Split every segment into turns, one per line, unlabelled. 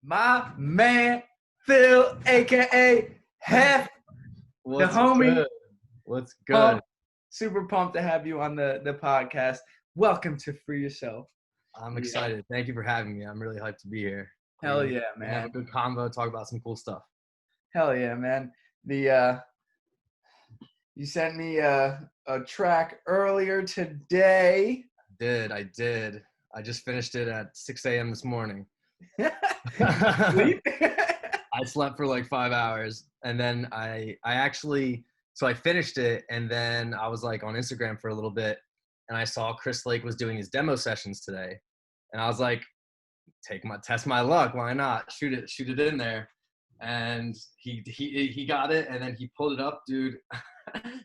my man Phil, aka Heph, the
What's
homie.
good? What's good?
Super pumped to have you on the podcast. Welcome to Free Yourself.
I'm excited. Thank you for having me. I'm really hyped to be here.
Hell yeah,
We have a
man.
good convo, talk about some cool stuff.
Hell yeah, man. You sent me a track earlier today.
I did. I just finished it at 6 a.m. this morning.
Sleep?
I slept for like 5 hours, and then I finished it, and then I was like on Instagram for a little bit, and I saw Chris Lake was doing his demo sessions today, and I was like, test my luck, why not? Shoot it in there. And he got it, and then he pulled it up, dude.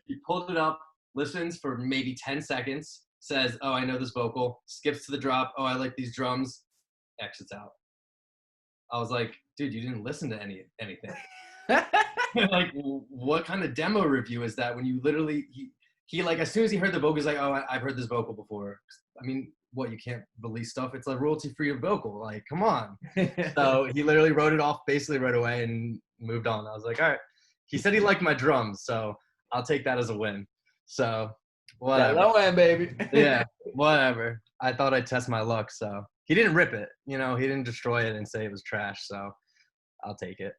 He pulled it up, listens for maybe 10 seconds, says, "Oh, I know this vocal," skips to the drop, "Oh, I like these drums," exits out. I was like, dude, you didn't listen to anything. Like, what kind of demo review is that when you literally, he like, as soon as he heard the vocal, he's like, "Oh, I've heard this vocal before." I mean, what, you can't release stuff? It's a royalty-free vocal. Like, come on. So he literally wrote it off basically right away and moved on. I was like, all right. He said he liked my drums, so I'll take that as a win. So whatever.
That low end, baby.
Yeah, whatever. I thought I'd test my luck, so he didn't rip it. You know, he didn't destroy it and say it was trash, so I'll take it.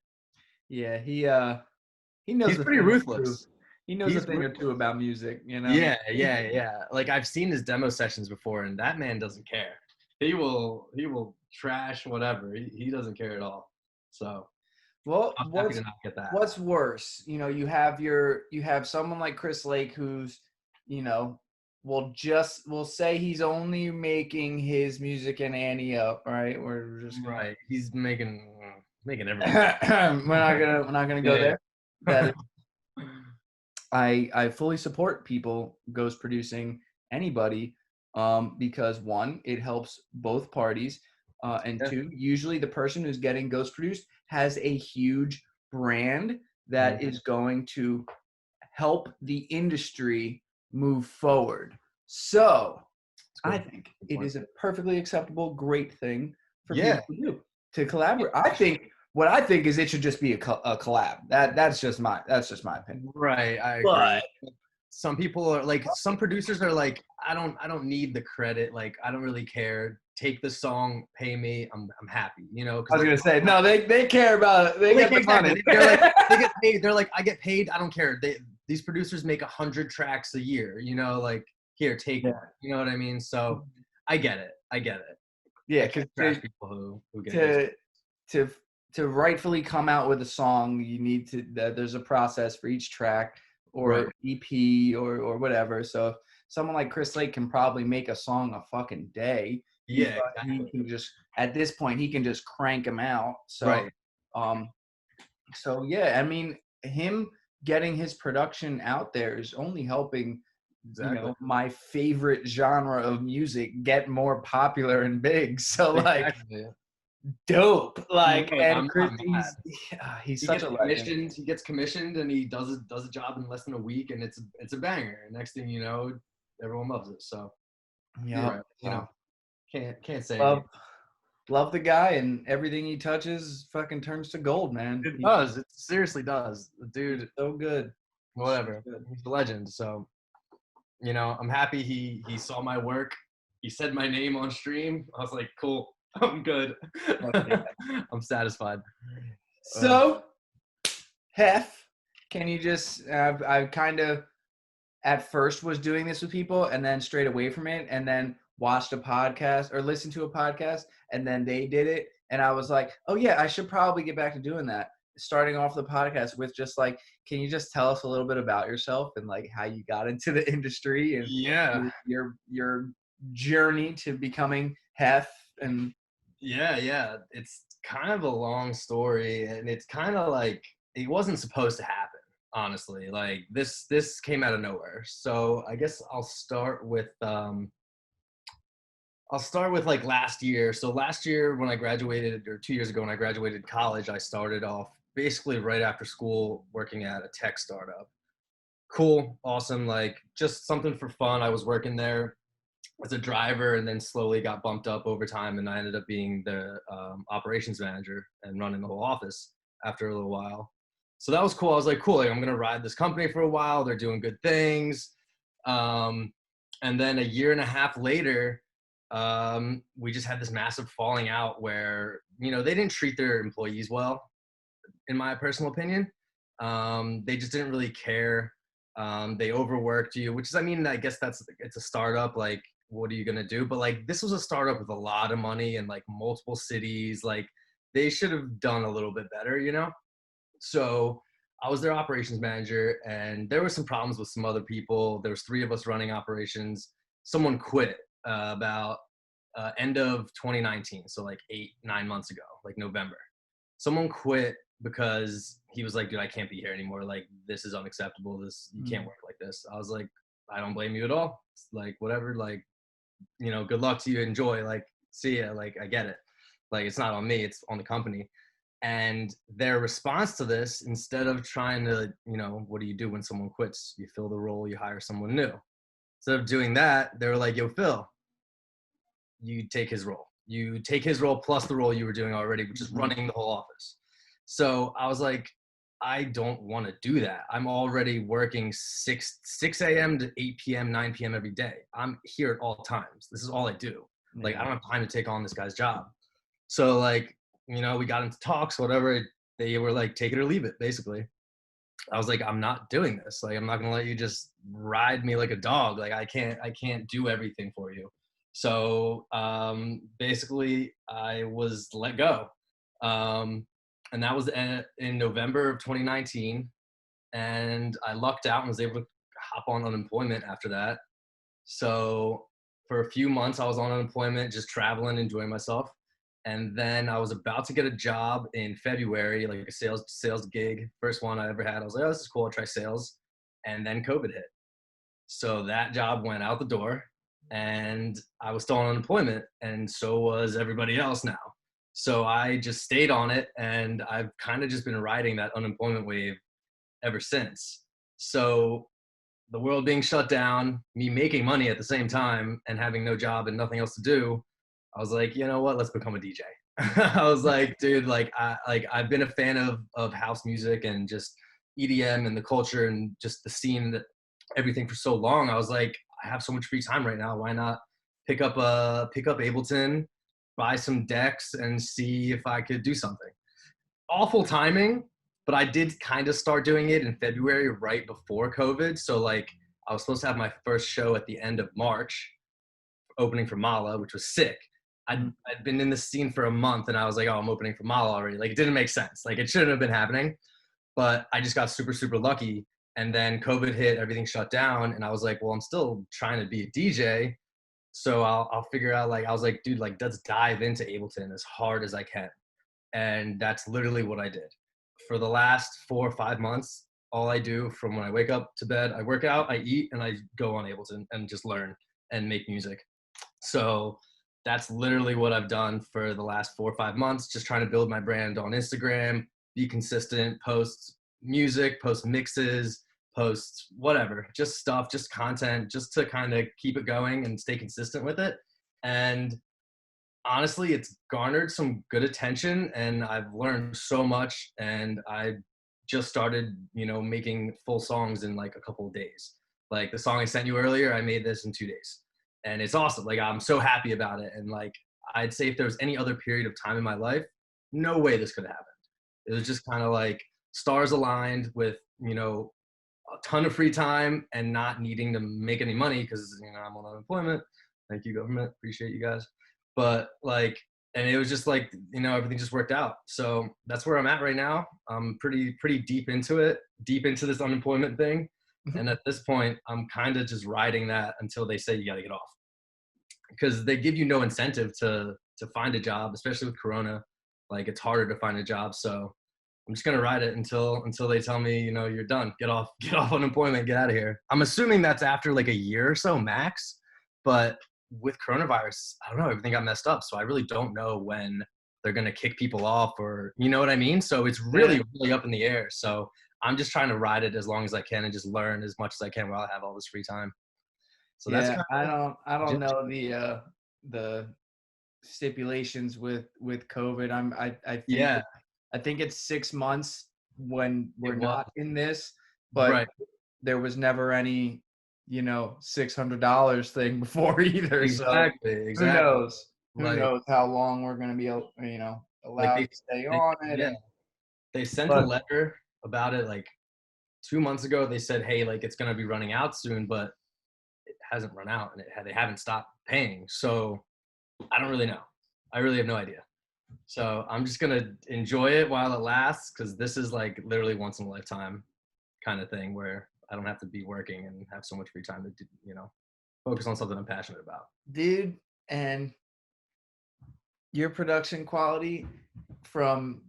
Yeah, he knows.
He's pretty ruthless.
He knows a thing or two about music, you know?
Yeah. Like, I've seen his demo sessions before, and that man doesn't care. He will trash whatever. He doesn't care at all. So,
well,
I'm happy to not get that.
What's worse? You know, you have someone like Chris Lake who's, you know, we'll say he's only making his music in Annie up, right? We're just
right. He's making everything.
we're not gonna go there. That is, I fully support people ghost producing anybody, because one, it helps both parties, and two, usually the person who's getting ghost produced has a huge brand that is going to help the industry move forward. So I think it is a perfectly acceptable, great thing for people to do, to collaborate. What I think is it should just be a collab. That's just my opinion.
Right, I agree.
But
some people are like, some producers are like, I don't need the credit. Like, I don't really care. Take the song, pay me. I'm happy. You know.
I was gonna say no. They care about it. They get the money.
They're like, they get paid. They're like, I get paid. I don't care. These producers make 100 tracks a year. You know, like, here, take one. You know what I mean? So I get it.
Yeah, because
people who get
to rightfully come out with a song, you need to. There's a process for each track or EP or whatever. So someone like Chris Lake can probably make a song a fucking day.
Yeah,
he can just, at this point, he can just crank them out. So, so yeah, I mean, him getting his production out there is only helping. You know, my favorite genre of music get more popular and big. So like, dope. Like, and Chris, he's such a legend.
He gets commissioned and he does a job in less than a week, and it's a banger. And next thing you know, everyone loves it. So
yeah,
you know, can't say
love the guy, and everything he touches fucking turns to gold, man.
It does. It seriously does. The dude,
so good.
Whatever. So good. He's a legend. So, you know, I'm happy he saw my work. He said my name on stream. I was like, cool. I'm good. I'm satisfied.
So, Heph, can you just, I kind of at first was doing this with people and then strayed away from it, and then watched a podcast or listened to a podcast, and then they did it. And I was like, oh yeah, I should probably get back to doing that. Starting off the podcast with just like, can you just tell us a little bit about yourself and like how you got into the industry and your journey to becoming Heph? And
yeah, it's kind of a long story, and it's kind of like, it wasn't supposed to happen, honestly. Like, this came out of nowhere. So I guess I'll start with like last year. So last year when I graduated, or 2 years ago when I graduated college, I started off basically right after school working at a tech startup. Cool, awesome, like just something for fun. I was working there, as a driver, and then slowly got bumped up over time, and I ended up being the operations manager and running the whole office after a little while. So that was cool. I was like, cool, like, I'm gonna ride this company for a while. They're doing good things. Um, and then a year and a half later, we just had this massive falling out where, you know, they didn't treat their employees well, in my personal opinion. They just didn't really care. They overworked you, which is, I mean, I guess it's a startup. Like, what are you gonna do? But like, this was a startup with a lot of money and like multiple cities. Like, they should have done a little bit better, you know? So I was their operations manager, and there were some problems with some other people. There was 3 of us running operations. Someone quit about end of 2019, so like 8-9 months ago, like November. Someone quit because he was like, dude, I can't be here anymore. Like, this is unacceptable. You can't work like this. I was like, I don't blame you at all. It's like, whatever, like, you know, good luck to you. Enjoy. Like, see ya. Like, I get it. Like, it's not on me. It's on the company. And their response to this, instead of trying to, you know, what do you do when someone quits? You fill the role, you hire someone new. Instead of doing that, they were like, yo, Phil, you take his role. You take his role plus the role you were doing already, which is running the whole office. So I was like, I don't want to do that. I'm already working 6 a.m. to 8 p.m., 9 p.m. every day. I'm here at all times. This is all I do. Like, I don't have time to take on this guy's job. So like, you know, we got into talks, whatever. They were like, take it or leave it, basically. I was like, I'm not doing this. Like, I'm not gonna let you just ride me like a dog. Like, I can't do everything for you. So basically, I was let go, and that was in November of 2019. And I lucked out and was able to hop on unemployment after that. So for a few months, I was on unemployment, just traveling, enjoying myself. And then I was about to get a job in February, like a sales gig, first one I ever had. I was like, oh, this is cool. I'll try sales. And then COVID hit. So that job went out the door, and I was still on unemployment, and so was everybody else now. So I just stayed on it, and I've kind of just been riding that unemployment wave ever since. So the world being shut down, me making money at the same time and having no job and nothing else to do, I was like, you know what? Let's become a DJ. I was like, dude, I've been a fan of house music and just EDM and the culture and just the scene, that everything for so long. I was like, I have so much free time right now. Why not pick up Ableton, buy some decks, and see if I could do something? Awful timing, but I did kind of start doing it in February, right before COVID. So like, I was supposed to have my first show at the end of March, opening for Mala, which was sick. I'd been in the scene for a month, and I was like, oh, I'm opening for Mala already. Like, it didn't make sense. Like, it shouldn't have been happening, but I just got super, super lucky. And then COVID hit, everything shut down. And I was like, well, I'm still trying to be a DJ. So I'll figure out, like, I was like, dude, like, let's dive into Ableton as hard as I can. And that's literally what I did. For the last 4 or 5 months, all I do from when I wake up to bed, I work out, I eat, and I go on Ableton and just learn and make music. So that's literally what I've done for the last 4 or 5 months, just trying to build my brand on Instagram, be consistent, post music, post mixes, post whatever, just stuff, just content, just to kind of keep it going and stay consistent with it. And honestly, it's garnered some good attention, and I've learned so much. And I just started, you know, making full songs in like a couple of days. Like the song I sent you earlier, I made this in 2 days, and it's awesome. Like, I'm so happy about it. And like, I'd say if there was any other period of time in my life, no way this could have happened. It was just kind of like stars aligned with, you know, a ton of free time and not needing to make any money because, you know, I'm on unemployment. Thank you, government. Appreciate you guys. But like, and it was just like, you know, everything just worked out. So that's where I'm at right now. I'm pretty deep into it, deep into this unemployment thing. And at this point, I'm kind of just riding that until they say you got to get off, because they give you no incentive to find a job, especially with Corona. Like, it's harder to find a job. So I'm just gonna ride it until they tell me, you know, you're done. Get off unemployment, get out of here. I'm assuming that's after like a year or so max. But with coronavirus, I don't know, everything got messed up. So I really don't know when they're gonna kick people off, or, you know what I mean? So it's really up in the air. So I'm just trying to ride it as long as I can and just learn as much as I can while I have all this free time. So that's
Yeah,
kind
I don't
of
know the stipulations with COVID.
yeah,
I think it's 6 months when we're
it was
not in this, but
right.
there was never any, $600 thing before either. So
Exactly,
who
exactly.
knows? Who
Like
knows how long we're gonna be,
like
allowed to stay
they
on it?
yeah,
And
they sent a
but
letter about it like 2 months ago. They said, hey, like it's gonna be running out soon, but it hasn't run out, and they haven't stopped paying. So I don't really know. I really have no idea. So I'm just gonna enjoy it while it lasts, because this is like literally once in a lifetime kind of thing where I don't have to be working and have so much free time to do, focus on something I'm passionate about.
dude, and your production quality from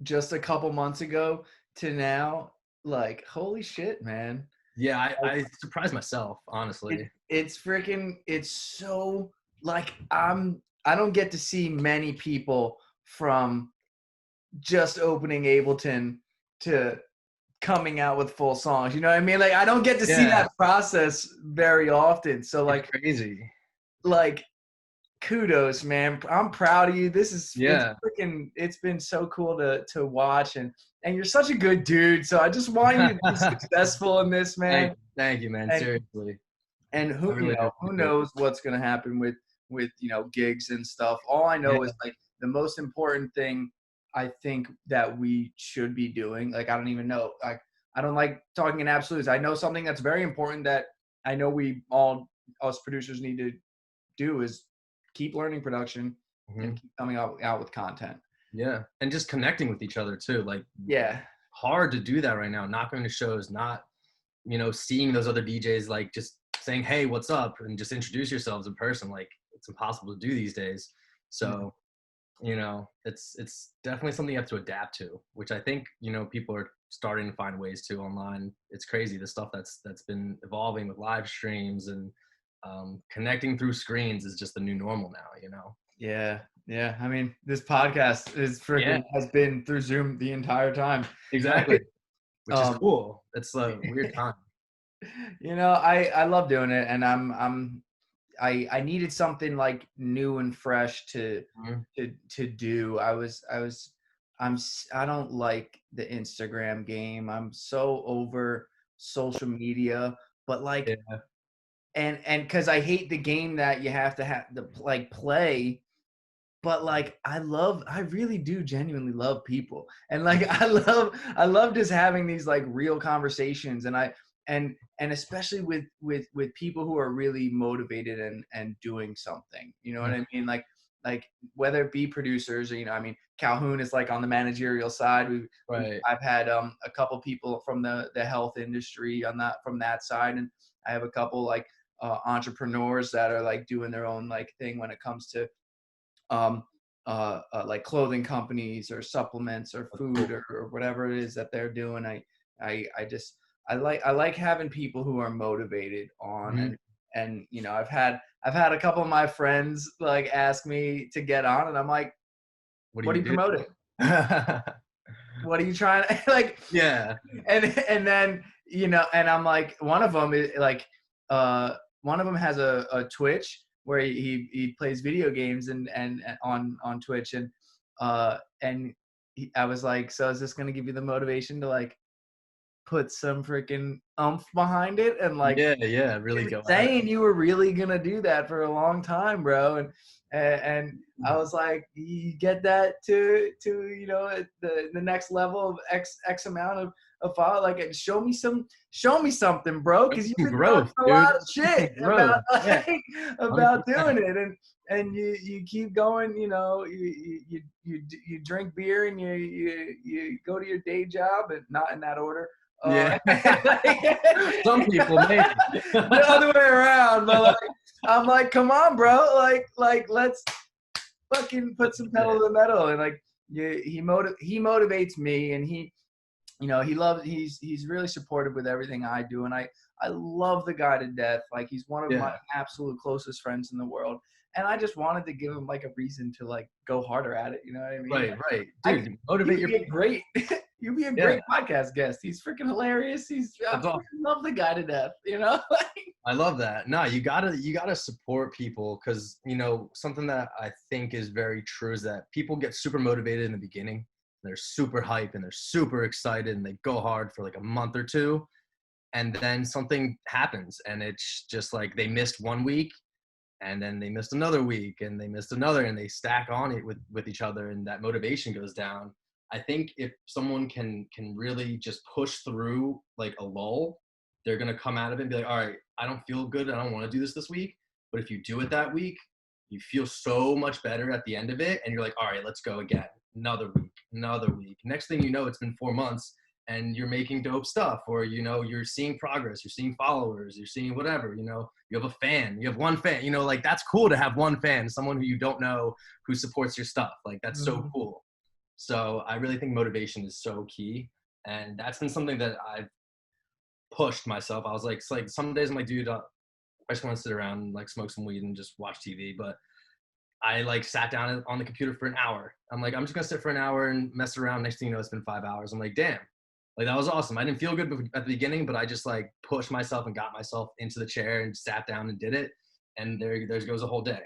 just a couple months ago to now, like, holy shit, man.
Yeah,
Like,
I surprised myself, honestly.
it's so, like, I don't get to see many people from just opening Ableton to coming out with full songs, you know what I mean? Like, I don't get to see
Yeah,
that process very often. So
it's
like
crazy.
like kudos, man. I'm proud of you.
Yeah.
It's been so cool to watch, and you're such a good dude. So I just want you to be successful in this, man.
Thank you, man.
And
Seriously,
and
I really do
who
appreciate it.
knows what's gonna happen with gigs and stuff. All I know is,
Yeah.
like, the most important thing I think that we should be doing. Like, I don't even know. Like, I don't like talking in absolutes. I know something that's very important that I know we all, us producers, need to do is keep learning production and
Mhm.
keep coming out with content.
Yeah, and just connecting with each other too. Like
Yeah.
hard to do that right now. Not going to shows, not seeing those other DJs, like just saying, "Hey, what's up?" and just introduce yourselves in person. Like it's impossible to do these days.
Mhm.
So it's definitely something you have to adapt to, which I think people are starting to find ways to online. It's crazy the stuff that's been evolving with live streams and connecting through screens is just the new normal now.
Yeah. Yeah. I mean, this podcast is
Yeah,
freaking has been through Zoom the entire time.
exactly. Which is
um,
cool. It's a weird time.
I love doing it, and I needed something like new and fresh
Mhm.
to do. I don't like the Instagram game. I'm so over social media, but like,
Yeah,
and because I hate the game that you have to like play. But like, I really do genuinely love people, and like, I love just having these like real conversations, and especially with people who are really motivated and doing something, you know what I
mhm,
mean? Like whether it be producers, or I mean, Calhoun is like on the managerial side.
right.
I've had a couple people from the health industry on that, from that side, and I have a couple like entrepreneurs that are like doing their own like thing when it comes to um, like clothing companies or supplements or
That's
food,
cool.
or whatever it is that they're doing. I like having people who are motivated on,
Mhm.
and I've had a couple of my friends like ask me to get on, and I'm like,
What do
what are
you
you
do?
promoting? What are you trying to like?
Yeah.
And then and I'm like, one of them is like, one of them has a Twitch where he plays video games, and on Twitch, and I was like, so is this gonna give you the motivation to like put some freaking oomph behind it, and like,
Yeah, yeah, really
been
go at it.
saying you were really gonna do that for a long time, bro. And I was like, you get that to the next level of X amount of follow, like, and show me something, bro, because you've
Some
been talking
growth,
a
dude.
lot of shit about
Growth. Yeah,
like about
100%.
doing it, and you keep going, you drink beer, and you go to your day job, and not in that order.
Yeah. Some people maybe.
The other way around, but like, I'm like, come on, bro, like let's fucking put
That's
some pedal
it.
to the metal, and like, he motivates me, and he's really supportive with everything I do, and I love the guy to death. Like, he's one of my
Yeah.
absolute closest friends in the world, and I just wanted to give him like a reason to like go harder at it. You know what I mean?
Right, right.
I
Dude, motivate
He'd
your
be a great You'd be a
Yeah,
great podcast guest. He's freaking hilarious. I
that's
freaking
awesome.
love the guy to death. You know.
I love that. No, you gotta support people, because something that I think is very true is that people get super motivated in the beginning. They're super hype and they're super excited and they go hard for like a month or two, and then something happens and it's just like they missed 1 week, and then they missed another week, and they missed another, and they stack on it with each other, and that motivation goes down. I think if someone can really just push through like a lull, they're gonna come out of it and be like, all right, I don't feel good, I don't want to do this week. But if you do it that week, you feel so much better at the end of it, and you're like, all right, let's go again. Another week, another week. Next thing you know, it's been 4 months, and you're making dope stuff, or you're seeing progress, you're seeing followers, you're seeing whatever. You have a fan, you have one fan. Like, that's cool to have one fan, someone who you don't know, who supports your stuff. Like, that's so
Mhm.
cool. So I really think motivation is so key, and that's been something that I've pushed myself. I was like, it's like some days I'm like, dude, I just want to sit around and like smoke some weed and just watch TV. But I like sat down on the computer for an hour. I'm like, I'm just gonna sit for an hour and mess around. Next thing you know, it's been 5 hours. I'm like, damn, like that was awesome. I didn't feel good at the beginning, but I just like pushed myself and got myself into the chair and sat down and did it. And there goes a whole day.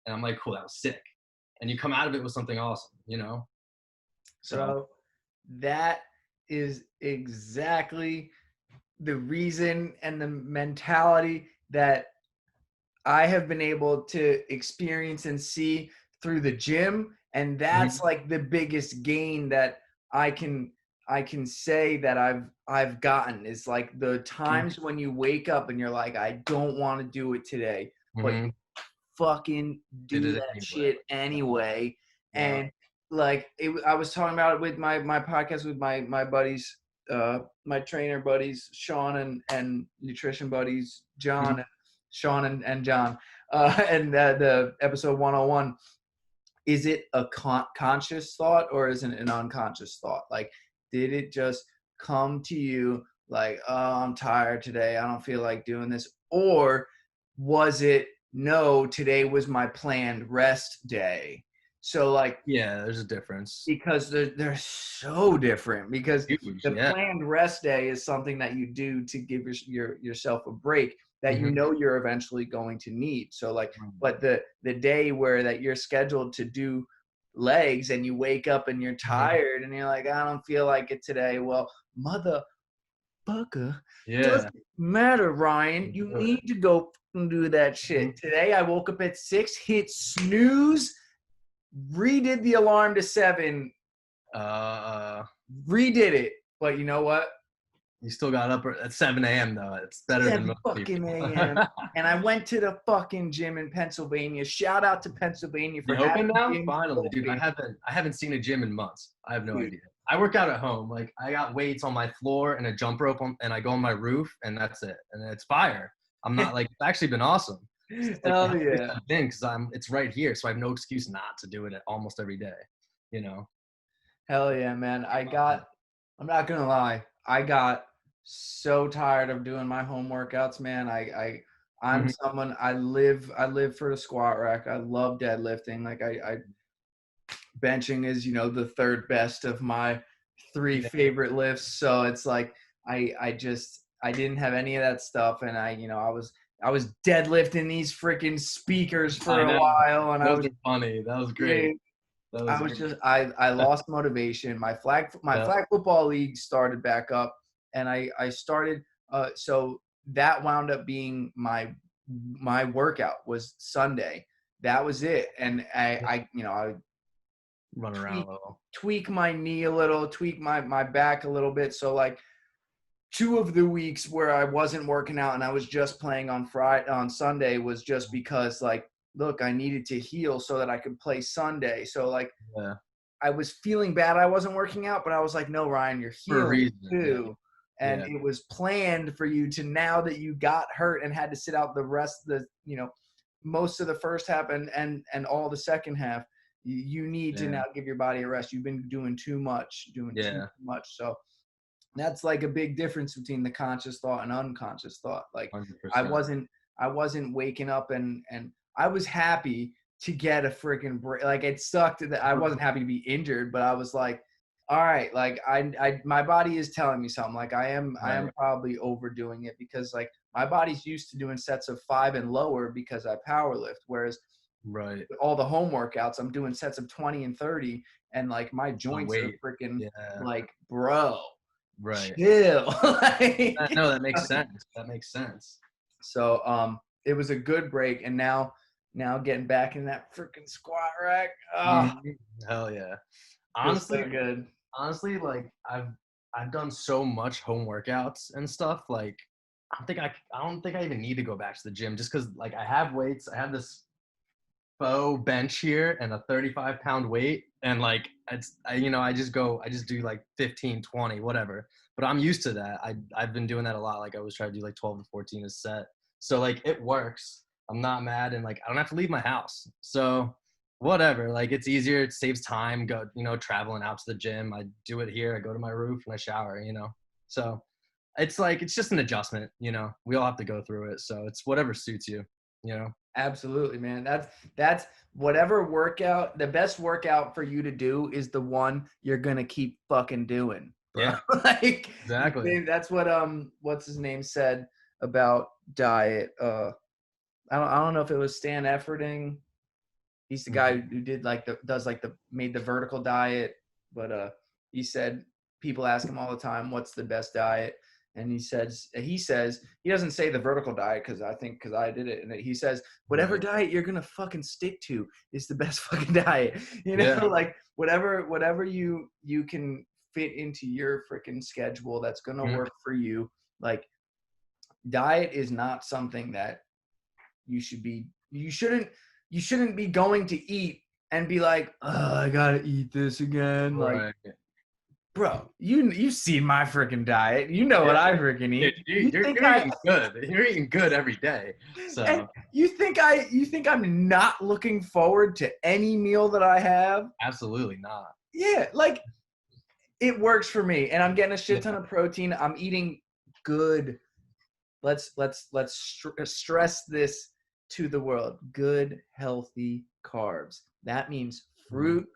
And I'm like, cool, that was sick. And you come out of it with something awesome. So
Bro, that is exactly the reason and the mentality that I have been able to experience and see through the gym. And that's
mhm,
like the biggest gain that I can say that I've gotten is like the
mhm,
times when you wake up and you're like, I don't want to do it today, but
mhm.
fucking
Did
do
it
that
anyway.
shit anyway.
Yeah.
And like I was talking about it with my podcast with my buddies, my trainer buddies, Sean and nutrition buddies,
Mhm.
Sean and John, and the episode 101. Is it a conscious thought or is it an unconscious thought? Like, did it just come to you like, oh, I'm tired today, I don't feel like doing this, or was it, no, today was my planned rest day? So like,
Yeah, there's a difference.
because they're so different, because
Huge,
the
yeah.
planned rest day is something that you do to give yourself a break that you
Mhm.
know you're eventually going to need. So like,
Mhm.
but the day where that you're scheduled to do legs and you wake up and you're
Mhm.
tired and you're like, I don't feel like it today. Well, motherfucker,
Yeah.
doesn't matter, Ryan,
Let's
you
do it.
need to go and do that shit.
Mhm.
Today I woke up at 6, hit snooze, redid the alarm to 7,
Uh,
redid it. But you know what?
you still got up at 7 a.m. though. It's better than
7
most people.
fucking a.m. And I went to the fucking gym in Pennsylvania. Shout out to Pennsylvania for
They open
having
now?
gyms
Finally, dude. I
open.
haven't seen a gym in months. I have no
Dude.
idea. I work out at home. Like, I got weights on my floor and a jump rope and I go on my roof, and that's it. And it's fire. I'm not like, it's actually been awesome. It's like the
Hell
healthiest
yeah.
I've been, because it's right here, so I have no excuse not to do it almost every day. You know.
Hell yeah, man. I'm not gonna lie, I got so tired of doing my home workouts, man. I'm
Mhm.
someone, I live for the squat rack. I love deadlifting. Like I benching is, the third best of my three
Yeah.
favorite lifts. So it's like I didn't have any of that stuff, and I was deadlifting these freaking speakers for
I
a
know.
while, and I
Those
was
are funny. That was great.
dude,
That
I
was
was
great.
just I lost motivation. My
Yeah.
flag football league started back up, and I started so that wound up being my workout was Sunday. That was it, and I
Run around
tweak
a little.
tweak my knee a little, tweak my back a little bit. So like 2 of the weeks where I wasn't working out and I was just playing on Sunday was just because like, look, I needed to heal so that I could play Sunday. So like
Yeah.
I was feeling bad I wasn't working out, but I was like, no, Ryan, you're
For a
healing
reason. Yeah.
too. And
Yeah.
it was planned for you to, now that you got hurt and had to sit out the rest of the, most of the first half and all the second half, you need to
Yeah.
now give your body a rest. You've been doing too much, doing too
Yeah.
much. So that's like a big difference between the conscious thought and unconscious thought. Like I
100%.
wasn't I wasn't waking up and I was happy to get a freaking break. Like it sucked that I wasn't happy to be injured, but I was like, all right, like my body is telling me something. Like I am
Right.
probably overdoing it because like my body's used to doing sets of 5 and lower because I power lift. Whereas
Right.
all the home workouts, I'm doing sets of 20 and 30, and like my
The
joints are
weight.
freaking
Yeah.
like, bro,
Right.
chill. Like,
No, that makes sense. That makes sense.
so it was a good break, and now getting back in that freaking squat rack. Oh,
Mhm. Hell yeah.
feels so
Honestly,
good.
like I've done so much home workouts and stuff. Like I don't think I even need to go back to the gym just because like I have weights. I have this faux bench here and a 35-pound weight, and like I just do like 15, 20, whatever. But I'm used to that. I've been doing that a lot. Like I always try to do like 12 to 14 a set. So like it works. I'm not mad, and like I don't have to leave my house. So whatever. Like it's easier. It saves time. Go traveling out to the gym. I do it here. I go to my roof and I shower. So it's like it's just an adjustment. We all have to go through it. So it's whatever suits you. You know.
Absolutely, man. That's whatever workout. The best workout for you to do is the one you're gonna keep fucking doing, bro.
Yeah.
Like
Exactly.
that's what what's his name said about diet. I don't know if it was Stan Efferding. He's the guy
Mhm.
who did like made the vertical diet, but he said people ask him all the time what's the best diet, and he says he doesn't say the vertical diet because I did it, and he says whatever
Right.
diet you're gonna fucking stick to is the best fucking diet.
Yeah.
Like whatever you can fit into your freaking schedule that's gonna
Mhm.
work for you. Like diet is not something that you shouldn't be going to eat and be like, oh, I gotta eat this again. Like,
Right.
bro, you've seen my freaking diet. You know what
Yeah.
I freaking
Dude,
eat. You think
you're
I
eating good. You're eating good every day.
and
So
you think I'm not looking forward to any meal that I have?
absolutely not.
Yeah, like it works for me, and I'm getting a shit ton
Yeah.
of protein. I'm eating good. Let's stress this to the world. Good, healthy carbs. That means
Mhm.
fruit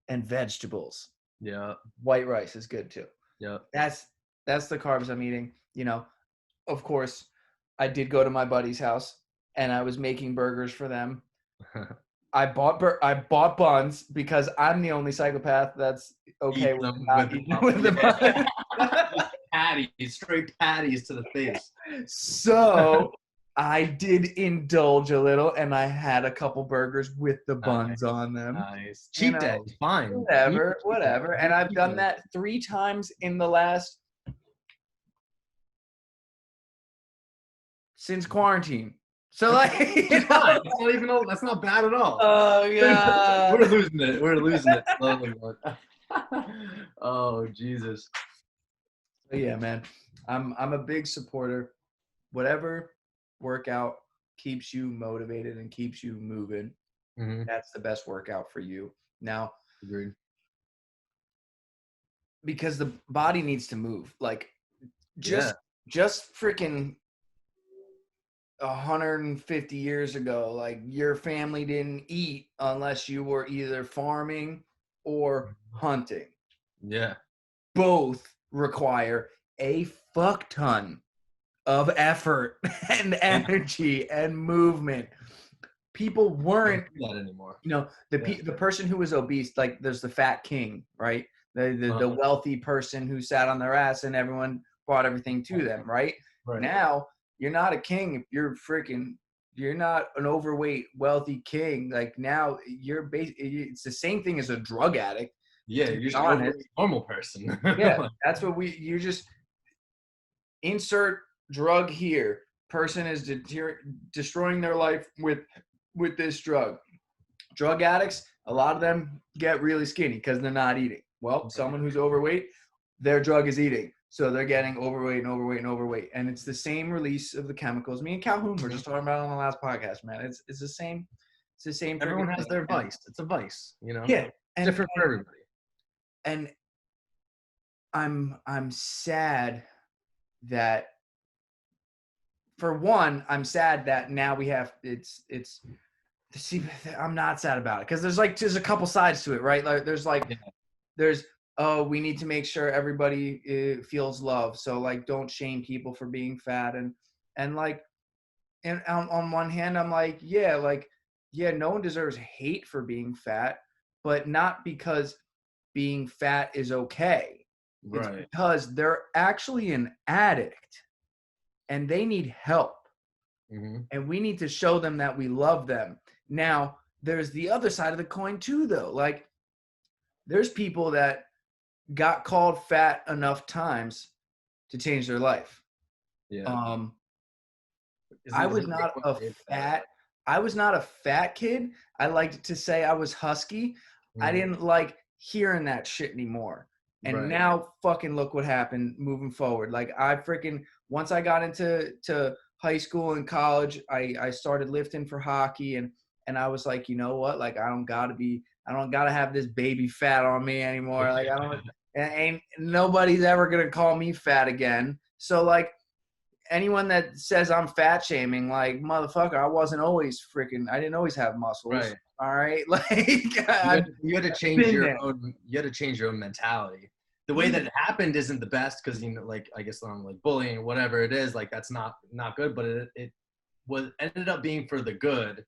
and vegetables.
Yeah.
White rice is good too.
Yeah.
That's the carbs I'm eating. Of course, I did go to my buddy's house and I was making burgers for them. I bought buns because I'm the only psychopath that's okay
Eat
with
them with
not
the
eating with the
yeah.
bun.
Just patties, straight patties to the face.
So I did indulge a little and I had a couple burgers with the buns
Nice.
on them.
Nice.
You
Cheat
know,
day. Fine. You need
whatever,
a cheat day.
whatever.
Do
And
a
I've
cheat
done
day.
that 3 times in the last since quarantine. So
That's
like,
which is fine. That's not even that's not bad at all.
oh
We're
god.
losing it. We're losing it slowly. Oh Jesus.
But yeah, man, I'm a big supporter. Whatever workout keeps you motivated and keeps you moving,
Mm-hmm.
that's the best workout for you. Now,
Agreed.
because the body needs to move. Like
Yeah.
just freaking 150 years ago, like your family didn't eat unless you were either farming or hunting.
Yeah.
Both require a fuck ton of effort and
Yeah.
energy and movement. People
Don't
weren't,
do that anymore. Yeah.
the person who was obese, like there's the fat king, right? The wealthy person who sat on their ass and everyone brought everything to them, right?
Right.
Now you're not a king if you're not an overweight wealthy king. Like now it's the same thing as a drug addict,
Yeah,
to
you're
be
just an
honest.
overweight normal person.
Yeah, that's what you just insert drug here. Person is destroying their life with this drug. Drug addicts, a lot of them get really skinny because they're not eating. Well, someone who's overweight, their drug is eating. So they're getting overweight and overweight and overweight. And it's the same release of the chemicals. Me and Calhoun were just talking about it on the last podcast, man. It's the same freaking
Everyone has
thing.
their vice. It's a vice,
Yeah. And
different for everybody.
and I'm sad that for one, I'm sad that now we have see, I'm not sad about it because there's a couple sides to it, right? Like
Yeah.
there's oh, we need to make sure everybody feels love. So like, don't shame people for being fat. And like, and on one hand, I'm like, yeah, no one deserves hate for being fat, but not because being fat is okay. It's
Right.
because they're actually an addict and they need help.
Mm-hmm.
And we need to show them that we love them. Now, there's the other side of the coin too, though. Like, there's people that got called fat enough times to change their life.
Yeah.
Um,
Is
I
it
was
like
not
what
a
is that?
fat. I was not a fat kid. I liked to say I was husky. I
Mhm.
didn't like hearing that shit anymore. And
Right.
now fucking look what happened moving forward. Like I freaking once I got into high school and college, I started lifting for hockey and I was like, you know what? Like I don't gotta have this baby fat on me anymore. Like I don't ain't nobody's ever gonna call me fat again. So like anyone that says I'm fat shaming, like motherfucker, I didn't always have muscles.
Right.
All right, like
You
I've
had to change
been
your
there.
own. You had to change your own mentality. The way
Yeah.
that it happened isn't the best because like I guess like bullying, whatever it is, like that's not good. But it was ended up being for the good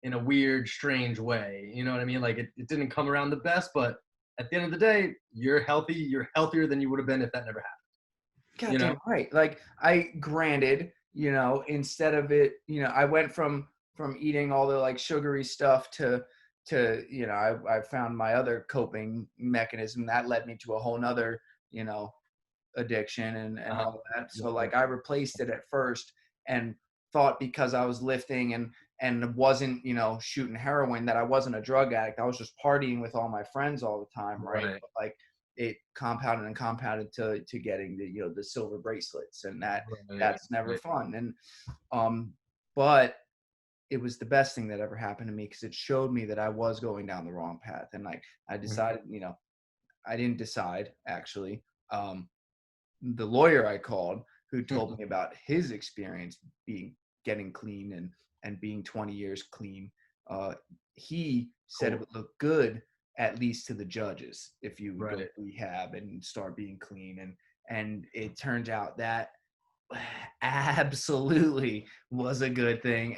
in a weird, strange way. You know what I mean? Like it didn't come around the best, but at the end of the day, you're healthy. You're healthier than you would have been if that never happened. You know?
Goddamn right. Like I granted, instead of it, I went from eating all the like sugary stuff to I found my other coping mechanism that led me to a whole nother, addiction and
Uh-huh.
all that. So like I replaced it at first and thought because I was lifting and wasn't, shooting heroin that I wasn't a drug addict. I was just partying with all my friends all the time, right?
Right.
But like it compounded and compounded to getting the silver bracelets and
Right.
that's never
Right.
fun. And but it was the best thing that ever happened to me because it showed me that I was going down the wrong path. And like I
Mhm.
decided, I didn't decide actually. The lawyer I called who told me about his experience getting clean and being 20 years clean. He said it
Cool.
would look good at least to the judges if you would go to
Right.
rehab and start being clean and it turns out that absolutely was a good thing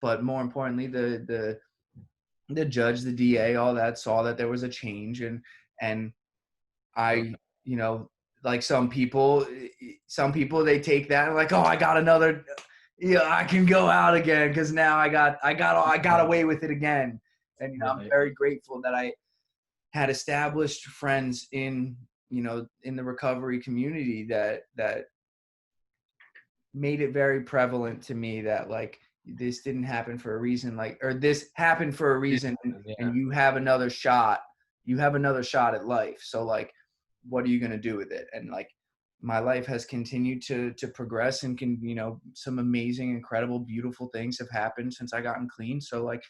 but more importantly the judge, the DA, all that saw that there was a change and I,
Okay.
like some people they take that and like, oh, I got another, I can go out again because now I got away with it again. And I'm
Right.
very grateful that I had established friends in the recovery community that made it very prevalent to me that like this didn't happen for a reason, like or this happened for a reason
Yeah.
and you have another shot. You have another shot at life. So like what are you going to do with it? And like my life has continued to progress and some amazing, incredible, beautiful things have happened since I gotten clean. So like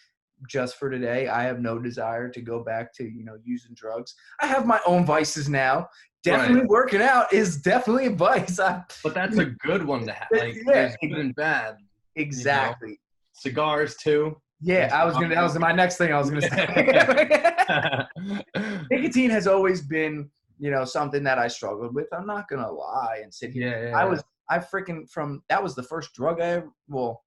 just for today, I have no desire to go back to using drugs. I have my own vices now.
Right.
Definitely working out is definitely a vice.
But that's a good one to have. Like
Yeah,
there's good and bad, you know.
exactly.
Cigars too.
Yeah,
There's
that was my next thing I was gonna say. Nicotine has always been, something that I struggled with. I'm not gonna lie and sit here.
Yeah, yeah, yeah.
I freaking that was the first drug I ever, well,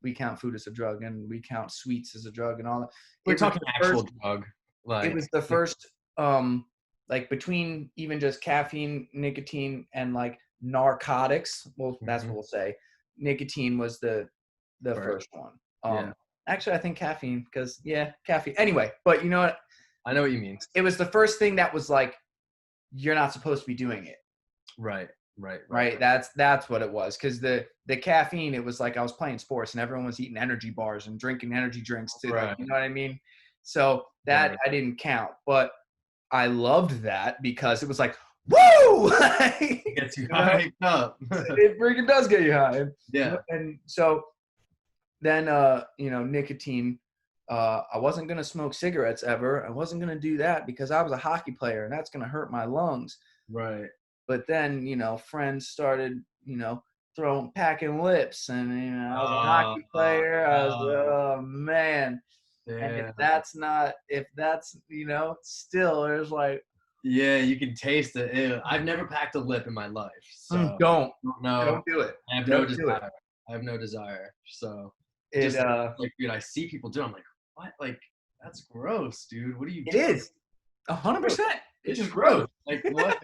we count food as a drug and we count sweets as a drug and all that.
We're
It was
talking
the
actual
first,
drug.
it was
Like
the first, like between even just caffeine, nicotine, and like narcotics. Well, that's what we'll say. Nicotine was the
first.
first one.
Yeah.
Actually, I think caffeine because caffeine. Anyway, but you know what?
I know what you mean.
It was the first thing that was like, you're not supposed to be doing it.
Right. Right.
Right. That's what it was. Because the caffeine, it was like I was playing sports and everyone was eating energy bars and drinking energy drinks too. Like,
Right.
you know what I mean? So that
Right.
I didn't count, but I loved that because it was like, woo!
Gets you hyped up.
It freaking does get you high.
Yeah.
And so then, nicotine, I wasn't going to smoke cigarettes ever. I wasn't going to do that because I was a hockey player and that's going to hurt my lungs.
Right.
But then, friends started, packing lips and, I was a hockey player. I was, oh man. And
Yeah.
if that's, still there's like,
Yeah, you can taste it. Ew. I've never packed a lip in my life, so
don't
no,
do it.
I have no
Don't do it.
desire. I have no desire. So
It
just like, dude, I see people do it. I'm like, what? Like, that's gross, dude. What are you
it
doing?
is 100%.
It's
It's
just
gross.
gross. Like, what?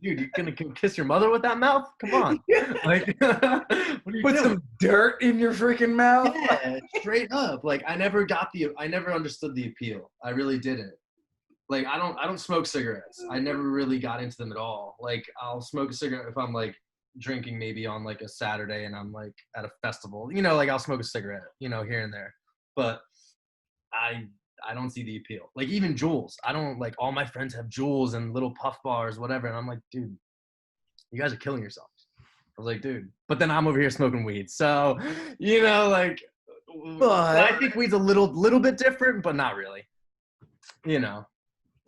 Dude, you gonna kiss your mother with that mouth? Come on. Like, what are you
Put
doing?
some dirt in your freaking mouth.
Yeah, straight up. Like, I never understood the appeal. I really didn't. Like, I don't smoke cigarettes. I never really got into them at all. Like, I'll smoke a cigarette if I'm like drinking maybe on like a Saturday and I'm like at a festival. Like I'll smoke a cigarette, here and there. But I I don't see the appeal. Like even Juuls. I don't like all my friends have Juuls and little puff bars, whatever. And I'm like, dude, you guys are killing yourselves. I was like, dude. But then I'm over here smoking weed. So, like I
But
think weed's a little bit different, but not really.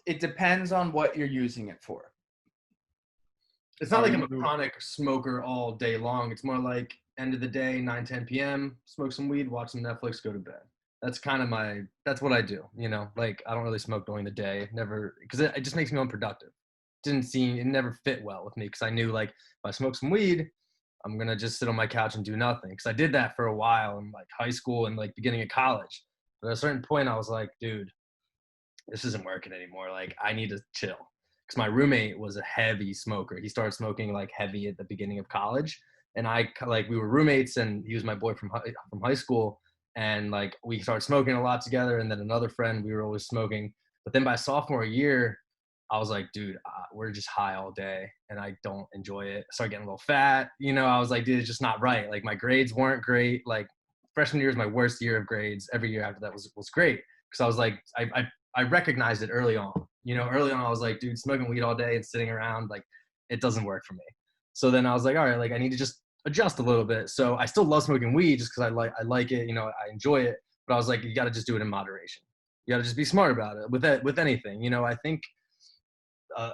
it depends on what you're using it for.
It's not like I'm a chronic smoker all day long. It's more like end of the day, 9, 10 p.m., smoke some weed, watch some Netflix, go to bed. That's kind of that's what I do, Like, I don't really smoke during the day, never, because it just makes me unproductive. It never fit well with me, because I knew, like, if I smoke some weed, I'm going to just sit on my couch and do nothing. Because I did that for a while in, like, high school and, like, beginning of college. But at a certain point, I was like, dude, this isn't working anymore. Like, I need to chill. Because my roommate was a heavy smoker. He started smoking like heavy at the beginning of college, and we were roommates, and he was my boy from high school, and like we started smoking a lot together. And then another friend, we were always smoking. But then by sophomore year, I was like, dude, we're just high all day, and I don't enjoy it. I started getting a little fat. I was like, dude, it's just not right. Like my grades weren't great. Like freshman year was my worst year of grades. Every year after that was great, because I was like, I recognized it early on. Early on I was like, dude, smoking weed all day and sitting around, like, it doesn't work for me. So then I was like, all right, like I need to just adjust a little bit. So I still love smoking weed just because I like it, I enjoy it. But I was like, you got to just do it in moderation. You got to just be smart about it with anything. I think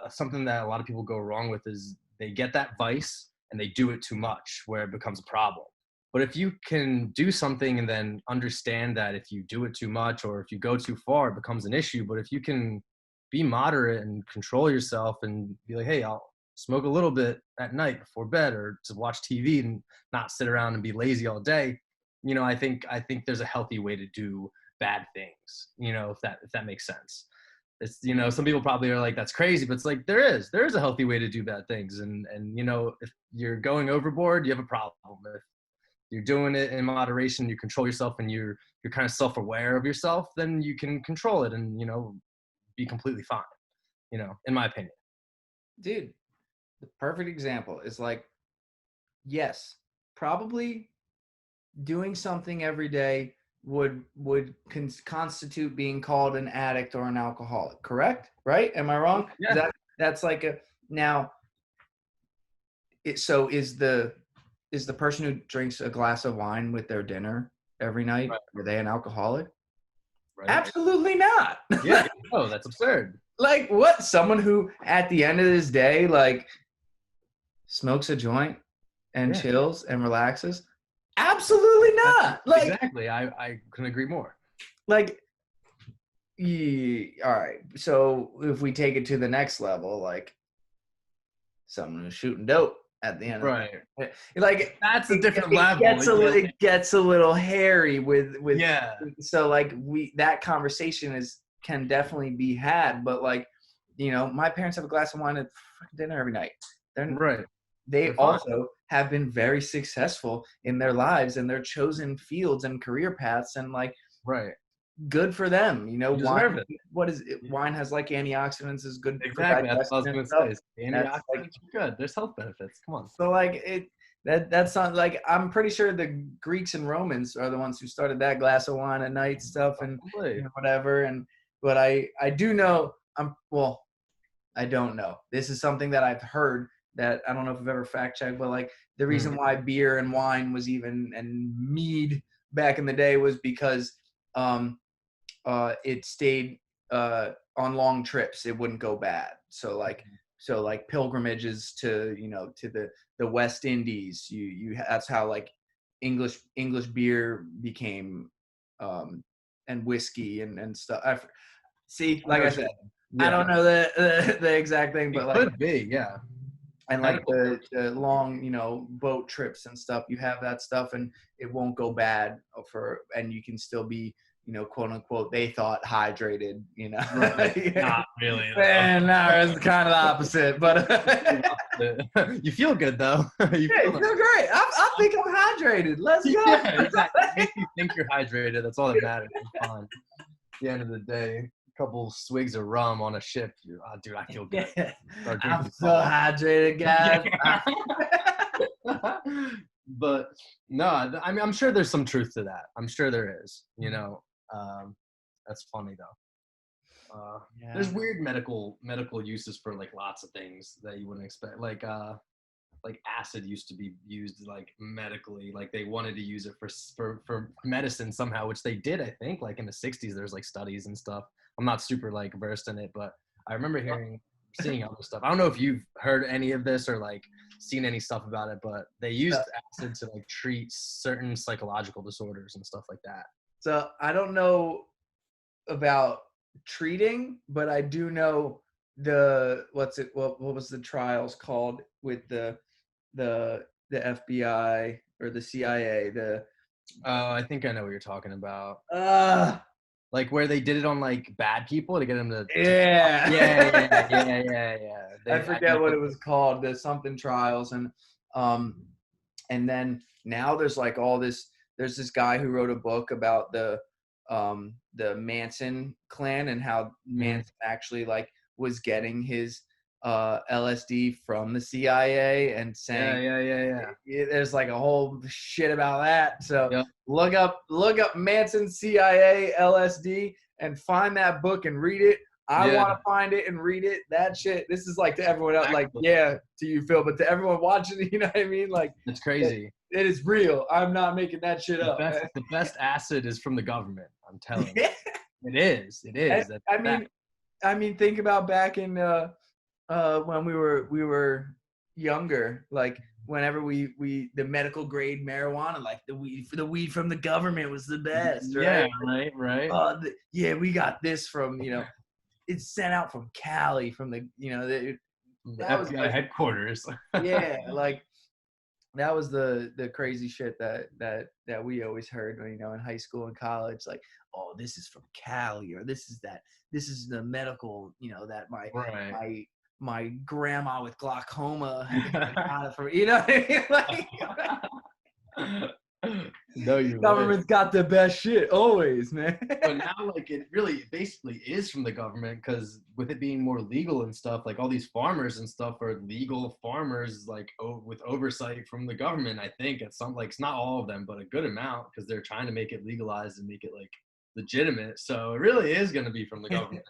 something that a lot of people go wrong with is they get that vice and they do it too much, where it becomes a problem. But if you can do something and then understand that if you do it too much or if you go too far, it becomes an issue. But if you can be moderate and control yourself and be like, hey, I'll smoke a little bit at night before bed, or to watch TV and not sit around and be lazy all day, I think there's a healthy way to do bad things, if that makes sense. It's, some people probably are like, that's crazy, but it's like, there is a healthy way to do bad things. And if you're going overboard, you have a problem. If you're doing it in moderation, you control yourself, and you're kind of self-aware of yourself, then you can control it and, be completely fine, in my opinion.
Dude, the perfect example is like, yes, probably doing something every day would constitute being called an addict or an alcoholic, correct? Right? Am I wrong?
Yeah.
That's like now. So is the person who drinks a glass of wine with their dinner every night,
Right.
are they an alcoholic?
Right.
Absolutely not.
Yeah. Oh, that's absurd.
Like what? Someone who at the end of this day, like, smokes a joint and chills and relaxes? Absolutely not. Like,
exactly. I couldn't agree more.
Like, yeah, all right. So if we take it to the next level, like someone who's shooting dope at the end of it, like
that's a different level.
It gets a little hairy with
yeah.
So like that conversation can definitely be had, but like, my parents have a glass of wine at dinner every night. They also have been very successful in their lives and their chosen fields and career paths, and like, good for them. Wine, what is it? Wine has like antioxidants, is good for digestion.
That's what I was going to say. Antioxidants are good. There's health benefits. Come on.
So like that's not like, I'm pretty sure the Greeks and Romans are the ones who started that glass of wine at night stuff and whatever. But I do know, I don't know. This is something that I've heard that I don't know if I've ever fact checked, but like the reason why beer and wine was and mead back in the day was because it stayed on long trips. It wouldn't go bad. So like pilgrimages to the West Indies, you that's how like English beer became and whiskey and stuff. See, like I said, I
Yeah,
don't know the exact thing, but
it
like,
could be, yeah.
and like
Medical
the long, boat trips and stuff, you have that stuff and it won't go bad and you can still be, quote unquote, they thought hydrated,
Right. Not really, though.
And no, it's kind of the opposite, but
you feel good though. You
yeah, you feel great. I think I'm hydrated. Let's go.
Yeah, exactly. Make you think you're hydrated. That's all that matters. It's fine. At the end of the day, a couple swigs of rum on a ship. Dude, I feel good.
Yeah.
Start
I'm
drinking
so hydrated, guys.
But no, I mean, I'm sure there's some truth to that. I'm sure there is. That's funny though.
Yeah.
There's weird medical uses for like lots of things that you wouldn't expect. Like acid used to be used like medically, like they wanted to use it for medicine somehow, which they did, I think, like in the 60s. There's like studies and stuff. I'm not super like versed in it, but I remember seeing other stuff. I don't know if you've heard any of this or like seen any stuff about it, but they used acid to like treat certain psychological disorders and stuff like that.
So I don't know about treating, but I do know what was the trials called with the FBI or the CIA,
I think I know what you're talking about.
uh
Like where they did it on like bad people to get them to
yeah.
Yeah.
I forget what it was called, the something trials, and then now there's like all this. There's this guy who wrote a book about the Manson clan and how Manson actually like was getting his LSD from the CIA and saying there's like a whole shit about that. So look up Manson CIA LSD and find that book and read it. I want to find it and read it. That shit. This is like to everyone else, like to you, Phil, but to everyone watching it, you know what I mean? Like
it's crazy.
It is real. I'm not making that shit up.
The best acid is from the government. I'm telling you. It is.
I mean, think about back in when we were younger, like whenever we the medical grade marijuana, like the weed from the government was the best, right?
Yeah, right.
We got this from it's sent out from Cali from the
the FBI headquarters.
Yeah, like that was the crazy shit that we always heard when, in high school and college, like, oh, this is from Cali, or this is the medical, that my grandma with glaucoma got it from, what I mean? Like,
no, you
government's got the best shit always, man.
But now, like, it really basically is from the government, because with it being more legal and stuff, like all these farmers and stuff are legal farmers, like with oversight from the government. I think it's it's not all of them, but a good amount, because they're trying to make it legalized and make it like legitimate. So it really is going to be from the government,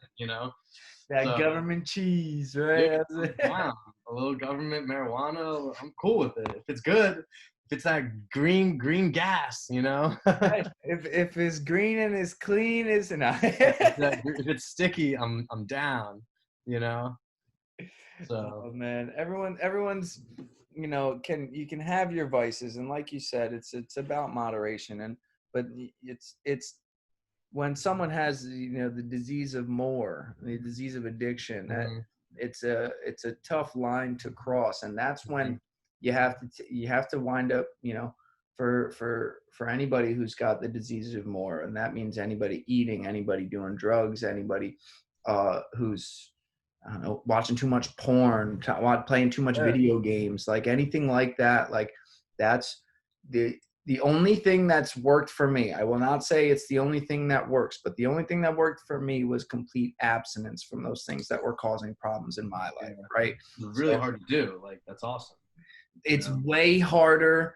That government cheese, right?
Wow, a little government marijuana, I'm cool with it if it's good. If it's that green gas,
if it's green and it's clean, it's not.
If it's sticky, I'm down, So
oh, man, everyone's you can have your vices, and like you said, it's about moderation, but it's when someone has the disease of the disease of addiction,
mm-hmm.
it's a tough line to cross, and that's when you have to wind up for anybody who's got the disease of more, and that means anybody eating, anybody doing drugs, anybody who's, I don't know, watching too much porn, playing too much video games, like anything like that. Like that's the only thing that's worked for me. I will not say it's the only thing that works, but the only thing that worked for me was complete abstinence from those things that were causing problems in my life, right?
It's really hard to do. Like, that's awesome.
It's way harder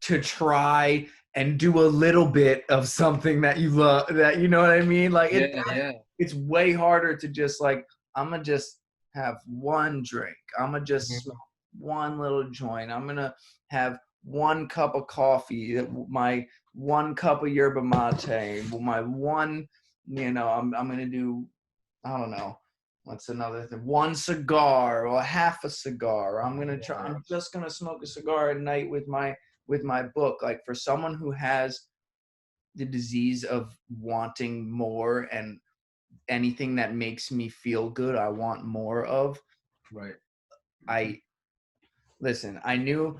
to try and do a little bit of something that you love, that, you know what I mean? Like, it's way harder to just like, I'm going to just have one drink. I'm going to just smoke one little joint. I'm going to have one cup of coffee, my one cup of yerba mate, my one, I'm going to do, I don't know, what's another thing? One cigar or half a cigar. I'm just going to smoke a cigar at night with my book. Like, for someone who has the disease of wanting more, and anything that makes me feel good, I want more of.
Right.
I knew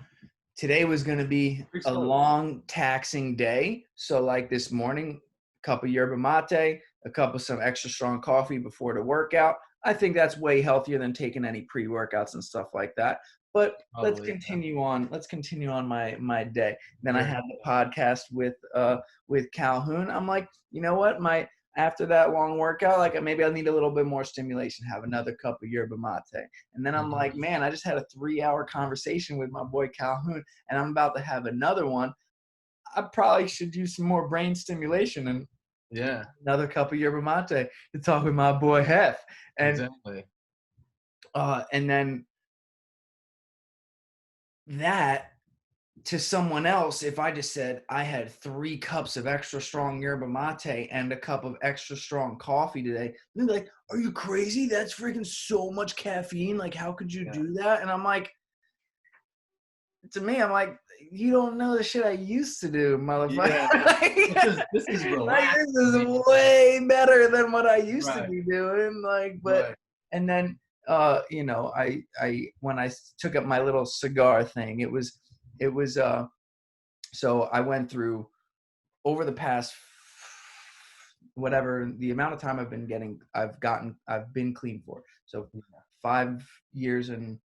today was going to be a long, taxing day. So like this morning, a cup of yerba mate, a cup of some extra strong coffee before the workout. I think that's way healthier than taking any pre-workouts and stuff like that. But let's continue on. Let's continue on my day. Then I had the podcast with Calhoun. I'm like, you know what? After that long workout, like maybe I need a little bit more stimulation. Have another cup of yerba mate. And then I'm like, man, I just had a 3-hour conversation with my boy Calhoun, and I'm about to have another one. I probably should use some more brain stimulation and another cup of yerba mate to talk with my boy Heph. And and then that to someone else, if I just said I had 3 cups of extra strong yerba mate and a cup of extra strong coffee today, they'd be like, are you crazy? That's freaking so much caffeine. Like, how could you do that? And I'm like, to me, I'm like, you don't know the shit I used to do, motherfucker.
Yeah. this is
like, this is way better than what I used to be doing. Like, but and then you know, I when I took up my little cigar thing, it was so I went through over the past whatever the amount of time I've been clean for. So 5 years and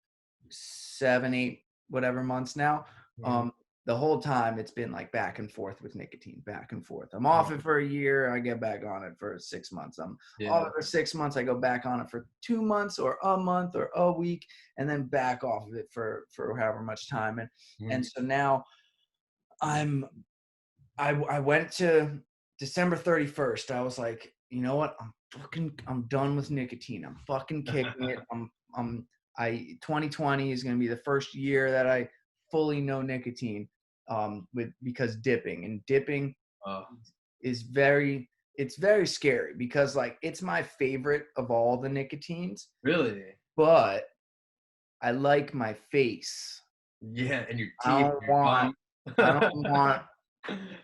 7, 8, whatever months now. The whole time it's been like back and forth with nicotine, back and forth. I'm off it for a year, I get back on it for 6 months. I'm off it for 6 months, I go back on it for 2 months or a month or a week, and then back off of it for however much time. And so now I went to December 31st. I was like, you know what? I'm done with nicotine. I'm fucking kicking it. 2020 is going to be the first year that I fully no nicotine, because dipping is very scary, because like it's my favorite of all the nicotines.
Really?
But I like my face.
Yeah, and your teeth.
I don't want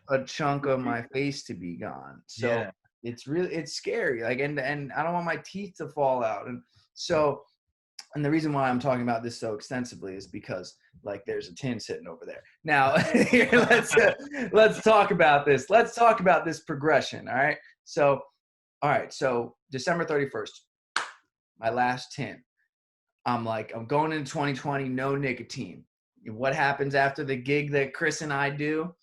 a chunk of my face to be gone. So it's scary. Like, and I don't want my teeth to fall out. And so, and the reason why I'm talking about this so extensively is because like there's a tin sitting over there. Now, let's talk about this. Let's talk about this progression. All right. So December 31st, my last tin. I'm going into 2020, no nicotine. What happens after the gig that Chris and I do?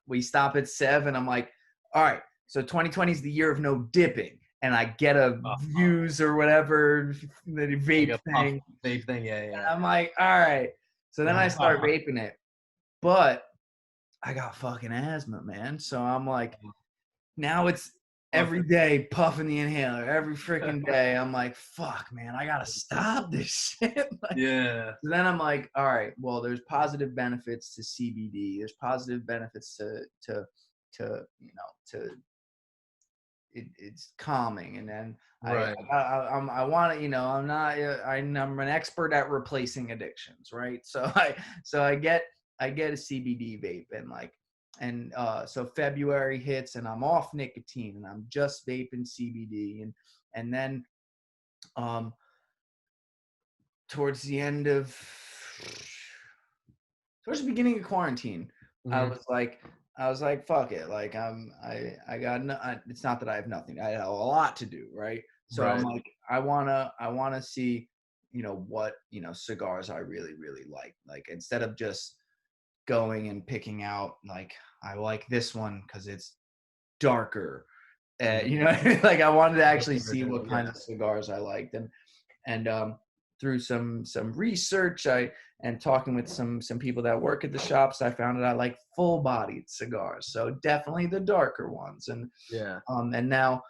We stop at 7. I'm like, all right, so 2020 is the year of no dipping, and I get a Views or whatever, the vape thing.
Vape thing, yeah.
And I'm like, all right. So then I start vaping it, but I got fucking asthma, man. So I'm like, now it's every day puffing the inhaler every freaking day. I'm like, fuck, man, I gotta stop this shit. So then I'm like, all right, well, there's positive benefits to CBD. There's positive benefits to it's calming. And then I want to, I'm an expert at replacing addictions, right? So I get a CBD vape, and so February hits and I'm off nicotine and I'm just vaping CBD, and then towards the beginning of quarantine, I was like, fuck it. Like I got it's not that I have nothing. I have a lot to do, right? So I'm like, I wanna see, what, cigars I really, really like. Like, instead of just going and picking out, like, I like this one because it's darker. Like, I wanted to actually see what kind of cigars I liked, and through some research, and talking with some people that work at the shops, I found that I like full-bodied cigars, so definitely the darker ones. And and now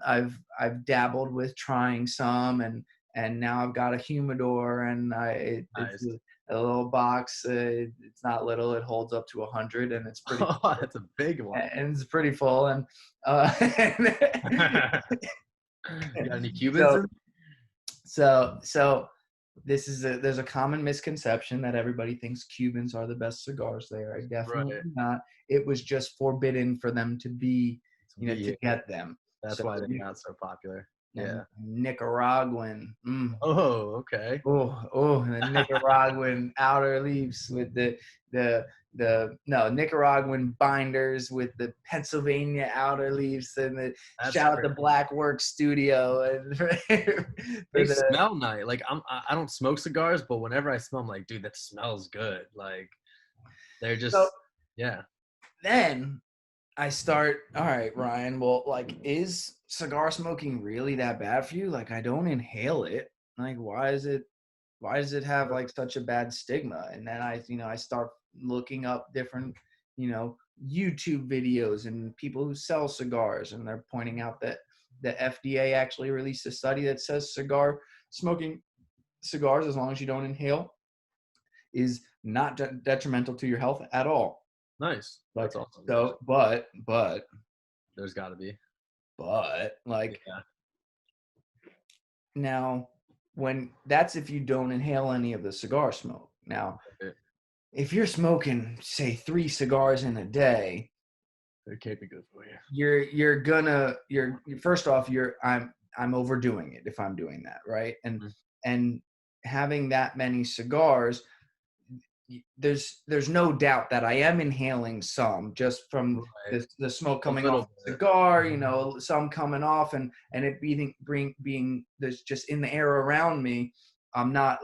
I've dabbled with trying some, and now I've got a humidor, and it's a little box. It's not little; it holds up to 100, and it's pretty.
That's a big one,
and it's pretty full. And
you got any Cubans?
So there's a common misconception that everybody thinks Cubans are the best cigars there. I definitely
Right.
not. It was just forbidden for them to be, to
Yeah.
get them.
That's
So
why they're not so popular.
and
Yeah.
Nicaraguan.
Oh, okay.
The Nicaraguan outer leaves with the no Nicaraguan binders with the Pennsylvania outer leaves, and the
That's
shout out
great.
the Black Work Studio and for
They
the
smell nice. Like I don't smoke cigars, but whenever I smell them, like, dude, that smells good. Like they're
so
just, yeah.
then I start, all right, Ryan, well, like, is cigar smoking really that bad for you? Like, I don't inhale it. Like, why does it have like such a bad stigma? And then I start looking up different, YouTube videos and people who sell cigars, and they're pointing out that the FDA actually released a study that says smoking cigars, as long as you don't inhale, is not detrimental to your health at all.
Nice.
Like,
That's awesome news.
so,
There's got to be.
like,
Yeah.
now, when that's if you don't inhale any of the cigar smoke. Now,
It,
if you're smoking, say, 3 cigars in a day,
it can't be good for you.
you're first off, I'm overdoing it if I'm doing that, right? And having that many cigars, there's no doubt that I am inhaling some just from
Right.
the smoke
A
coming off
little
the
bit.
cigar, some coming off, and it being there's just in the air around me. I'm not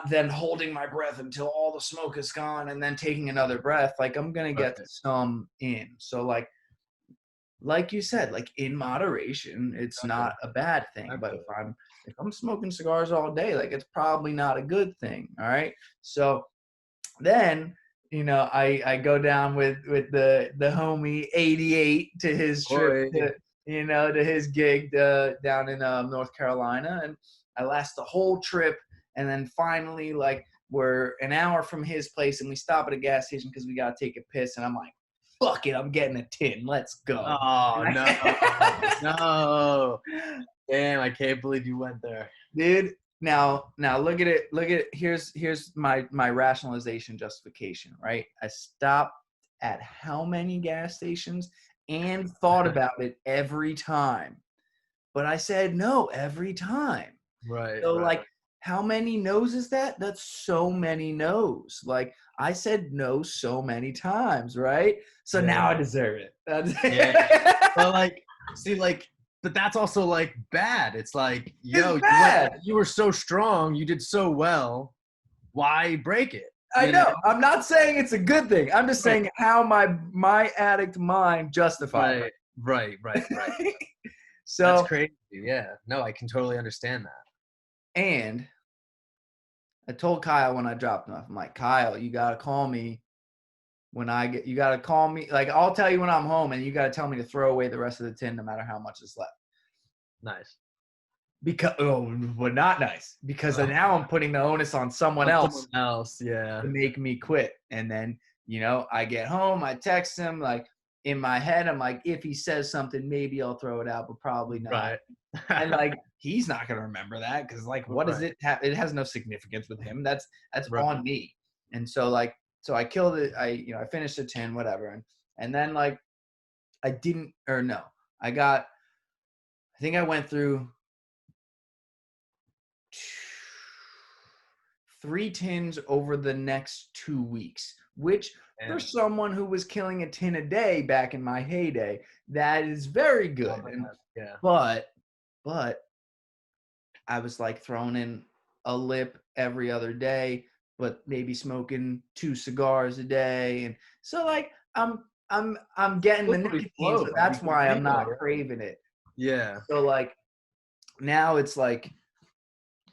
then holding my breath until all the smoke is gone and then taking another breath. Like, I'm gonna get
Right.
some in. So like you said, like, in moderation, it's
Okay.
not a bad thing. But
Exactly.
if I'm smoking cigars all day, like, it's probably not a good thing. All right. So then, I go down with the homie 88 to his trip
Boy.
to his gig down in North Carolina, and I last the whole trip. And then finally, like, we're an hour from his place, and we stop at a gas station because we gotta take a piss, and I'm like, fuck it, I'm getting a tin, let's go.
Oh no. No. Damn, I can't believe you went there.
Dude, now look at it. Here's my rationalization justification, right? I stopped at how many gas stations and thought about it every time. But I said no every time.
Right,
So,
right.
like, how many no's is that? That's so many no's. Like, I said no so many times, right? So
Yeah.
now I deserve it.
Yeah. But like, see, like, but that's also like bad. It's like, yo,
It's bad.
you were so strong, you did so well. Why break it?
I
You know?
know. I'm not saying it's a good thing. I'm just
Right,
saying how my addict mind justifies
right, right, right, right.
it.
That's
So,
crazy. Yeah. No, I can totally understand that.
and I told Kyle when I dropped him off, I'm like, Kyle, you gotta call me you gotta call me. Like, I'll tell you when I'm home, and you gotta tell me to throw away the rest of the tin, no matter how much is left.
Nice.
Because but not nice. Because
Oh,
now I'm putting the onus on someone else
someone else. Yeah.
to make me quit. And then, I get home, I text him, like, in my head, I'm like, if he says something, maybe I'll throw it out, but probably not.
Right.
And, like, he's not gonna remember that because, like, what does
Right.
it have? It has no significance with him. That's
Right.
on me. And so, like, I killed it. I finished the 10, whatever. And then, like, I didn't, or no, I think I went through 3 tins over the next 2 weeks, which, for
And
someone who was killing a tin a day back in my heyday, that is very good.
yeah.
But I was, like, throwing in a lip every other day, but maybe smoking 2 cigars a day. And so, like, I'm getting the
Slippery
nicotine,
slope.
so
You
that's
can
why I'm
feel
not
it.
craving it.
Yeah.
So, like, now it's like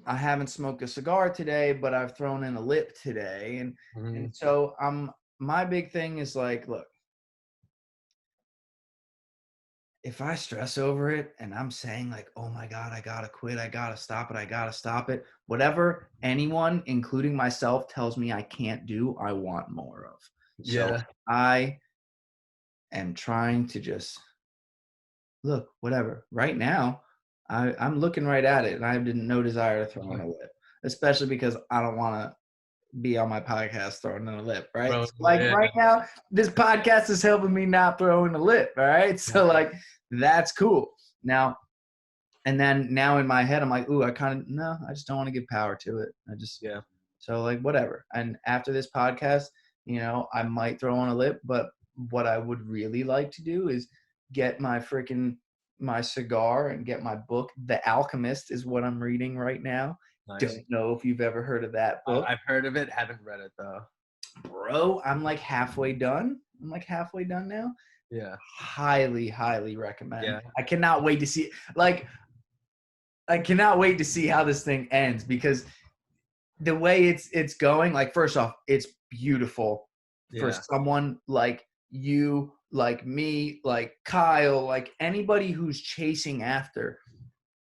I haven't smoked a cigar today, but I've thrown in a lip today. And
Mhm.
so my big thing is, like, look, if I stress over it and I'm saying, like, oh my God, I gotta quit, I gotta stop it, whatever anyone, including myself, tells me I can't do, I want more of. So
Yeah.
I am trying to just look, whatever. Right now, I'm looking right at it, and I have no desire to throw in a lip. especially because I don't want to be on my podcast throwing in a lip, right?
Bro,
So, like
yeah,
right now, this podcast is helping me not throw in a lip, all right? So like that's cool. Now, and then now in my head, I'm like, ooh, I just don't want to give power to it.
yeah.
So like whatever. And after this podcast, I might throw on a lip, but what I would really like to do is get my cigar and get my book. The Alchemist is what I'm reading right now.
Nice.
Don't know if you've ever heard of that book.
I've heard of it, haven't read it though.
Bro, I'm like halfway done. I'm like halfway done now.
Yeah.
Highly, highly recommend.
Yeah.
I cannot wait to see how this thing ends, because the way it's going, like, first off, it's beautiful for someone like you, like me, like Kyle, like anybody who's chasing after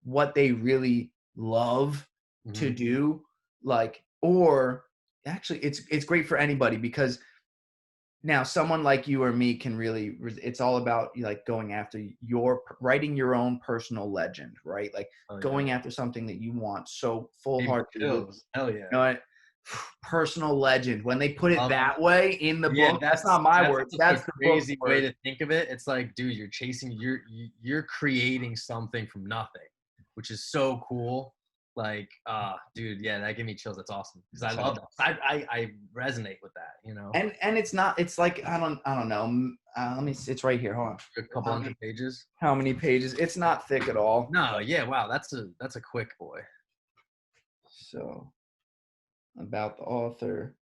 what they really love to do, like, or actually it's great for anybody, because now someone like you or me can really, it's all about like going after writing your own personal legend, right? Like going after something that you want so full-heartedly.
Hell yeah.
You know what? Personal legend. When they put it that way in the book, that's not my words. That's the
crazy
book's
way
word.
to think of it. It's like, dude, you're creating something from nothing, which is so cool. Like, dude, yeah, that gave me chills. That's awesome, because I love that. I resonate with that,
And it's not. It's like I don't know. Let me see. It's right here. Hold on.
A couple hundred pages.
How many pages? It's not thick at all.
No, yeah, wow, that's a quick boy.
So, about the author,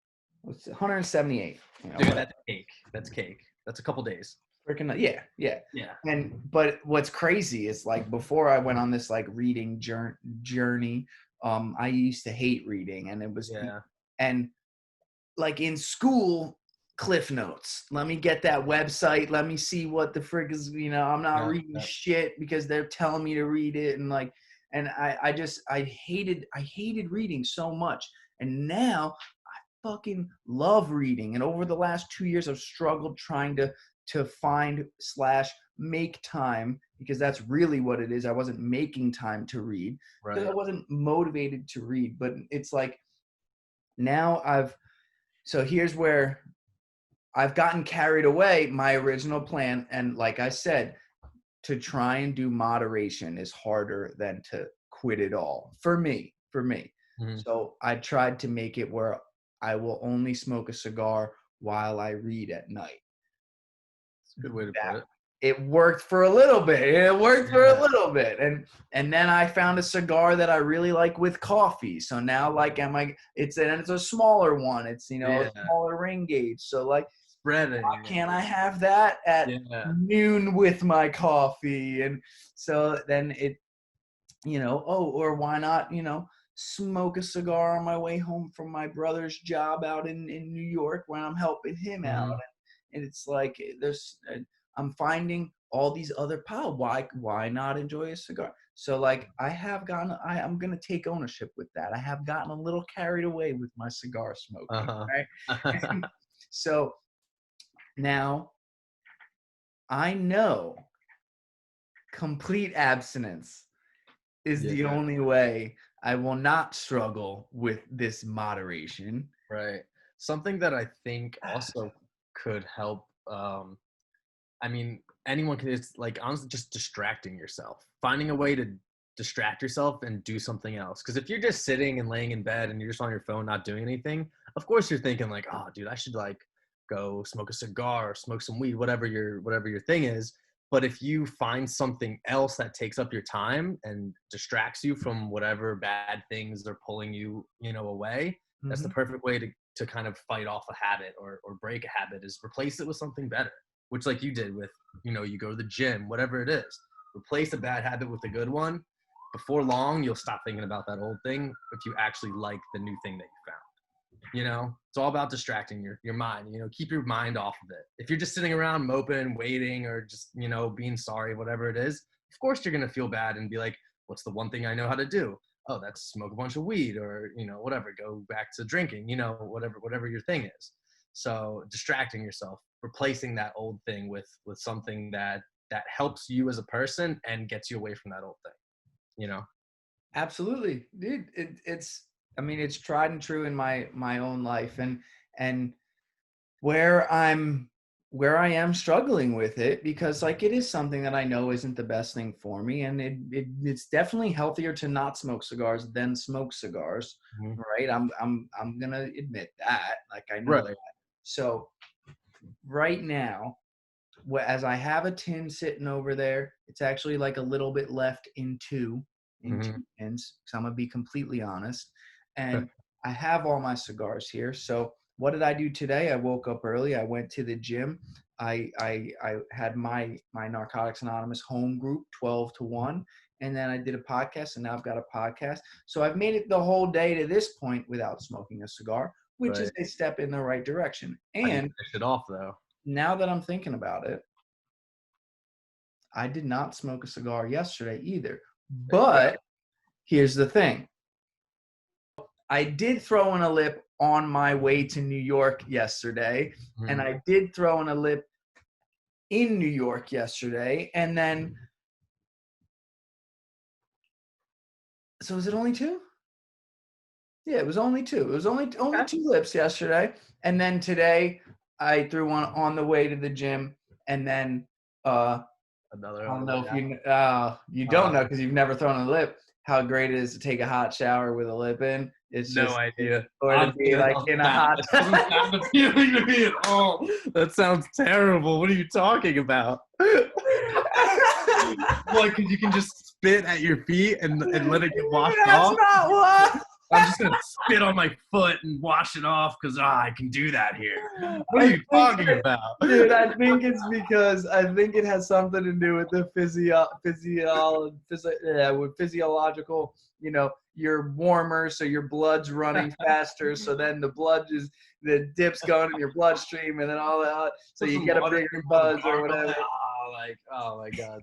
what's it, 178.
Dude, that's cake. That's cake. That's a couple days.
Freaking yeah.
Yeah.
But what's crazy is, like, before I went on this like reading journey, I used to hate reading, and it was and like in school, Cliff Notes. Let me get that website. Let me see what the frick is. I'm not reading shit because they're telling me to read it, and like, and I hated reading so much, and now I fucking love reading. And over the last 2 years, I've struggled trying to find / make time, because that's really what it is. I wasn't making time to read because I wasn't motivated to read. But it's like now so here's where I've gotten carried away. My original plan, and like I said, to try and do moderation is harder than to quit it all for me. So I tried to make it where I will only smoke a cigar while I read at night.
That's a good way to put it.
It worked for a little bit. And then I found a cigar that I really like with coffee. So now, like, it's a smaller one. It's a smaller ring gauge. So like,
spreading.
Why can't I have that at noon with my coffee? And so then it, or why not, smoke a cigar on my way home from my brother's job out in New York when I'm helping him out. And it's like, I'm finding all these other why not enjoy a cigar? So like, I'm going to take ownership with that. I have gotten a little carried away with my cigar smoking. Right? So now I know complete abstinence is the only way I will not struggle with this moderation.
Right. Something that I think also could help, I mean, anyone can, it's like, honestly, just distracting yourself, finding a way to distract yourself and do something else. Because if you're just sitting and laying in bed and you're just on your phone not doing anything, of course you're thinking like, oh, dude, I should like go smoke a cigar or smoke some weed, whatever your thing is. But if you find something else that takes up your time and distracts you from whatever bad things are pulling you, away, that's the perfect way to kind of fight off a habit or break a habit, is replace it with something better, which like you did with, you go to the gym, whatever it is, replace a bad habit with a good one. Before long, you'll stop thinking about that old thing if you actually like the new thing that you found. It's all about distracting your mind. Keep your mind off of it. If you're just sitting around moping, waiting, or just being sorry, whatever it is, of course you're gonna feel bad and be like, what's the one thing I know how to do? Oh, that's smoke a bunch of weed, or whatever, go back to drinking, whatever your thing is. So distracting yourself, replacing that old thing with something that helps you as a person and gets you away from that old thing.
Absolutely, dude. I mean, it's tried and true in my own life, and where I am struggling with it, because like it is something that I know isn't the best thing for me, and it's definitely healthier to not smoke cigars than smoke cigars,
Mhm.
right? I'm gonna admit that, like I know
Right.
that. So right now, as I have a tin sitting over there, it's actually like a little bit left in
Mhm.
two tins. So I'm gonna be completely honest, and I have all my cigars here. So what did I do today? I woke up early. I went to the gym. I had my Narcotics Anonymous home group 12 to 1, and then I did a podcast, and now I've got a podcast. So I've made it the whole day to this point without smoking a cigar, which is
Right.
a step in the right direction.
How do you
And
finish it off though?
now that I'm thinking about it, I did not smoke a cigar yesterday either.
There you go.
But here's the thing. I did throw in a lip on my way to New York yesterday, and
Mhm.
I did throw in a lip in New York yesterday, and then so is it only two? Yeah, it was only two. It was only
Okay.
two lips yesterday, and then today I threw one on the way to the gym, and then
Another
I
on
don't
the way
know if
out.
you don't
Uh,
know because you've never thrown a lip how great it is to take a hot shower with a lip in. It's
no
just
idea.
or to
Honestly,
be
that
like
sounds
in a
bad.
hot
That doesn't sound appealing to me at all. That sounds terrible. What are you talking about? Like, because you can just spit at your feet and let it get washed
That's
off.
not what
I'm just gonna spit on my foot and wash it off because I can do that here. What are
I
you
think,
talking about?
dude. I think it's because I think it has something to do with the with physiological. You know, you're warmer, so your blood's running faster. So then the dip's going in your bloodstream, and then all that. So
Put
you
some
get a
water
bigger
in with a
buzz or
gargle.
whatever.
Oh, like, oh my god,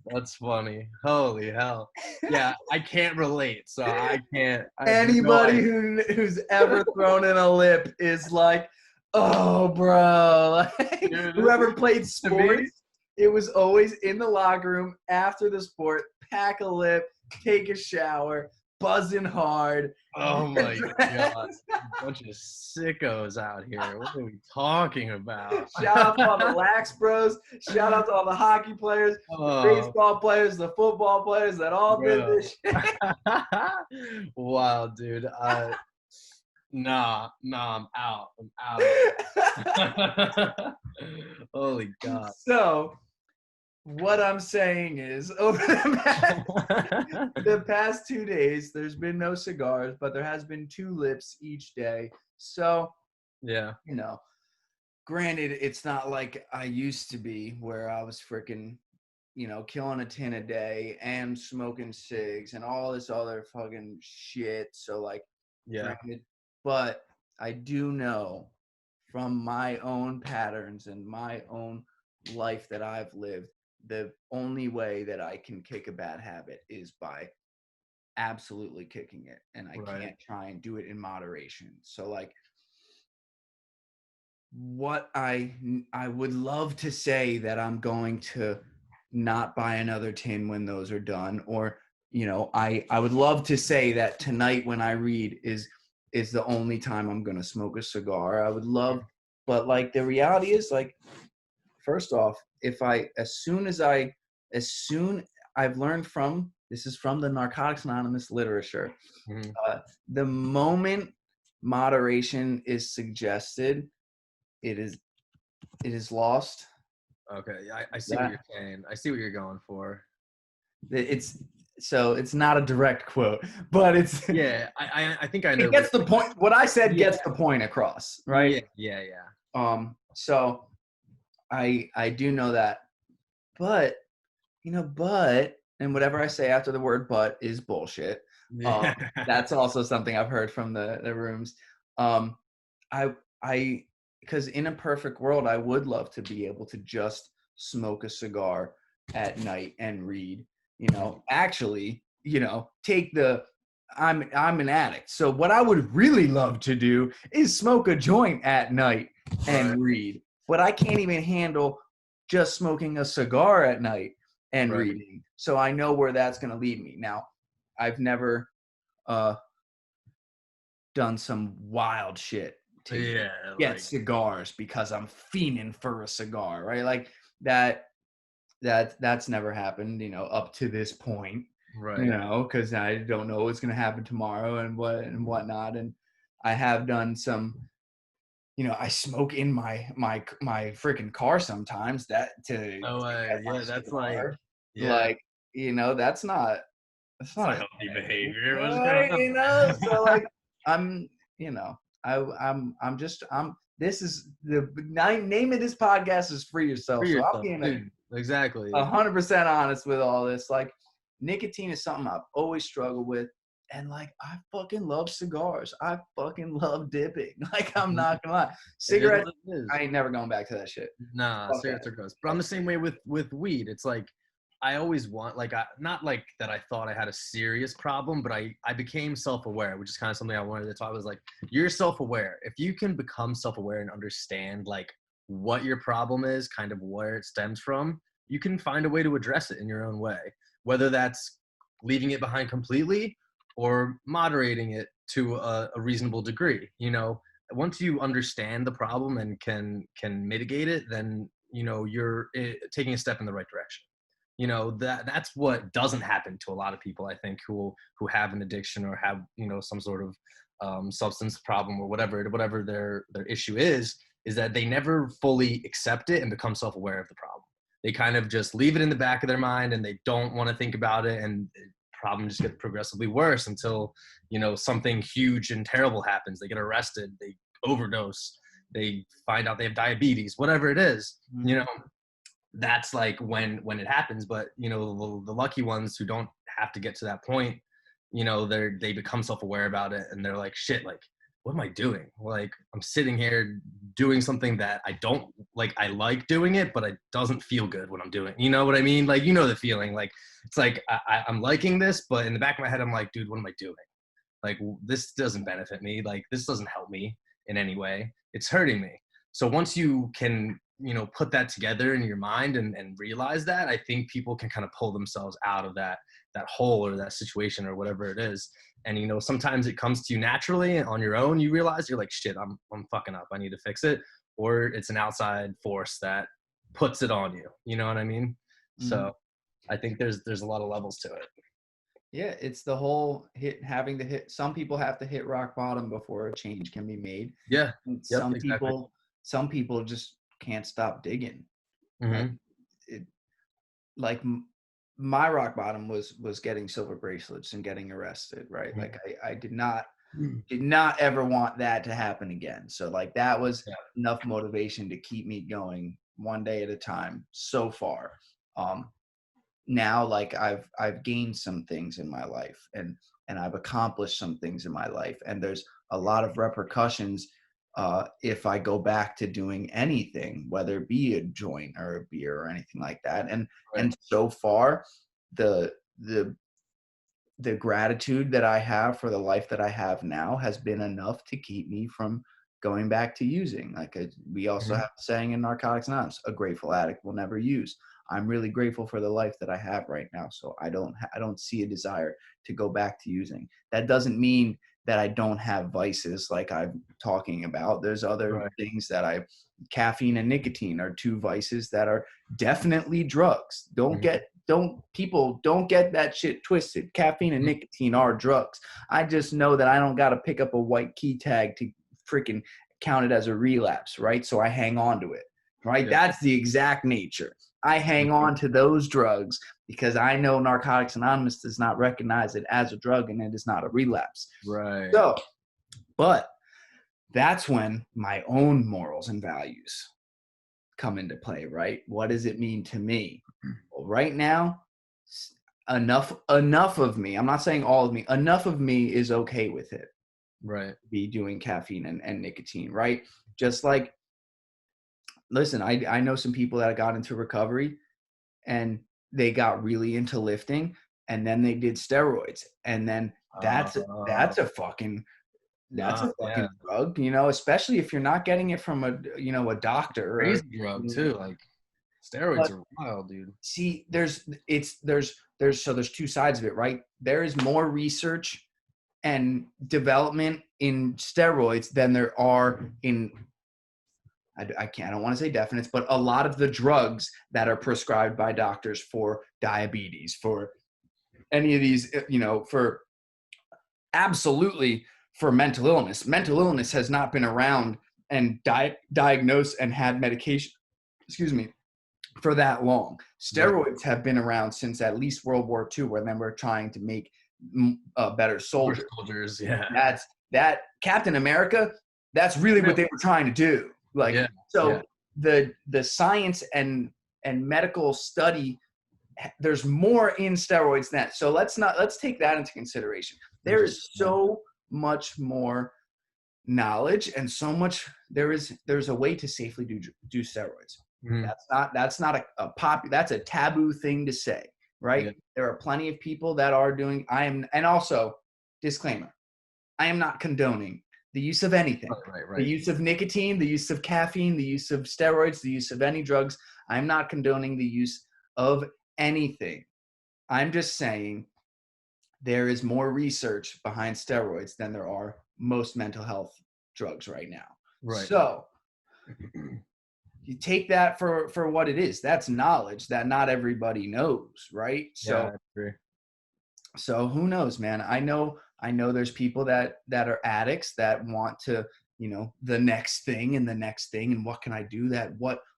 that's funny. Holy hell! Yeah, I can't relate, so I can't. I have no
Anybody
idea.
who's ever thrown in a lip is like, oh, bro. Like,
Dude,
whoever played
to me,
sports, it was always in the locker room after the sport, pack a lip, take a shower, buzzing hard.
oh
Get
my god,
dressed.
bunch of sickos out here. What are we talking about?
Shout out to all the lax bros. Shout out to all the hockey players, the
Oh,
baseball players, the football players that all did
bro.
this shit.
Wow, dude. Nah, I'm out. I'm out. Holy God.
So, what I'm saying is, over the past 2 days, there's been no cigars, but there has been two lips each day. So,
Yeah.
you know, granted, it's not like I used to be where I was freaking, killing a tin a day and smoking cigs and all this other fucking shit. So, like,
Yeah.
granted, but I do know from my own patterns and my own life that I've lived, the only way that I can kick a bad habit is by absolutely kicking it. And I
Right.
can't try and do it in moderation. So like what I would love to say that I'm going to not buy another tin when those are done, or I would love to say that tonight when I read is the only time I'm going to smoke a cigar. I would love, but like the reality is like first off, if I as soon I've learned from this is from the Narcotics Anonymous literature,
Mhm.
the moment moderation is suggested, it is lost.
Okay. I see what
That
you're saying. I see what you're going for.
it's so it's not a direct quote, but it's
Yeah. I think I know
it
what.
gets the point. What I said
Yeah.
gets the point across, right?
Yeah. Yeah. Yeah.
So I do know that, but and whatever I say after the word but is bullshit. Um,
Yeah.
that's also something I've heard from the rooms. Um, I because in a perfect world, I would love to be able to just smoke a cigar at night and read. Actually, take the I'm an addict. So what I would really love to do is smoke a joint at night
Right.
and read. But I can't even handle just smoking a cigar at night and
Right.
reading. So I know where that's going to lead me. Now, I've never done some wild shit to
Yeah,
get
like
cigars because I'm fiending for a cigar, right? Like that's never happened, up to this point,
right.
because I don't know what's gonna happen tomorrow and whatnot. And I have done some, I smoke in my freaking car sometimes that to
Oh,
get my
yeah, that's like,
cigar.
yeah,
Like, that's
it's not
not
healthy
okay,
behavior. What's going
right? So
on?
like I'm, I'm just this is the name of this podcast is Free
For
Yourself. So I'm
yourself,
being
dude. Exactly.
100% honest with all this. Like, nicotine is something I've always struggled with. And like, I fucking love cigars. I fucking love dipping. Like, I'm
Mhm.
not gonna lie.
It is
Cigarettes,
what it is.
I ain't never going back to that shit.
Nah,
Fuck
cigarettes
that.
are gross. But I'm the same way with weed. It's like I always want like not like that I thought I had a serious problem, but I became self-aware, which is kind of something I wanted to talk. I was like, you're self-aware. If you can become self-aware and understand like what your problem is, kind of where it stems from, you can find a way to address it in your own way. Whether that's leaving it behind completely or moderating it to a reasonable degree. Once you understand the problem and can mitigate it, then you're taking a step in the right direction. That's what doesn't happen to a lot of people, I think, who have an addiction or have some sort of substance problem or whatever their issue is that they never fully accept it and become self-aware of the problem. They kind of just leave it in the back of their mind and they don't want to think about it, and the problem just gets progressively worse until something huge and terrible happens. They get arrested, they overdose, they find out they have diabetes, whatever it is. That's like when it happens. But the lucky ones who don't have to get to that point, they become self-aware about it, and they're like, shit, like, what am I doing? Like, I'm sitting here doing something that I don't like. I like doing it, but it doesn't feel good when I'm doing, you know what I mean? Like, the feeling. Like, it's like I'm liking this, but in the back of my head I'm like, dude, what am I doing? Like, this doesn't benefit me. Like, this doesn't help me in any way. It's hurting me. So once you can, put that together in your mind and realize that, I think people can kind of pull themselves out of that hole or that situation or whatever it is. And, sometimes it comes to you naturally on your own. You realize you're like, shit, I'm fucking up. I need to fix it. Or it's an outside force that puts it on you. You know what I mean?
Mhm.
So I think there's a lot of levels to it.
Yeah, it's the whole having to hit. Some people have to hit rock bottom before a change can be made.
Yeah.
And
Yep. Exactly.
some people just can't stop digging. Like
Hmm.
it, like my rock bottom was getting silver bracelets and getting arrested, right? Like I did not ever want that to happen again. So like that was
Yeah.
enough motivation to keep me going one day at a time so far. Um, Now like I've gained some things in my life, and I've accomplished some things in my life, and there's a lot of repercussions if I go back to doing anything, whether it be a joint or a beer or anything like that. and
Right.
and so far the the the gratitude that I have for the life that I have now has been enough to keep me from going back to using. Like we also
Mhm.
have a saying in Narcotics Anonymous, a grateful addict will never use. I'm really grateful for the life that I have right now. So I don't see a desire to go back to using. That doesn't mean that I don't have vices like I'm talking about. There's other
Right.
things that caffeine and nicotine are two vices that are definitely drugs.
Mhm.
Don't get that shit twisted. Caffeine and
Mhm.
nicotine are drugs. I just know that I don't got to pick up a white key tag to freaking count it as a relapse, right? So I hang on to it, right?
Yeah.
That's the exact nature. I hang
Mhm.
on to those drugs because I know Narcotics Anonymous does not recognize it as a drug and it is not a relapse.
Right.
So, but that's when my own morals and values come into play, right? What does it mean to me? Well, right now, enough of me. I'm not saying all of me. Enough of me is okay with it.
Right.
Be doing caffeine and nicotine, right? Just like, listen, I know some people that got into recovery and they got really into lifting, and then they did steroids, and then that's
Uh,
that's a fucking that's
nah,
a
yeah.
fucking drug, especially if you're not getting it from a doctor or.
Crazy drug too. Like steroids
But
are wild, dude.
see, there's two sides of it, right? There is more research and development in steroids than there are in, I don't want to say definites, but a lot of the drugs that are prescribed by doctors for diabetes, for any of these, for absolutely for mental illness. Mental illness has not been around and diagnosed and had medication, for that long. Steroids have been around since at least World War II, where then we're trying to make better soldiers.
Yeah.
That Captain America, that's really what they were trying to do. The science and medical study, there's more in steroids than that. So let's take that into consideration. There is so much more knowledge and so much, there's a way to safely do steroids. That's not that's a taboo thing to say, right? Yeah. There are plenty of people that are doing, and also disclaimer, I am not condoning the use of anything. Right. The use of nicotine, the use of caffeine, the use of steroids, the use of any drugs. I'm not condoning the use of anything. I'm just saying there is more research behind steroids than there are most mental health drugs right now. Right. So you take that for what it is. That's knowledge that not everybody knows, right? So, yeah, so who knows, man? I know there's people that are addicts that want to, the next thing and the next thing. And what can I do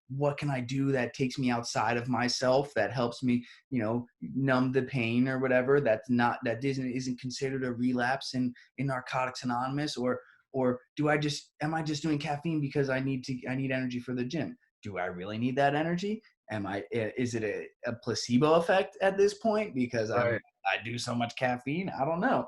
what can I do that takes me outside of myself, that helps me, numb the pain or whatever, that isn't considered a relapse in Narcotics Anonymous, or am I just doing caffeine because I need energy for the gym? Do I really need that energy? Is it a placebo effect at this point because I do so much caffeine? I don't know.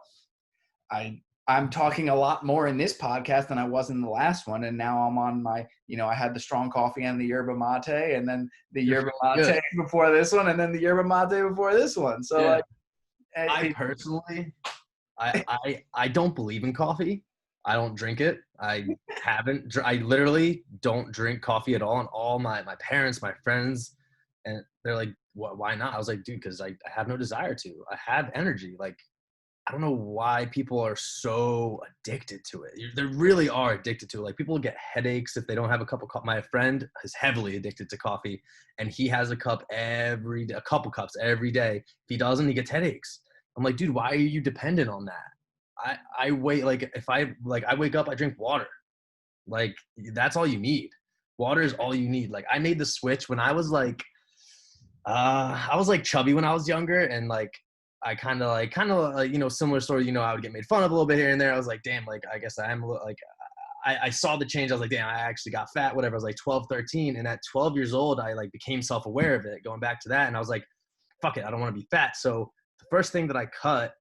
I'm talking a lot more in this podcast than I was in the last one. And now I'm on my, I had the strong coffee and the yerba mate, and then the yerba mate before this one, and then the yerba mate before this one. So
I personally, I don't believe in coffee. I don't drink it. I literally don't drink coffee at all. And all my parents, my friends, and they're like, why not? I was like, dude, because I have no desire to. I have energy. Like, I don't know why people are so addicted to it. They really are addicted to it. Like, people get headaches if they don't have a cup of coffee. My friend is heavily addicted to coffee, and he has a couple cups every day. If he doesn't, he gets headaches. I'm like, dude, why are you dependent on that? I wait, like, if I wake up, I drink water. Like, that's all you need. Water is all you need. Like, I made the switch when I was like chubby when I was younger, and like, I kind of similar story, I would get made fun of a little bit here and there. I was like, damn, like, I guess I am a little, like, I saw the change. I was like, damn, I actually got fat, whatever. I was like 12, 13. And at 12 years old, I like became self-aware of it, going back to that. And I was like, fuck it, I don't want to be fat. So the first thing that I cut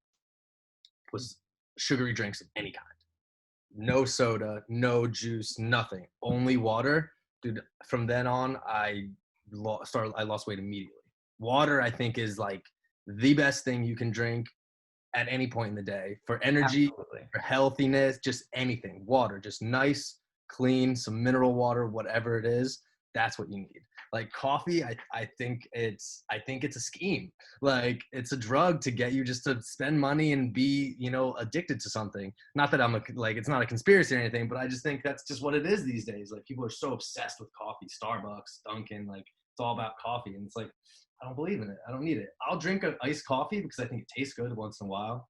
was sugary drinks of any kind. No soda, no juice, nothing, only water. Dude, from then on, I lost weight immediately. Water, I think, is like the best thing you can drink at any point in the day for energy, for healthiness, just anything. Water, just nice, clean, some mineral water, whatever it is. That's what you need. Like coffee, I think it's a scheme. Like, it's a drug to get you just to spend money and be, addicted to something. Not that it's not a conspiracy or anything, but I just think that's just what it is these days. Like, people are so obsessed with coffee, Starbucks, Dunkin', like, it's all about coffee. And it's like, I don't believe in it. I don't need it. I'll drink an iced coffee because I think it tastes good once in a while.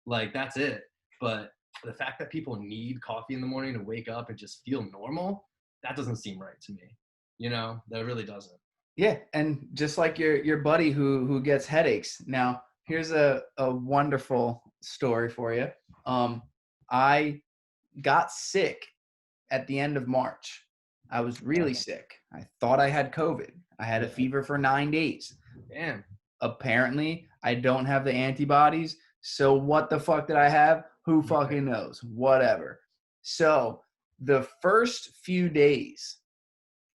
Like, that's it. But the fact that people need coffee in the morning to wake up and just feel normal, that doesn't seem right to me. That really doesn't.
Yeah, and just like your buddy who gets headaches. Now, here's a wonderful story for you. I got sick at the end of March. I was really sick. I thought I had COVID. I had a fever for 9 days.
Damn.
Apparently, I don't have the antibodies. So what the fuck did I have? Who fucking knows? Whatever. So the first few days,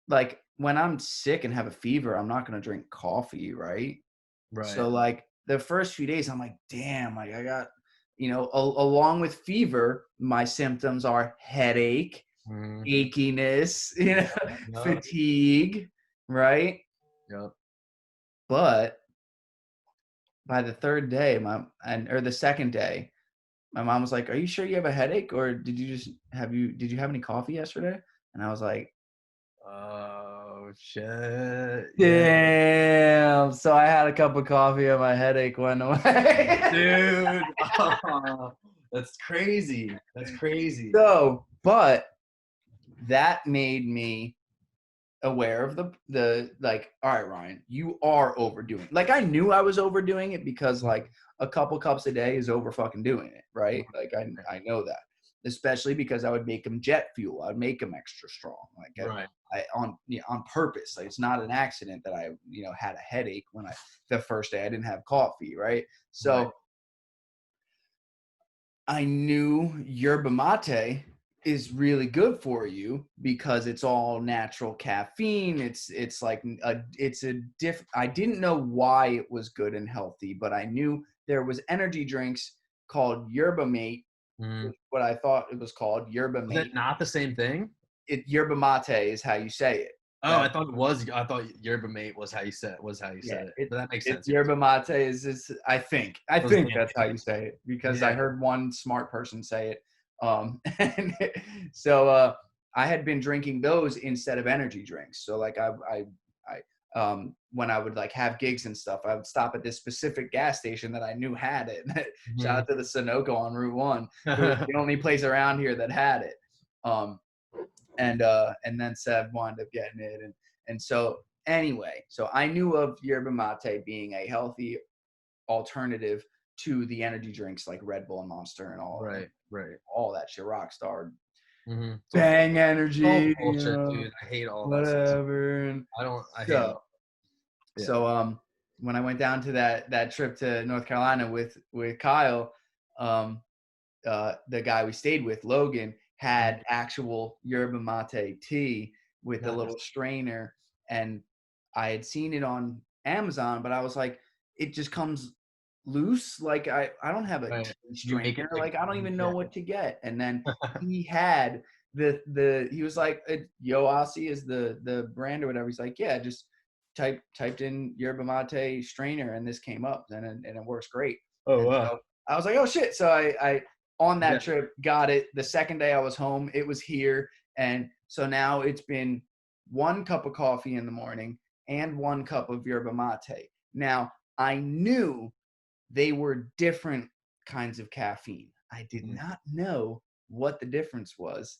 like, when I'm sick and have a fever, I'm not going to drink coffee, right? Right. So, like, the first few days, I'm like, damn, like, I got, along with fever, my symptoms are headache, achiness, fatigue, right?
Yep.
But by the third day, or the second day, my mom was like, "Are you sure you have a headache, or did you have any coffee yesterday?" And I was like,
Oh shit! Yeah,
"Damn!" So I had a cup of coffee, and my headache went away.
dude. Oh, that's crazy. That's crazy.
So, but that made me aware of the like, all right, Ryan, you are overdoing it. Like, I knew I was overdoing it because like a couple cups a day is over fucking doing it, right? Like I know that, especially because I would make them jet fuel. I'd make them extra strong, like
Right.
I on on purpose. Like, it's not an accident that I had a headache when the first day I didn't have coffee, right? So
Right.
I knew yerba mate is really good for you because it's all natural caffeine. It's like it's a diff. I didn't know why it was good and healthy, but I knew there was energy drinks called yerba mate,
Mm.
what I thought it was called, yerba
Is
mate.
it not the same thing?
Yerba mate is how you say it.
Oh,
That
I thought it was. I thought yerba mate was how you said
yeah,
it. But that makes
it's
sense. Yes.
yerba mate is I
Those
think
damn
that's how you
hippies.
say it because I
Yeah.
heard one smart person say it. And so I had been drinking those instead of energy drinks. So like when I would like have gigs and stuff, I would stop at this specific gas station that I knew had it. Shout
Mhm.
out to the Sunoco on Route 1. It was the only place around here that had it. And then Seb wound up getting it, and so anyway, so I knew of yerba mate being a healthy alternative to the energy drinks like Red Bull and Monster and
Right. Right.
all that shit, Rockstar,
Mm-hmm.
Bang
It's all
Energy,
bullshit, dude. I hate all that stuff.
whatever. And
I don't. I hate
so
it. Yeah.
so when I went down to that trip to North Carolina with Kyle, um the guy we stayed with, Logan, had actual yerba mate tea with the little
Nice.
strainer, and I had seen it on Amazon, but I was like, it just comes loose. Like I don't have a
Right.
tea
You make it
strainer.
like
Like, I don't even know
yeah.
what to get. And then he had he was like, Yo Aussie is the brand or whatever. He's like, yeah, just typed in yerba mate strainer and this came up, and it works great.
Oh
And
wow.
so I was like, oh shit. So I on
Yeah.
that trip got it. The second day I was home, it was here. And so now it's been 1 cup of coffee in the morning and 1 cup of yerba mate. Now, I knew they were different kinds of caffeine. I did
Mm.
not know what the difference was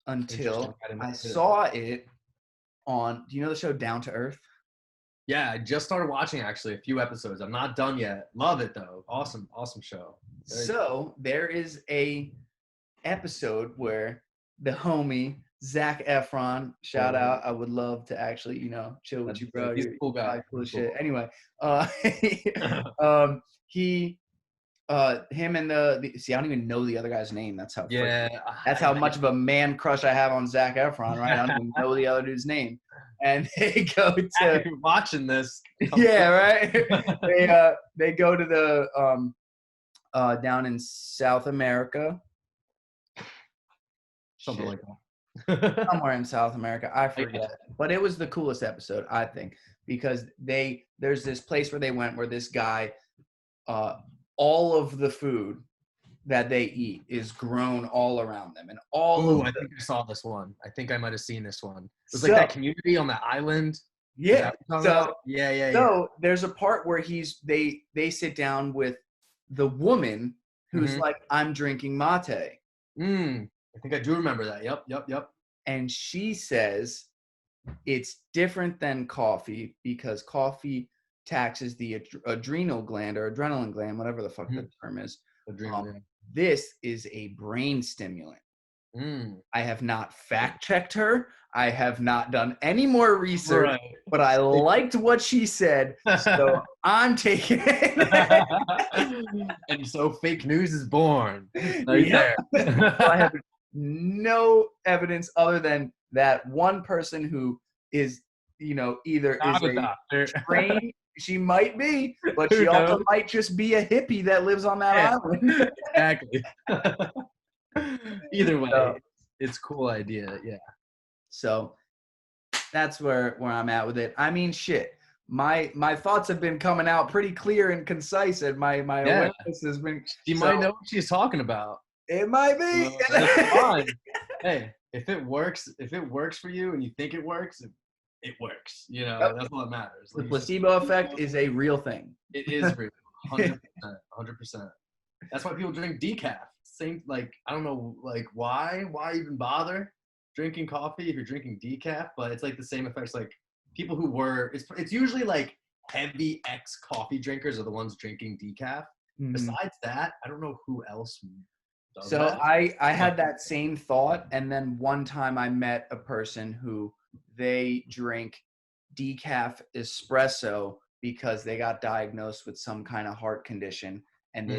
Interesting.
until I
Didn't know
saw
that.
it on, do you know the show Down to Earth?
Yeah, I just started watching actually a few episodes. I'm not done yet. Love it though. Awesome, awesome show. Very good.
So there is a episode where the homie Zac Efron, shout
Oh,
out. I would love to actually, chill with
that'd
you,
be sick.
bro.
He's a
You're
cool guy.
probably cool
He's
as shit.
cool.
Anyway, he him and see, I don't even know the other guy's name. That's how
Yeah,
that's how much of a man crush I have on Zac Efron, right? I don't even know the other dude's name. And they go to
if you're watching this, come
yeah,
through.
right. They go to the down in South America,
Something
shit,
like that.
somewhere in South America. I
Yeah.
forget, but it was the coolest episode, I think, because there's this place where they went where this guy, all of the food that they eat is grown all around them, and all
Oh,
of
I
the
think I saw this one. I think I might have seen this one. It was like
so
that community on the island. Is
yeah,
that what you're talking
so
about? Yeah, yeah, yeah.
so there's a part where they sit down with the woman who's
Mm-hmm.
like, I'm drinking mate,
I think I do remember that. Yep, yep, yep.
and she says it's different than coffee because coffee taxes the adrenal gland or adrenaline gland, whatever the fuck the term is. Um,
Adrenaline.
this is a brain stimulant.
Mm.
I have not fact checked her. I have not done any more research,
Right.
but I liked what she said, so I'm taking it.
And so fake news is born right
Yep.
there.
So I have no evidence other than that one person who is, either is
Not a
a
doctor.
trained, she might be, but
Who
she also
knows?
might just be a hippie that lives on that
Yeah,
island.
exactly. Either way,
So,
it's a cool idea. Yeah.
so that's where I'm at with it. I mean, shit. my thoughts have been coming out pretty clear and concise, and my
Yeah.
awareness has been.
You
So
might know what she's talking about.
it might be.
That's fine. Hey, if it works for you and you think it works, it works. You know, that's all that matters.
The
Like
placebo effect is a real thing.
it is real, 100%, 100%. That's why people drink decaf. Same, like I don't know, like why even bother drinking coffee if you're drinking decaf? But it's like the same effects. Like people who were, it's usually like heavy coffee drinkers are the ones drinking decaf.
Mhm.
Besides that, I don't know who else does
So
that.
I had that same thought, and then one time I met a person who they drink decaf espresso because they got diagnosed with some kind of heart condition, and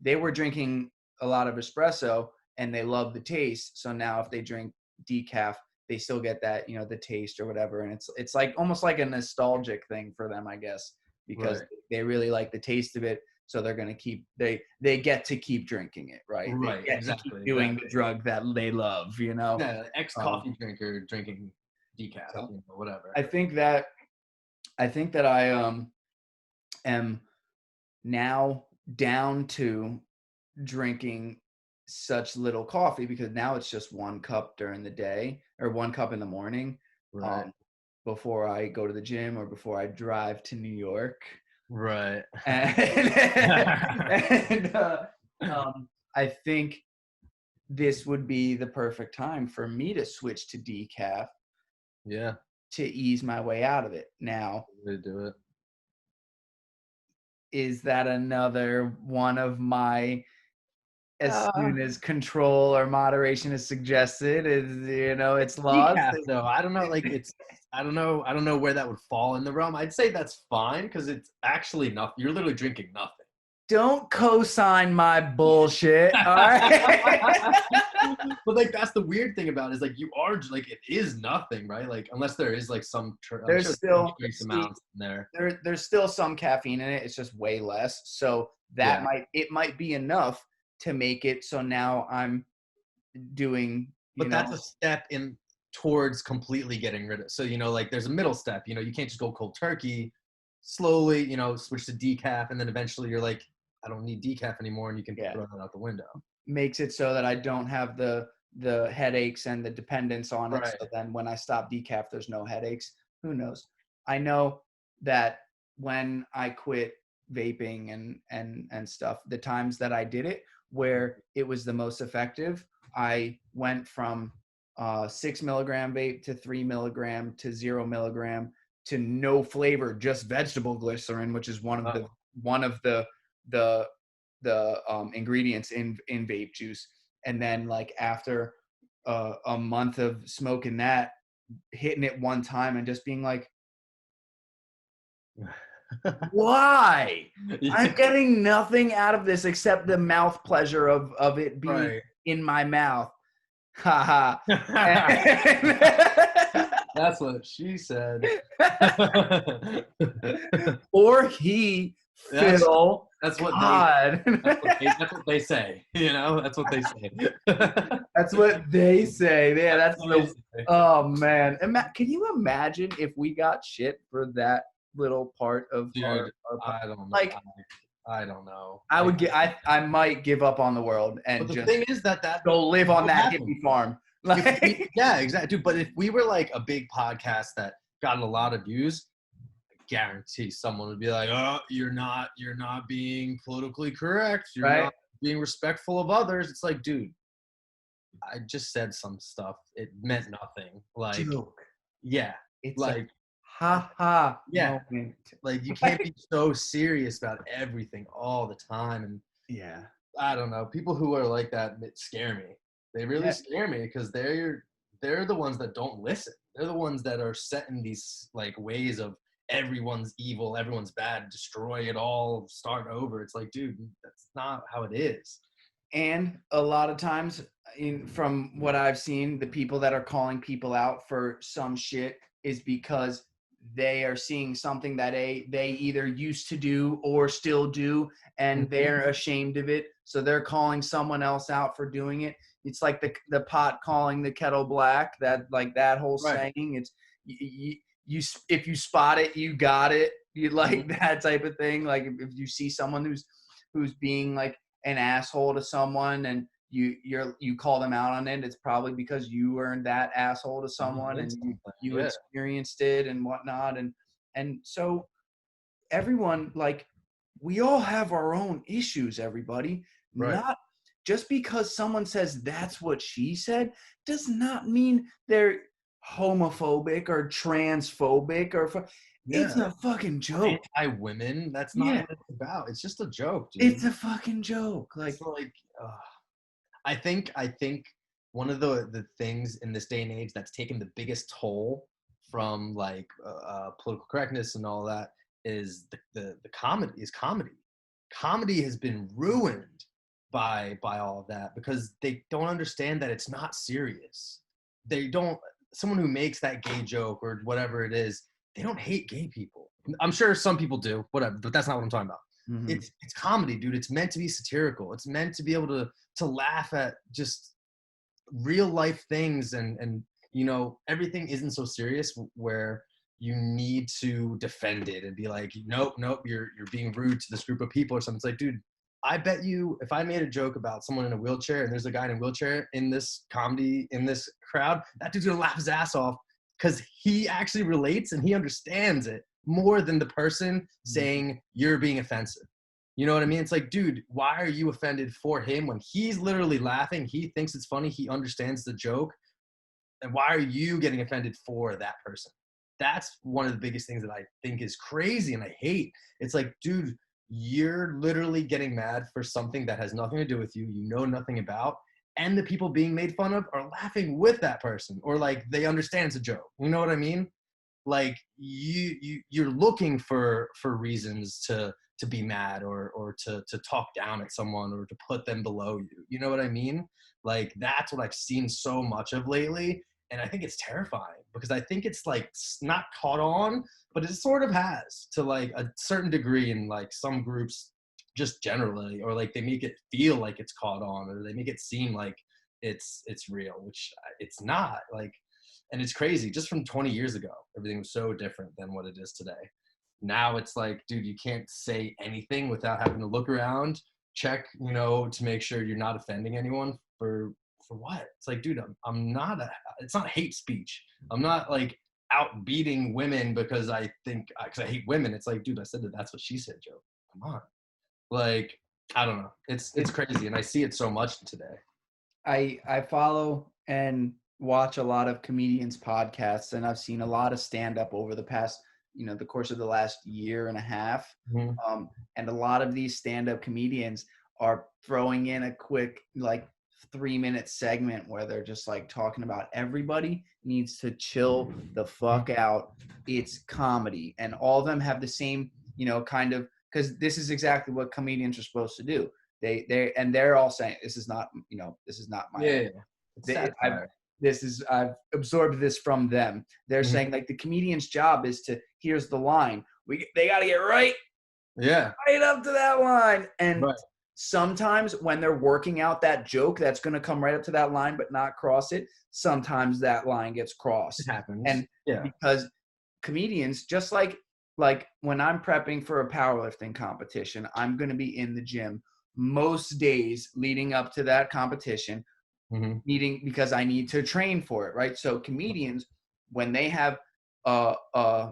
they were drinking a lot of espresso and they love the taste. So now if they drink decaf, they still get that, the taste or whatever, and it's like almost like a nostalgic thing for them, I guess, because
Right.
they really like the taste of it. So they're gonna keep they get to keep drinking it, right?
Right,
They get to keep doing the drug that they love,
Yeah, ex-coffee drinker drinking decaf,
So
whatever.
I think that I am now down to drinking such little coffee because now it's just 1 cup during the day or 1 cup in the morning,
Right.
before I go to the gym or before I drive to New York.
Right.
And I think this would be the perfect time for me to switch to decaf
Yeah,
to ease my way out of it. Now,
way to do it.
is that another one of my, as
Uh,
soon as control or moderation is suggested, is it's lost?
Decaf though, I don't know, like I don't know where that would fall in the realm. I'd say that's fine because it's actually nothing. You're literally drinking nothing.
Don't co-sign my bullshit. All right.
But like that's the weird thing about it is like you are like it is nothing, right? Like unless there is like some I'm
There's
sure
still
trace amounts in there.
there's still some caffeine in it. It's just way less. So that
Yeah.
might be enough to make it so now I'm doing,
But that's a step in towards completely getting rid of. So, like there's a middle step, you can't just go cold turkey, slowly, switch to decaf. And then eventually you're like, I don't need decaf anymore. And you can throw that out the window.
makes it so that I don't have the headaches and the dependence on it.
Right.
So then when I stop decaf, there's no headaches. Who knows? I know that when I quit vaping and stuff, the times that I did it where it was the most effective, I went from 6 milligram vape to 3 milligram to 0 milligram to no flavor, just vegetable glycerin, which is one of the ingredients in vape juice. And then like after a month of smoking that, hitting it one time and just being like, why? I'm getting nothing out of this except the mouth pleasure of it being in my mouth. Ha ha.
That's what she said.
Or he, fiddle.
That's what
God.
that's what they say. That's what they say.
That's what they say. Yeah, oh man. Can you imagine if we got shit for that little part of
Dude,
our
I don't know.
like
I don't know.
I might give up on the world and
but the
just
thing is that
go live on that hippie farm.
Yeah, exactly. Dude, but if we were like a big podcast that got a lot of views, I guarantee someone would be like, "Oh, you're not being politically correct. You're not being respectful of others." It's like, dude, I just said some stuff. It meant nothing. Like,
joke.
Yeah,
it's
like
ha ha.
Yeah,
moment.
Like you can't be so serious about everything all the time. And
yeah,
I don't know. People who are like that scare me. They really scare me because they're the ones that don't listen. They're the ones that are set in these like ways of everyone's evil, everyone's bad, destroy it all, start over. It's like, dude, that's not how it is.
And a lot of times, from what I've seen, the people that are calling people out for some shit is because they are seeing something that they either used to do or still do, and they're ashamed of it. So they're calling someone else out for doing it. It's like the pot calling the kettle black. That whole saying. It's if you spot it, you got it. You like
Mhm.
that type of thing. Like if you see someone who's being like an asshole to someone and you call them out on it, it's probably because you earned that asshole to
You
someone
did
and
something.
you
Yeah.
experienced it and whatnot. And so everyone, like, we all have our own issues, everybody.
Right.
Not just because someone says that's what she said does not mean they're homophobic or transphobic it's
Yeah.
a fucking joke.
Anti-women. That's not
Yeah,
what it's about. It's just a joke,
it's
dude.
a fucking joke.
It's
Like,
like, I think one of the things in this day and age that's taken the biggest toll from like political correctness and all that is the comedy. Comedy has been ruined by all of that because they don't understand that it's not serious. They don't. Someone who makes that gay joke or whatever it is, they don't hate gay people. I'm sure some people do, whatever, but that's not what I'm talking about.
mhm.
It's comedy, dude. It's meant to be satirical. It's meant to be able to laugh at just real life things and everything isn't so serious where you need to defend it and be like, nope, you're being rude to this group of people or something. It's like, dude, I bet you if I made a joke about someone in a wheelchair and there's a guy in a wheelchair in this comedy in this crowd, that dude's gonna laugh his ass off because he actually relates and he understands it more than the person saying you're being offensive. You know what I mean? It's like, dude, why are you offended for him when he's literally laughing? He thinks it's funny. He understands the joke. And why are you getting offended for that person? That's one of the biggest things that I think is crazy and I hate. It's like, dude, you're literally getting mad for something that has nothing to do with you, you know nothing about, and the people being made fun of are laughing with that person or like they understand it's a joke. You know what I mean? Like you're looking for reasons to be mad or to talk down at someone or to put them below you. You know what I mean? Like that's what I've seen so much of lately. And I think it's terrifying because I think it's like not caught on, but it sort of has to like a certain degree in like some groups just generally, or like they make it feel like it's caught on or they make it seem like it's real, which it's not. Like, and it's crazy just from 20 years ago everything was so different than what it is today. Now it's like, dude, you can't say anything without having to look around, check, to make sure you're not offending anyone for what? It's like, dude, I'm not it's not hate speech. I'm not like out beating women because because I hate women. It's like, dude, I said that's what she said, Joe. Come on. Like, I don't know. It's crazy. And I see it so much today.
I follow and watch a lot of comedians podcasts, and I've seen a lot of stand up over the past, the course of the last year and a half.
Mhm.
And a lot of these stand up comedians are throwing in a quick, like, 3-minute segment where they're just like talking about everybody needs to chill the fuck out. It's comedy. And all of them have the same, kind of, because this is exactly what comedians are supposed to do. They're all saying this is not my
Yeah,
idea.
yeah, yeah. It's satire.
I've absorbed this from them. They're
Mhm.
saying like the comedian's job is to, here's the line, they got to get
Yeah.
right up to that line. And
Right.
sometimes when they're working out that joke that's going to come right up to that line but not cross it, sometimes that line gets
It
crossed.
happens.
And
Yeah.
because comedians, just like when I'm prepping for a powerlifting competition, I'm going to be in the gym most days leading up to that competition,
Hmm.
because I need to train for it, right? So comedians, when they have uh uh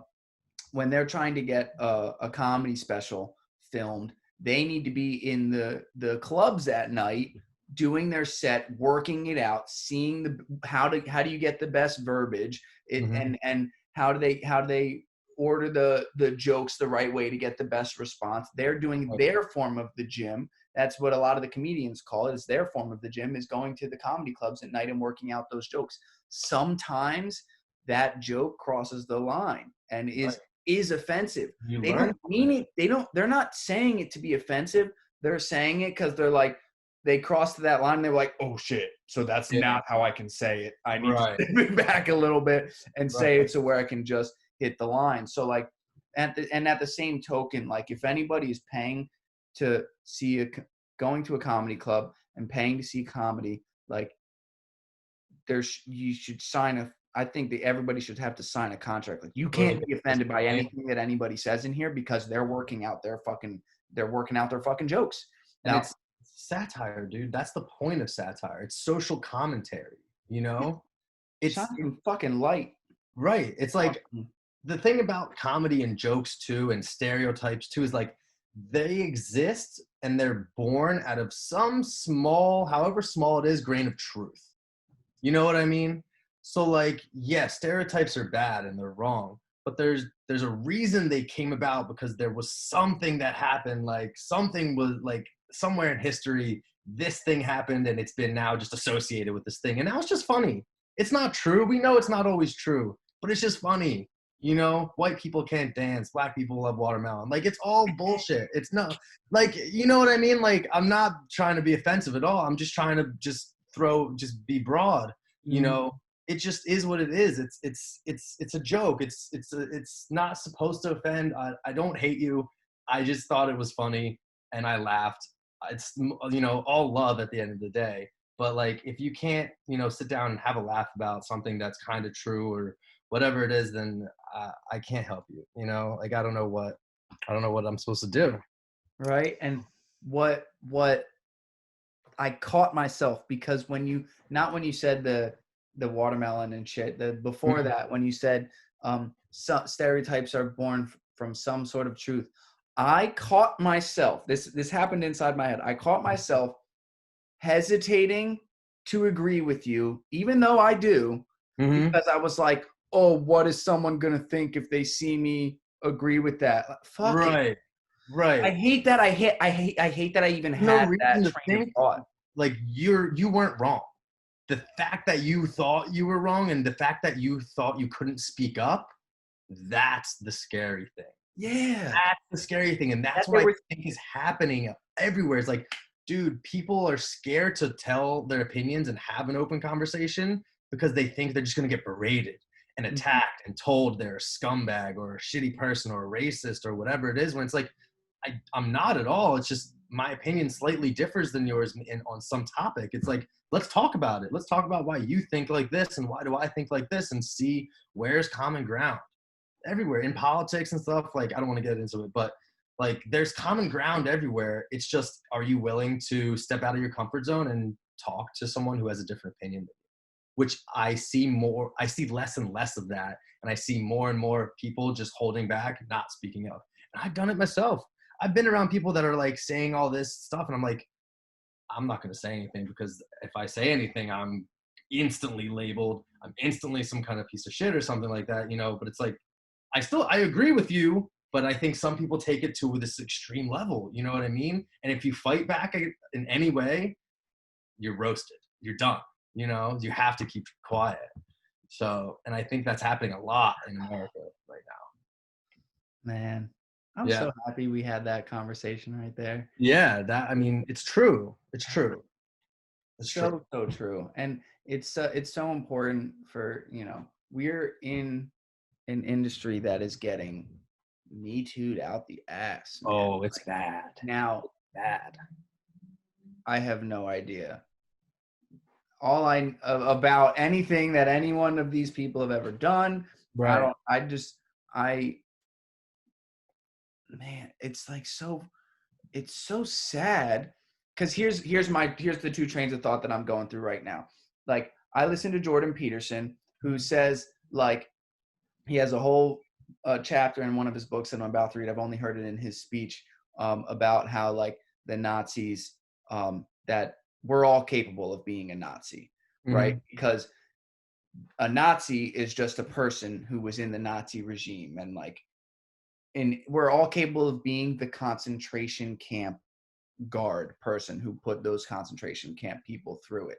when they're trying to get a comedy special filmed, they need to be in the clubs at night doing their set, working it out, seeing how do you get the best verbiage,
Hmm.
and how do they order the jokes the right way to get the best response. They're doing
Right.
their form of the gym. That's what a lot of the comedians call it, is their form of the gym, is going to the comedy clubs at night and working out those jokes. Sometimes that joke crosses the line and
Right.
is offensive.
You
They
learn
don't
from
mean
it.
it. They're not saying it to be offensive. They're saying it because they're like, they crossed that line. They're like, oh shit. So that's
Yeah.
not how I can say it. I need to
Right.
step it back a little bit and
Right.
say it so where I can just hit the line. So like, at the same token, like if anybody is paying to see going to a comedy club and paying to see comedy, like you should sign a I think that everybody should have to sign a contract. Like, you can't be offended by anything that anybody says in here because they're working out their fucking jokes.
And
Now,
it's satire, dude. That's the point of satire. It's social commentary, you know? It's
shine some fucking light.
right. It's like the thing about comedy and jokes too, and stereotypes too, is like they exist and they're born out of some small, however small it is, grain of truth. You know what I mean? So like, yeah, stereotypes are bad and they're wrong, but there's a reason they came about, because there was something that happened, like something was like somewhere in history, this thing happened and it's been now just associated with this thing. And now it's just funny. It's not true. We know it's not always true, but it's just funny. You know, white people can't dance, black people love watermelon. Like, it's all bullshit. It's not like, you know what I mean? Like, I'm not trying to be offensive at all. I'm just trying to just be broad, you know. It just is what it is. It's a joke. It's not supposed to offend. I don't hate you. I just thought it was funny and I laughed. It's, you know, all love at the end of the day. But like, if you can't, you know, sit down and have a laugh about something that's kind of true or whatever it is, then I can't help you. You know, like, I don't know what I'm supposed to do.
Right. And what I caught myself, because when you said the watermelon and shit, before that, when you said stereotypes are born from some sort of truth, I caught myself, this happened inside my head, I caught myself hesitating to agree with you, even though I do, because I was like, oh, what is someone gonna think if they see me agree with that? Fuck it.
Right.
I hate that. I hate that I even had that train of thought.
Like, you weren't wrong. The fact that you thought you were wrong and the fact that you thought you couldn't speak up, that's the scary thing.
Yeah.
That's the scary thing. And that's what I think is happening everywhere. It's like, dude, people are scared to tell their opinions and have an open conversation because they think they're just going to get berated and attacked and told they're a scumbag or a shitty person or a racist or whatever it is, when it's like, I'm not at all. It's just my opinion slightly differs than yours on some topic. It's like, let's talk about it. Let's talk about why you think like this and why do I think like this, and see where's common ground. Everywhere in politics and stuff, like, I don't want to get into it, but like, there's common ground everywhere. It's just, are you willing to step out of your comfort zone and talk to someone who has a different opinion than you? Which I see less and less of that. And I see more and more people just holding back, not speaking up. And I've done it myself. I've been around people that are like saying all this stuff, and I'm like, I'm not going to say anything, because if I say anything, I'm instantly labeled. I'm instantly some kind of piece of shit or something like that, you know. But it's like, I agree with you, but I think some people take it to this extreme level. You know what I mean? And if you fight back in any way, you're roasted. You're done. You know, you have to keep quiet. So, and I think that's happening a lot in America right now.
Man, I'm so happy we had that conversation right there.
Yeah, I mean, it's true. It's true. It's
so true. And it's so important for, you know, we're in an industry that is getting Me Too'd out the ass, man.
Oh, it's bad.
Now,
bad.
I have no idea about anything that any one of these people have ever done.
Right.
Man, it's like it's so sad, because here's the two trains of thought that I'm going through right now. Like, I listen to Jordan Peterson, who says, like, he has a whole chapter in one of his books that I'm about to read. I've only heard it in his speech, about how, like, the Nazis, that we're all capable of being a Nazi, right? Because a Nazi is just a person who was in the Nazi regime, and like, and we're all capable of being the concentration camp guard person who put those concentration camp people through it.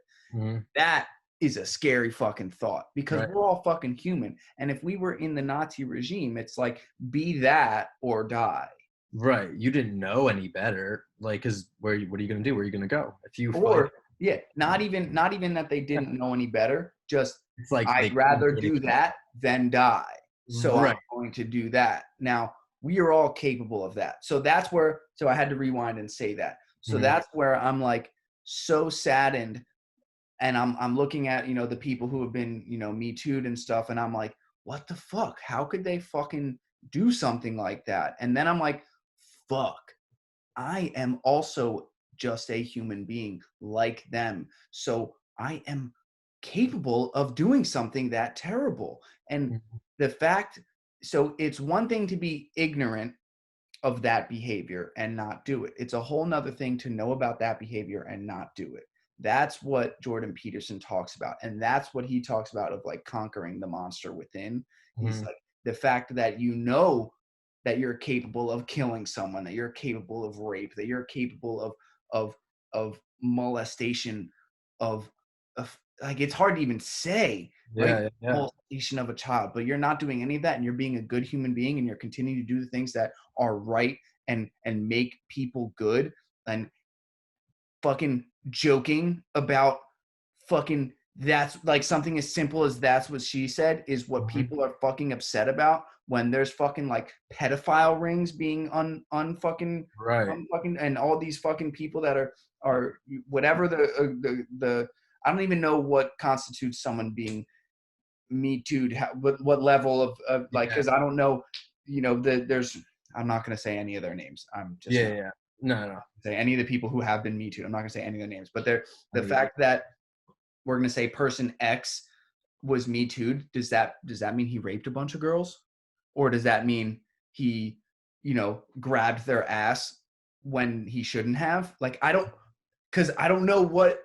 That is a scary fucking thought, because we're all fucking human. And if we were in the Nazi regime, it's like, be that or die.
Right. You didn't know any better. Like, cause what are you going to do? Where are you going to go? If you
not even that they didn't know any better. Just,
it's like,
I'd rather do that than die. So I'm going to do that. Now, we are all capable of that. So that's where, I had to rewind and say that. So that's where I'm like so saddened and I'm looking at, you know, the people who have been, you know, Me Too'd and stuff, and I'm like, what the fuck? How could they fucking do something like that? And then I'm like, fuck, I am also just a human being like them. So I am capable of doing something that terrible. And
Mhm.
the fact, so it's one thing to be ignorant of that behavior and not do it. It's a whole nother thing to know about that behavior and not do it. That's what Jordan Peterson talks about. And that's what he talks about of like conquering the monster within. He's
Mhm.
like the fact that you know that you're capable of killing someone, that you're capable of rape, that you're capable of of molestation, of like it's hard to even say, right?
Yeah, yeah, yeah.
Molestation of a child, but you're not doing any of that, and you're being a good human being, and you're continuing to do the things that are right and make people good, and fucking joking about fucking that's like something as simple as that's what she said is what
Mhm.
people are fucking upset about when there's fucking like pedophile rings being unfucking
Right.
unfucking and all these fucking people that are whatever the I don't even know what constitutes someone being Me Too, what level of like,
Yeah.
because I don't know, you know, there's, I'm not going to say any of their names. I'm just
Yeah,
not
yeah. No, no.
say any of the people who have been Me Too. I'm not going to say any of their names, but they're
I
the
don't either.
fact that we're going to say person X was Me Too. Does that mean he raped a bunch of girls, or does that mean he, you know, grabbed their ass when he shouldn't have? Like because I don't know what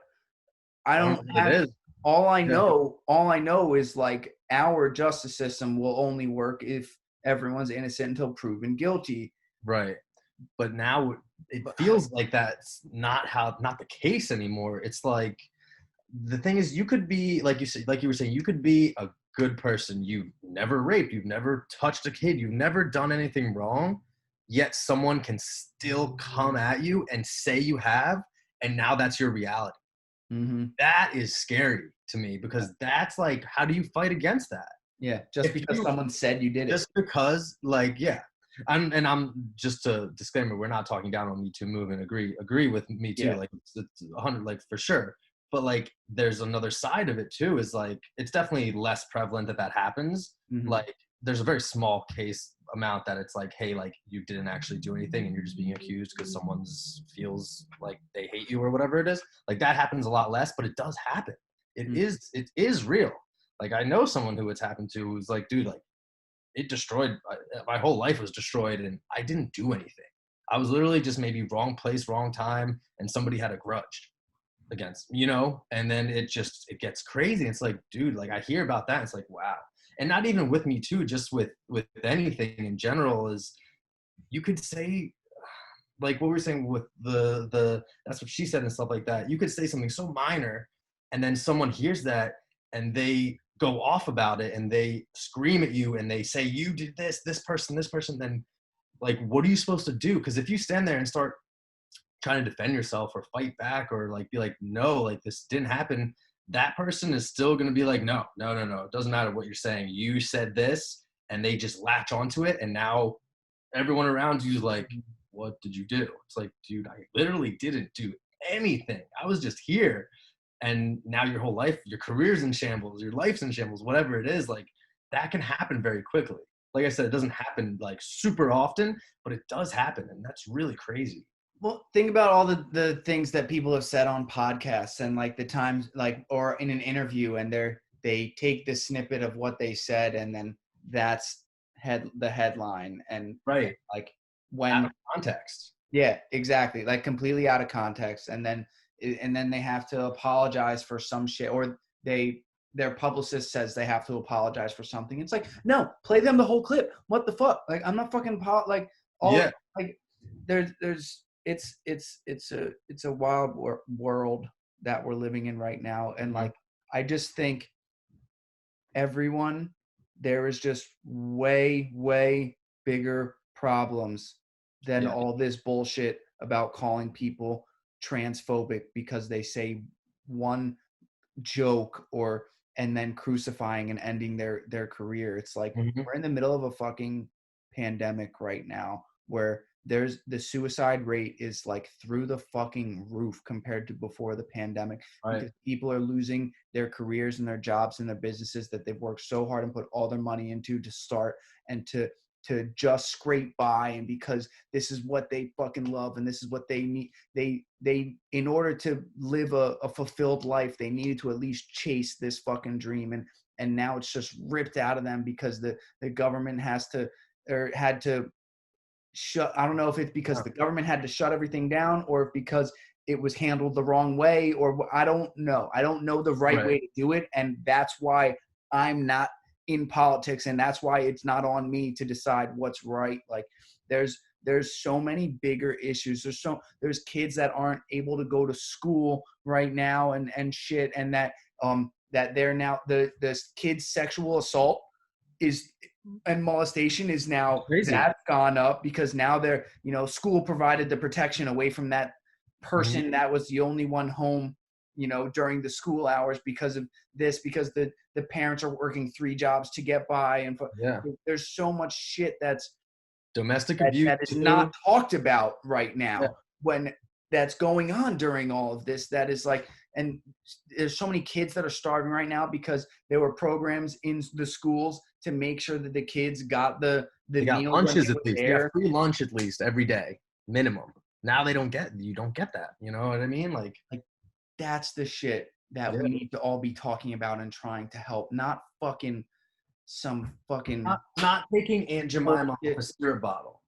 I
I don't
don't
know what it
have
is. Yeah.
all I know is like our justice system will only work if everyone's innocent until proven guilty.
Right. But now it
But
feels like that's not the case anymore. It's like the thing is you could be like you said, like you were saying, you could be a good person. You've never raped, you've never touched a kid, you've never done anything wrong, yet someone can still come at you and say you have, and now that's your reality.
mhm.
That is scary to me because that's like, how do you fight against that?
Yeah, just
If
because
you
someone said you did it.
just because, like, yeah. I'm just a disclaimer, we're not talking down on Me Too movement. Agree with Me Too.
Yeah.
Like it's 100, like for sure. But like there's another side of it too, is like it's definitely less prevalent that happens.
Mhm.
Like there's a very small case amount that it's like, hey, like you didn't actually do anything and you're just being accused because someone's feels like they hate you or whatever it is. Like that happens a lot less, but it does happen.
Mm.
It is real. Like I know someone who it's happened to who's like, dude, like it destroyed my whole life was destroyed and I didn't do anything. I was literally just maybe wrong place, wrong time, and somebody had a grudge against me, you know? And then it gets crazy. It's like, dude, like I hear about that. It's like, wow. And not even with Me Too, just with anything in general is you could say like what we were saying with the that's what she said and stuff like that. You could say something so minor and then someone hears that and they go off about it and they scream at you and they say you did this person, then like what are you supposed to do? Because if you stand there and start trying to defend yourself or fight back or like be like no, like this didn't happen, that person is still going to be like no, no, no, no, it doesn't matter what you're saying, you said this, and they just latch onto it and now everyone around you is like, what did you do? It's like, dude, I literally didn't do anything. I was just here. And now your whole life, your career's in shambles, your life's in shambles, whatever it is, like that can happen very quickly. Like I said, it doesn't happen like super often, but it does happen. And that's really crazy.
Well, think about all the things that people have said on podcasts and like the times like or in an interview and they take the snippet of what they said and then that's the headline and
Right.
like
Out
when
of context.
yeah, exactly, like completely out of context and then they have to apologize for some shit or their publicist says they have to apologize for something. It's like, no, play them the whole clip. What the fuck? Like I'm not fucking like all
Yeah.
like there's it's a wild world that we're living in right now and
Mhm.
like I just think everyone there is just way bigger problems than
Yeah.
all this bullshit about calling people transphobic because they say one joke or and then crucifying and ending their career. It's like
Mhm.
we're in the middle of a fucking pandemic right now where there's the suicide rate is like through the fucking roof compared to before the pandemic, because people are losing their careers and their jobs and their businesses that they've worked so hard and put all their money into to start and to just scrape by, and because this is what they fucking love and this is what they need, they in order to live a fulfilled life, they needed to at least chase this fucking dream, and now it's just ripped out of them because the government has to, or had to shut. I don't know if it's because the government had to shut everything down, or if because it was handled the wrong way, or I don't know. I don't know the right way to do it, and that's why I'm not in politics, and that's why it's not on me to decide what's right. Like there's so many bigger issues. There's kids that aren't able to go to school right now and shit, and that they're now the kids' sexual assault is and molestation is now
Crazy.
That's gone up because now they're, school provided the protection away from that person that was the only one home, during the school hours because of this, because the parents are working 3 jobs to get by. And there's so much shit that's
domestic abuse
that is not talked about right now when that's going on during all of this. That is like, and there's so many kids that are starving right now because there were programs in the schools to make sure that the kids got the meals
lunches at least. They got free lunch at least every day, minimum. Now you don't get that. You know what I mean? Like
that's the shit that we need to all be talking about and trying to help, not fucking some fucking
not taking Aunt Jemima off a syrup bottle.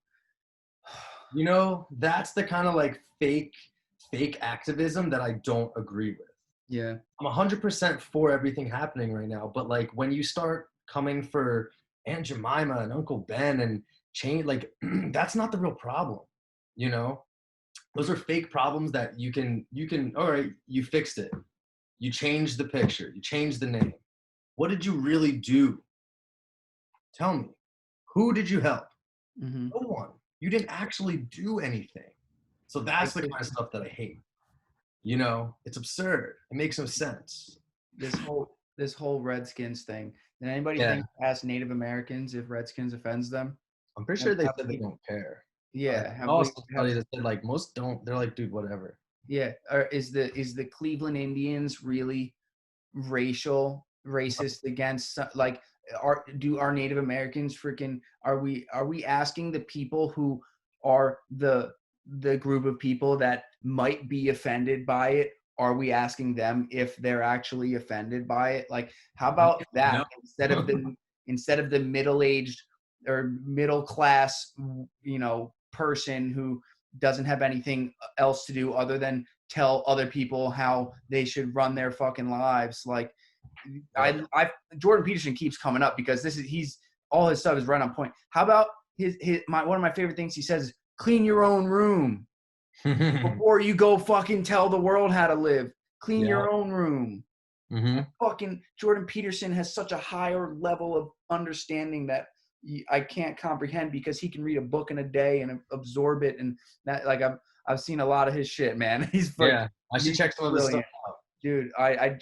That's the kind of like fake activism that I don't agree with.
Yeah.
I'm 100% for everything happening right now, but like when you start coming for Aunt Jemima and Uncle Ben and change, like that's not the real problem. Those are fake problems that you can all right, you fixed it. You changed the picture, you changed the name. What did you really do? Tell me. Who did you help? No one. You didn't actually do anything. So that's the kind of stuff that I hate. It's absurd. It makes no sense.
This whole Redskins thing. Did anybody think ask Native Americans if Redskins offends them?
I'm pretty sure they said they don't care.
Yeah.
Somebody that said like most don't. They're like, dude, whatever.
Yeah. Or is the Cleveland Indians really racist against, like, do our Native Americans freaking, are we asking the people who are the group of people that might be offended by it, are we asking them if they're actually offended by it? Like, how about that? Instead of the middle-aged or middle class, person who doesn't have anything else to do other than tell other people how they should run their fucking lives. Like, Jordan Peterson keeps coming up because he's all his stuff is right on point. How about one of my favorite things he says is, clean your own room before you go fucking tell the world how to live. Clean your own room. Fucking Jordan Peterson has such a higher level of understanding that I can't comprehend, because he can read a book in a day and absorb it, and that, like, I've seen a lot of his shit, man.
I should check some of this stuff out.
Dude,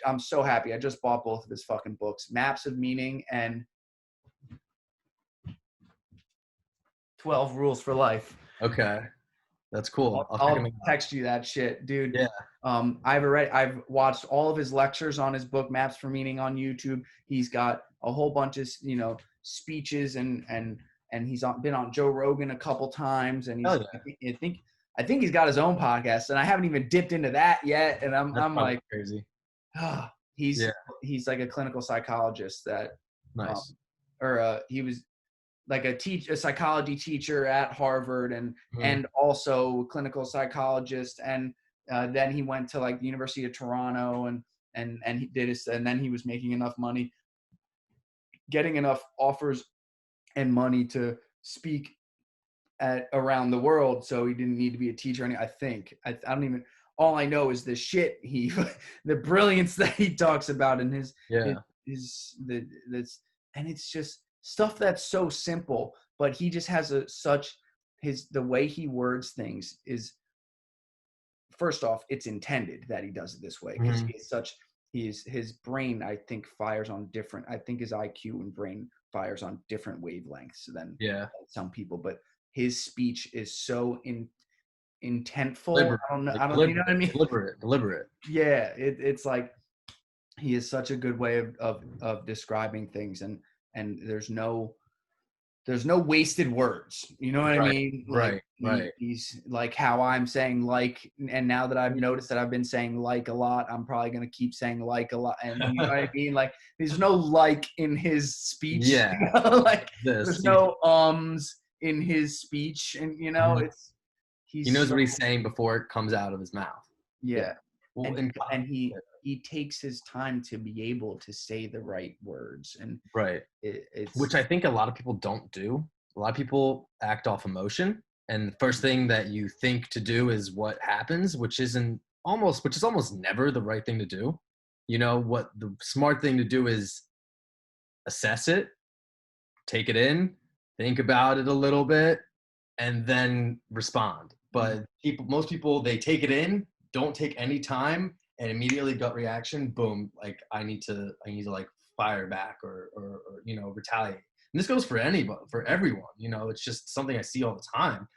I'm so happy. I just bought both of his fucking books, Maps of Meaning and 12 Rules for Life.
Okay. That's cool.
I'll text you that shit, dude.
Yeah.
I've watched all of his lectures on his book, Maps for Meaning, on YouTube. He's got a whole bunch of, speeches and he's been on Joe Rogan a couple times, and I think he's got his own podcast, and I haven't even dipped into that yet. And I'm like,
crazy.
He's like a clinical psychologist that,
nice.
He was like a psychology teacher at Harvard, and also a clinical psychologist. And then he went to like the University of Toronto and he did his, and then he was making enough money, getting enough offers and money to speak around the world, so he didn't need to be a teacher. I think I don't even. All I know is the shit the brilliance that he talks about in his and it's just stuff that's so simple, but he just has the way he words things is, first off, it's intended that he does it this way, because his brain, I think, fires on different. I think his IQ and brain fires on different wavelengths than some people, but his speech is so intentful.
Deliberate, like
I don't, you know what I mean?
deliberate.
Yeah, it's like he is such a good way of describing things, and there's no wasted words. You know what I
Right,
mean? Like
right.
he's like how I'm saying like, and now that I've noticed that I've been saying like a lot, I'm probably gonna keep saying like a lot. And you know what I mean? Like there's no like in his speech.
Yeah,
You know? Like
this
there's no in his speech, and you know
he
he's
knows
so
what he's saying before it comes out of his mouth. Yeah.
yeah.
Well,
And he takes his time to be able to say the right words, and
right.
it's
Which I think a lot of people don't do. A lot of people act off emotion, and the first thing that you think to do is what happens, which is almost never the right thing to do. You know, what the smart thing to do is assess it, take it in, think about it a little bit, and then respond. But most people, they take it in, don't take any time, and immediately gut reaction, boom, like I need to like fire back or retaliate. And this goes for anybody, for everyone. You know, it's just something I see all the time.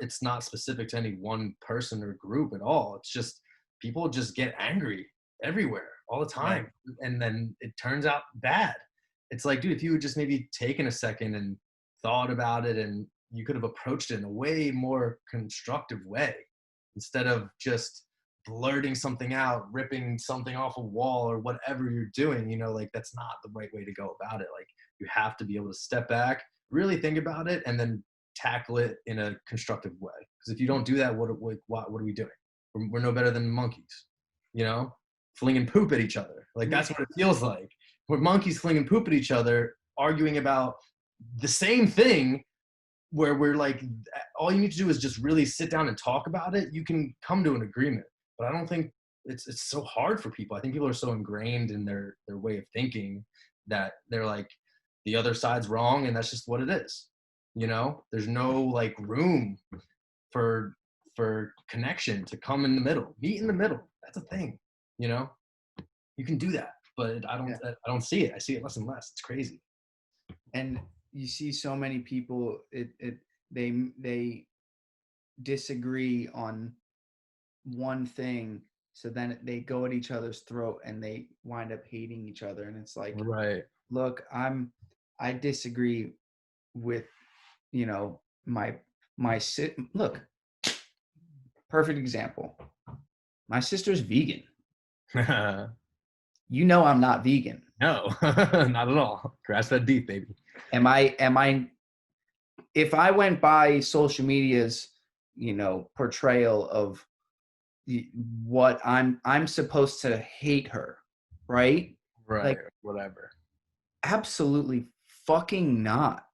It's not specific to any one person or group at all. It's just people just get angry everywhere all the
right.
time, and then it turns out bad. It's like, dude, if you had just maybe taken a second and thought about it, and you could have approached it in a way more constructive way instead of just blurting something out, ripping something off a wall or whatever you're doing. You know, like that's not the right way to go about it. Like you have to be able to step back, really think about it, and then tackle it in a constructive way. Because if you don't do that, what are we doing? We're no better than monkeys, you know, flinging poop at each other. Like that's what it feels like. We're monkeys flinging poop at each other, arguing about the same thing, where we're like, all you need to do is just really sit down and talk about it. You can come to an agreement. But I don't think it's so hard for people. I think people are so ingrained in their way of thinking that they're like, the other side's wrong and that's just what it is. You know, there's no like room for connection to come in the middle, meet in the middle. That's a thing. You know, you can do that, but I don't see it. I see it less and less. It's crazy.
And you see so many people they disagree on one thing, so then they go at each other's throat and they wind up hating each other. And it's like,
Right.
look, I disagree with, you know, look, perfect example, my sister's vegan. You know I'm not vegan.
No, not at all. Grass-fed beef, baby.
Am I if I went by social media's, you know, portrayal of what I'm supposed to hate her, right?
Right.
Like
Whatever.
absolutely fucking not.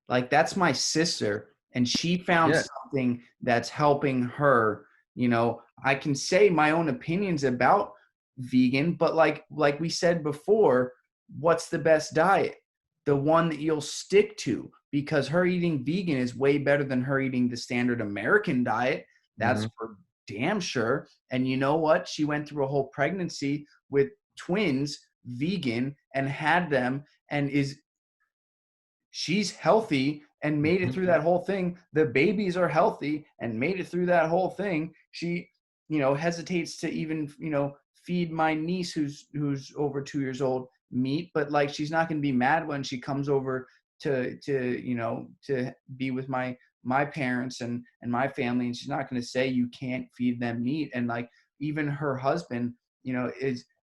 Like that's my sister and she found
Yeah.
something that's helping her. You know, I can say my own opinions about vegan, but like we said before, what's the best diet? The one that you'll stick to, because her eating vegan is way better than her eating the standard American diet. That's
Mm-hmm.
for damn sure. And you know what? She went through a whole pregnancy with twins vegan and had them, and she's healthy and made it
Mm-hmm.
through that whole thing. The babies are healthy and made it through that whole thing. She, you know, hesitates to even, you know, feed my niece who's over 2 years old meat, but like she's not going to be mad when she comes over to you know, to be with my parents and my family, and she's not going to say you can't feed them meat. And like even her husband, you know,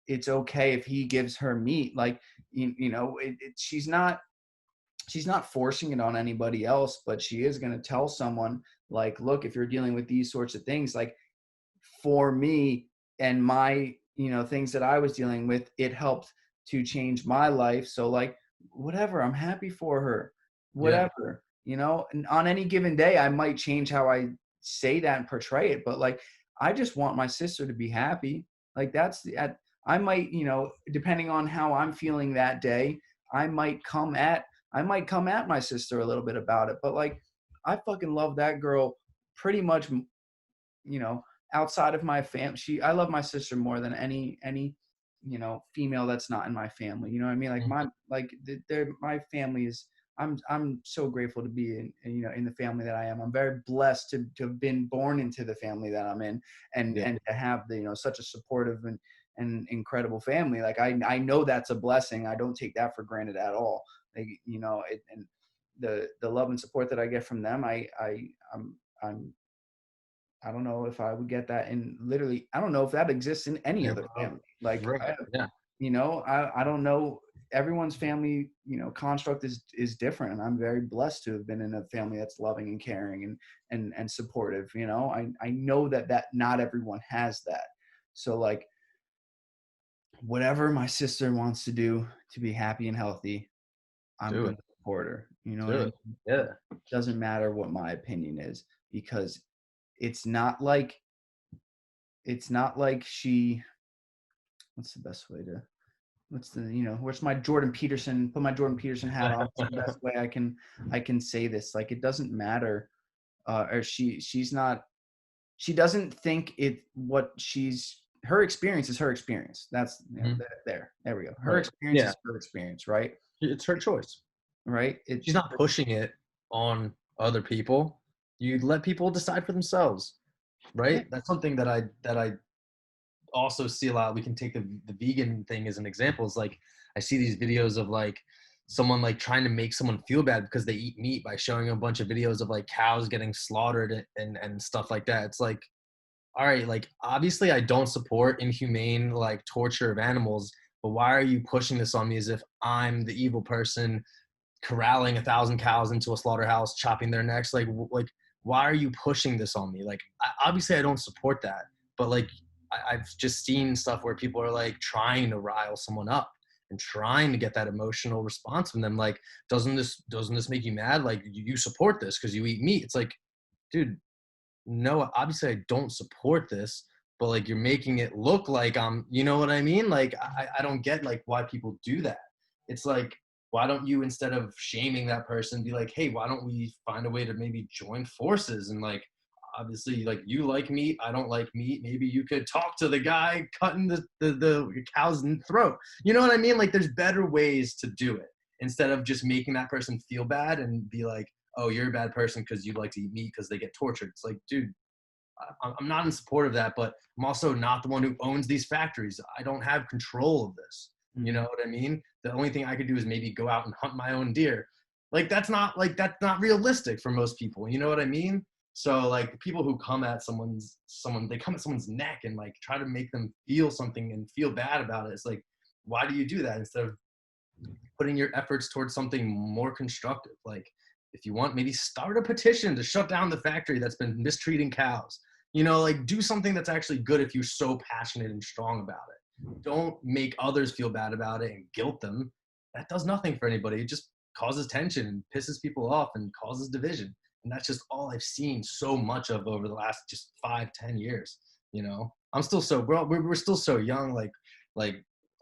it's okay if he gives her meat. Like you know, she's not forcing it on anybody else, but she is going to tell someone like, look, if you're dealing with these sorts of things, like for me and my, you know, things that I was dealing with, it helped to change my life. So like, whatever, I'm happy for her,
Yeah.
whatever, you know, and on any given day, I might change how I say that and portray it. But like, I just want my sister to be happy. Like I might, you know, depending on how I'm feeling that day, I might come at my sister a little bit about it. But like, I fucking love that girl pretty much, you know, outside of my family. I love my sister more than any, you know, female that's not in my family. You know what I mean? Like
Mhm.
my family is I'm so grateful to be in the family that I am. I'm very blessed to have been born into the family that I'm in, and
Yeah.
and to have such a supportive and incredible family. Like I know that's a blessing. I don't take that for granted at all. Like, and the love and support that I get from them, I'm I don't know if I would get that in literally. I don't know if that exists in any
Yeah,
other family. Like,
right. Yeah.
I don't know. Everyone's family, construct is different, and I'm very blessed to have been in a family that's loving and caring and supportive. I know that not everyone has that. So like, whatever my sister wants to do to be happy and healthy, I'm
Do
gonna
it.
support her. You know what
Do
I
it.
mean?
Yeah.
Doesn't matter what my opinion is, because it's not like she. What's the best way to? What's the where's my Jordan Peterson? Put my Jordan Peterson hat on. What's the best way I can say this? Like, it doesn't matter. Or she's not. She doesn't think her experience is her experience. That's
Mhm.
there we go. Her
Right.
experience
Yeah.
is her experience, right?
It's her choice.
Right.
She's not pushing it on other people. You let people decide for themselves,
Yeah.
right? That's something that I also see a lot. We can take the vegan thing as an example. Is like I see these videos of like someone like trying to make someone feel bad because they eat meat by showing a bunch of videos of like cows getting slaughtered and stuff like that. It's like, all right, like obviously I don't support inhumane like torture of animals, but why are you pushing this on me as if I'm the evil person corralling 1,000 cows into a slaughterhouse, chopping their necks? Like why are you pushing this on me? Like obviously I don't support that, but like I've just seen stuff where people are like trying to rile someone up and trying to get that emotional response from them. Like, doesn't this make you mad? Like you support this because you eat meat. It's like, dude, no, obviously I don't support this, but like you're making it look like you know what I mean? Like I don't get like why people do that. It's like, why don't you, instead of shaming that person, be like, hey, why don't we find a way to maybe join forces? And like, obviously, like, you like meat, I don't like meat. Maybe you could talk to the guy cutting the cow's throat. You know what I mean? Like, there's better ways to do it instead of just making that person feel bad and be like, oh, you're a bad person because you like to eat meat because they get tortured. It's like, dude, I'm not in support of that, but I'm also not the one who owns these factories. I don't have control of this. You know what I mean? The only thing I could do is maybe go out and hunt my own deer. That's not realistic for most people. You know what I mean? So like the people who come at they come at someone's neck and like try to make them feel something and feel bad about it. It's like, why do you do that instead of putting your efforts towards something more constructive? Like, if you want, maybe start a petition to shut down the factory that's been mistreating cows. Like, do something that's actually good if you're so passionate and strong about it. Don't make others feel bad about it and guilt them. That does nothing for anybody. It just causes tension and pisses people off and causes division. And that's just all I've seen so much of over the last just 5-10 years. I'm still we're still so young. Like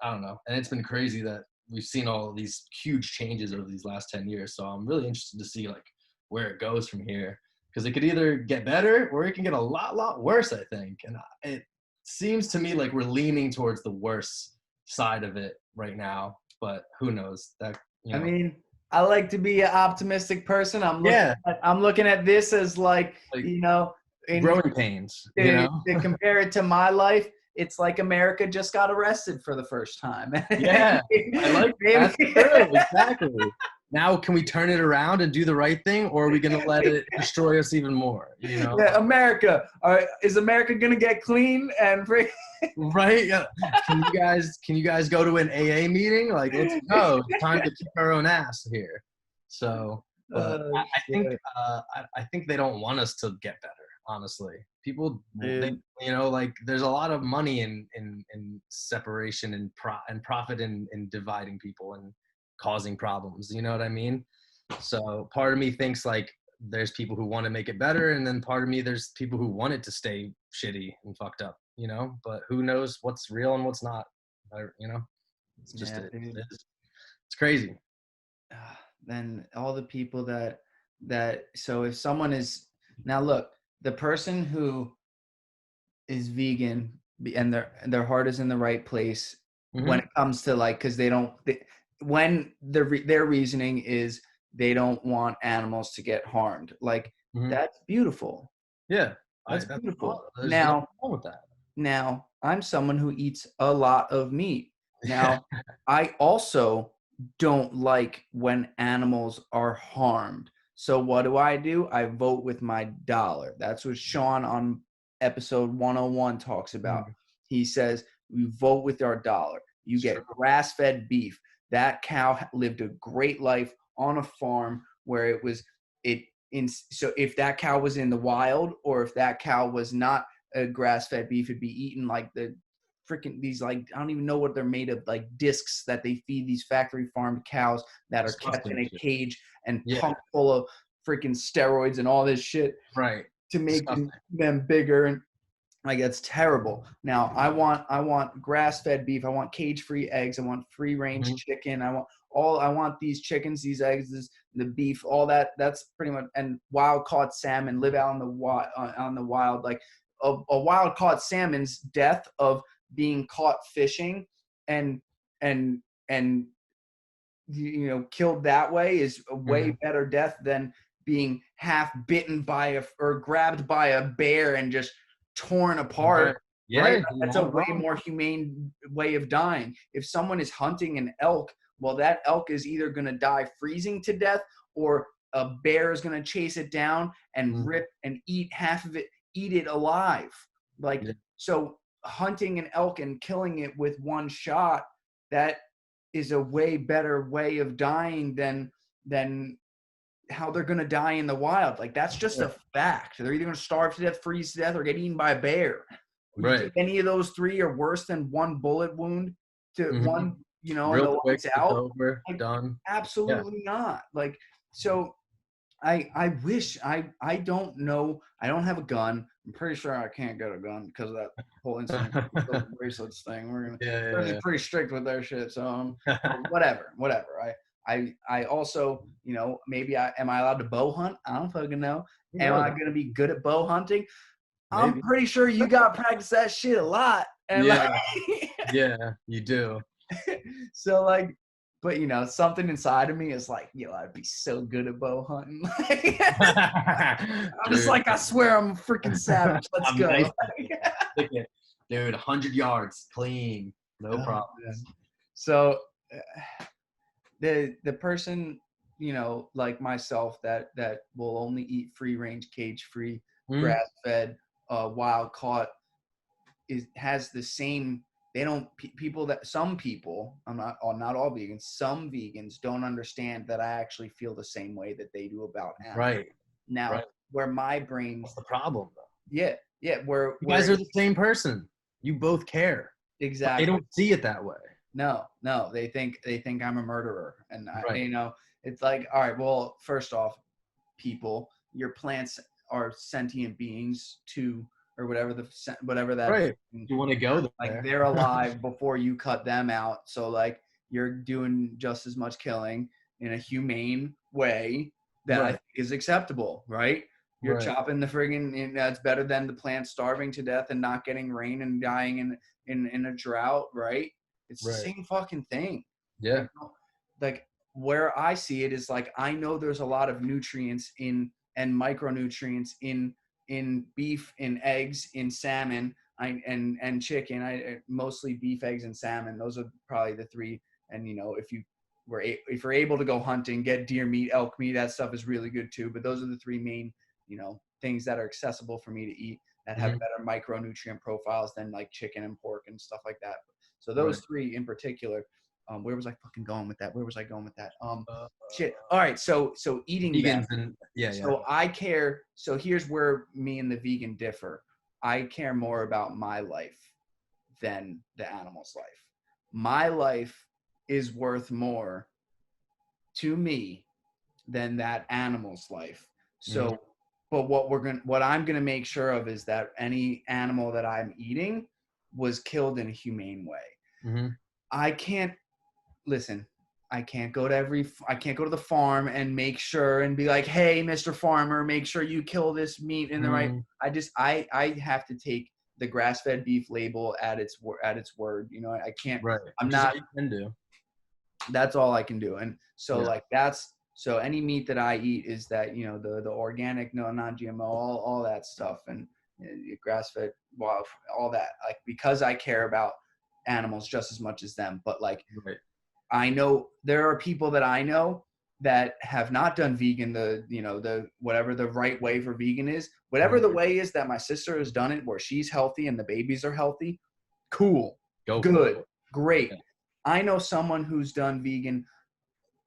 I don't know. And it's been crazy that we've seen all these huge changes over these last 10 years. So I'm really interested to see like where it goes from here, because it could either get better or it can get a lot worse, I think. And it seems to me like we're leaning towards the worst side of it right now, but who knows that,
I mean, I like to be an optimistic person.
yeah,
I'm looking at this as like,
like
in
growing pains,
to compare it to my life, it's like America just got arrested for the first time.
Yeah, I like
Maybe.
that's true. Exactly. Now, can we turn it around and do the right thing, or are we going to let it destroy us even more?
Yeah, America. Is America gonna get clean and free?
Right? Yeah. Can you guys go to an AA meeting? Like, let's go. It's time to kick our own ass here. So, but
Oh,
I think
shit.
I think they don't want us to get better. Honestly, people, they,
Dude.
like, there's a lot of money in separation and profit in dividing people and causing problems. You know what I mean? So part of me thinks like there's people who want to make it better, and then part of me there's people who want it to stay shitty and fucked up. But who knows what's real and what's not? It's just
Yeah, dude.
it's crazy.
Then all the people so if someone is now look, the person who is vegan and their heart is in the right place when
Hmm.
it comes to like, because they don't when their reasoning is they don't want animals to get harmed. Like, that's beautiful.
Yeah.
That's beautiful.
There's nothing wrong with that.
Now, I'm someone who eats a lot of meat. Now, I also don't like when animals are harmed. So what do? I vote with my dollar. That's what Sean on episode 101 talks about. He says, we vote with our dollar. You get grass-fed beef. That cow lived a great life on a farm where it was so if that cow was in the wild, or if that cow was not a grass-fed beef, it'd be eaten like the freaking these, like, I don't even know what they're made of, like discs that they feed these factory farmed cows that are kept in a cage and pumped full of freaking steroids and all this shit to make them bigger. And like, that's terrible. Now, I want grass-fed beef. I want cage-free eggs. I want free-range chicken. I want these chickens, these eggs, the beef, all that. That's pretty much, and wild-caught salmon, live out on the wild. Like a wild-caught salmon's death of being caught fishing and killed that way is a way better death than being half bitten by or grabbed by a bear and just torn apart. Right? That's a way more humane way of dying. If someone is hunting an elk, well, that elk is either going to die freezing to death, or a bear is going to chase it down and rip and eat half of it, eat it alive. Like, so hunting an elk and killing it with one shot, that is a way better way of dying than how they're going to die in the wild. Like, that's just a fact. They're either going to starve to death, freeze to death, or get eaten by a bear. You think any of those three are worse than one bullet wound to one,
real quick,
it's out?
over,
like,
done.
Absolutely not. Like, so I wish I don't know. I don't have a gun. I'm pretty sure I can't get a gun because of that whole incident, bracelets thing. We're gonna pretty strict with their shit. So whatever. I also, maybe am I allowed to bow hunt? I don't fucking know. Am I gonna be good at bow hunting? Maybe. I'm pretty sure you got to practice that shit a lot. And
yeah, you do.
So, like, but something inside of me is like, I'd be so good at bow hunting. I'm just like, I swear I'm a freaking savage. Let's go.
Nice. Dude, 100 yards, clean, no problem.
So the person, like myself, that will only eat free range, cage free, grass fed, wild caught, has the same. They don't, some people, not all vegans, some vegans don't understand that I actually feel the same way that they do about animals. Now, where my brain.
What's the problem, though?
Yeah. Where
you guys are the same person. You both care.
Exactly.
They don't see it that way.
No. They think I'm a murderer. And it's like, all right, well, first off, people, your plants are sentient beings too. Or whatever that
you want to go there.
Like, they're alive before you cut them out, so like you're doing just as much killing in a humane way that I think is acceptable, right? You're chopping the friggin', that's better than the plant starving to death and not getting rain and dying in a drought, right? It's the same fucking thing.
Yeah.
Like, where I see it is like, I know there's a lot of nutrients and micronutrients in beef, in eggs, in salmon, and chicken. I mostly beef, eggs, and salmon. Those are probably the three. And if you're able to go hunting, get deer meat, elk meat, that stuff is really good too. But those are the three main things that are accessible for me to eat that have better micronutrient profiles than like chicken and pork and stuff like that. So those three in particular. Where was I fucking going with that? Shit. All right. So eating
vegans
them. So I care. So here's where me and the vegan differ. I care more about my life than the animal's life. My life is worth more to me than that animal's life. So, but what I'm gonna make sure of is that any animal that I'm eating was killed in a humane way. I can't. Listen, I can't go to the farm and make sure and be like, hey, Mr. Farmer, make sure you kill this meat in the right. I have to take the grass-fed beef label at its word. I can't. I'm not.
You can do.
That's all I can do. And so So any meat that I eat is that, you know, the organic, no, non-GMO, all that stuff, and grass-fed, wild, all that. Like, because I care about animals just as much as them. But like,
Right.
I know there are people that I know that have not done vegan, whatever the right way for vegan is, whatever the way is that my sister has done it, where she's healthy and the babies are healthy. Cool.
Go
Good. Great.
Yeah.
I know someone who's done vegan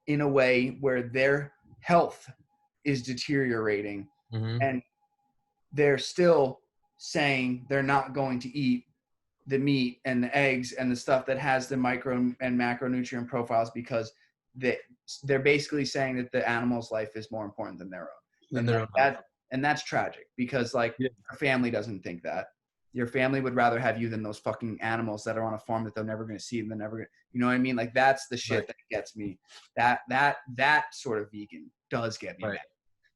in a way where their health is deteriorating, and they're still saying they're not going to eat the meat and the eggs and the stuff that has the micro and macronutrient profiles, because they're basically saying that the animal's life is more important than their own. And that's tragic, because like, your family doesn't think that. Your family would rather have you than those fucking animals that are on a farm that they're never going to see, and they're never going to, you know what I mean? Like, that's the shit that gets me. That sort of vegan does get me mad.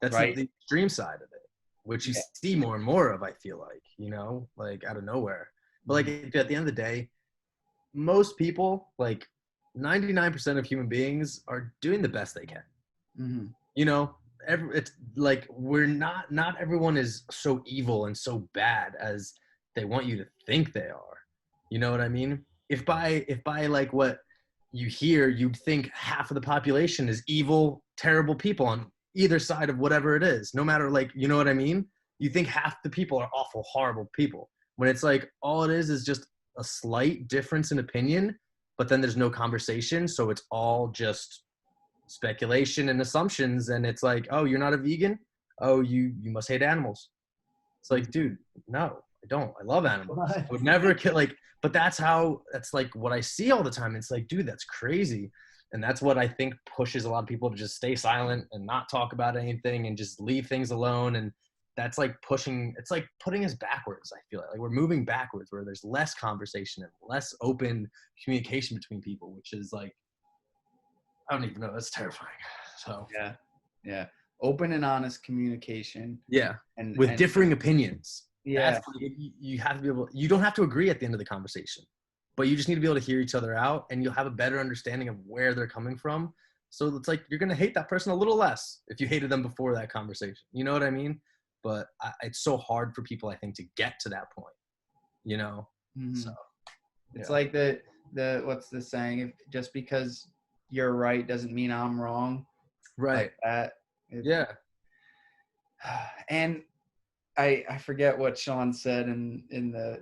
That's the extreme side of it, which you see more and more of, I feel like, you know, like out of nowhere. But like, at the end of the day, most people, like 99% of human beings, are doing the best they can. You know, it's like, we're not everyone is so evil and so bad as they want you to think they are. You know what I mean? If by like what you hear, you'd think half of the population is evil, terrible people on either side of whatever it is, no matter, like, you know what I mean? You think half the people are awful, horrible people, when it's like, all it is just a slight difference in opinion, but then there's no conversation. So it's all just speculation and assumptions. And it's like, oh, you're not a vegan? Oh, you must hate animals. It's like, dude, no, I don't. I love animals. I would never kill, like, but that's like what I see all the time. It's like, dude, that's crazy. And that's what I think pushes a lot of people to just stay silent and not talk about anything and just leave things alone. And that's like it's like putting us backwards. I feel like we're moving backwards, where there's less conversation and less open communication between people, which is like, I don't even know. That's terrifying. So
yeah. Open and honest communication.
Yeah. With differing opinions.
Yeah.
That's like, you have to be able, you don't have to agree at the end of the conversation, but you just need to be able to hear each other out, and you'll have a better understanding of where they're coming from. So it's like, you're going to hate that person a little less if you hated them before that conversation. You know what I mean? But it's so hard for people, I think, to get to that point, you know? So
it's like the what's the saying? If just because you're right doesn't mean I'm wrong.
Right.
Like that. And I forget what Sean said in the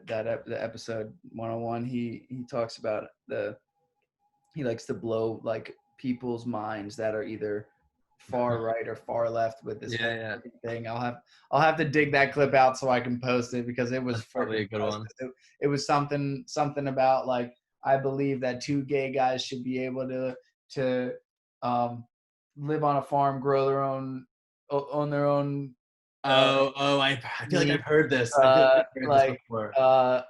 episode 101. He talks about he likes to blow like people's minds that are either far right or far left with this thing. I'll have to dig that clip out so I can post it, because it was
probably a good one.
It was something about like, I believe that two gay guys should be able to live on a farm, grow their own, own their own.
I feel like I've heard this.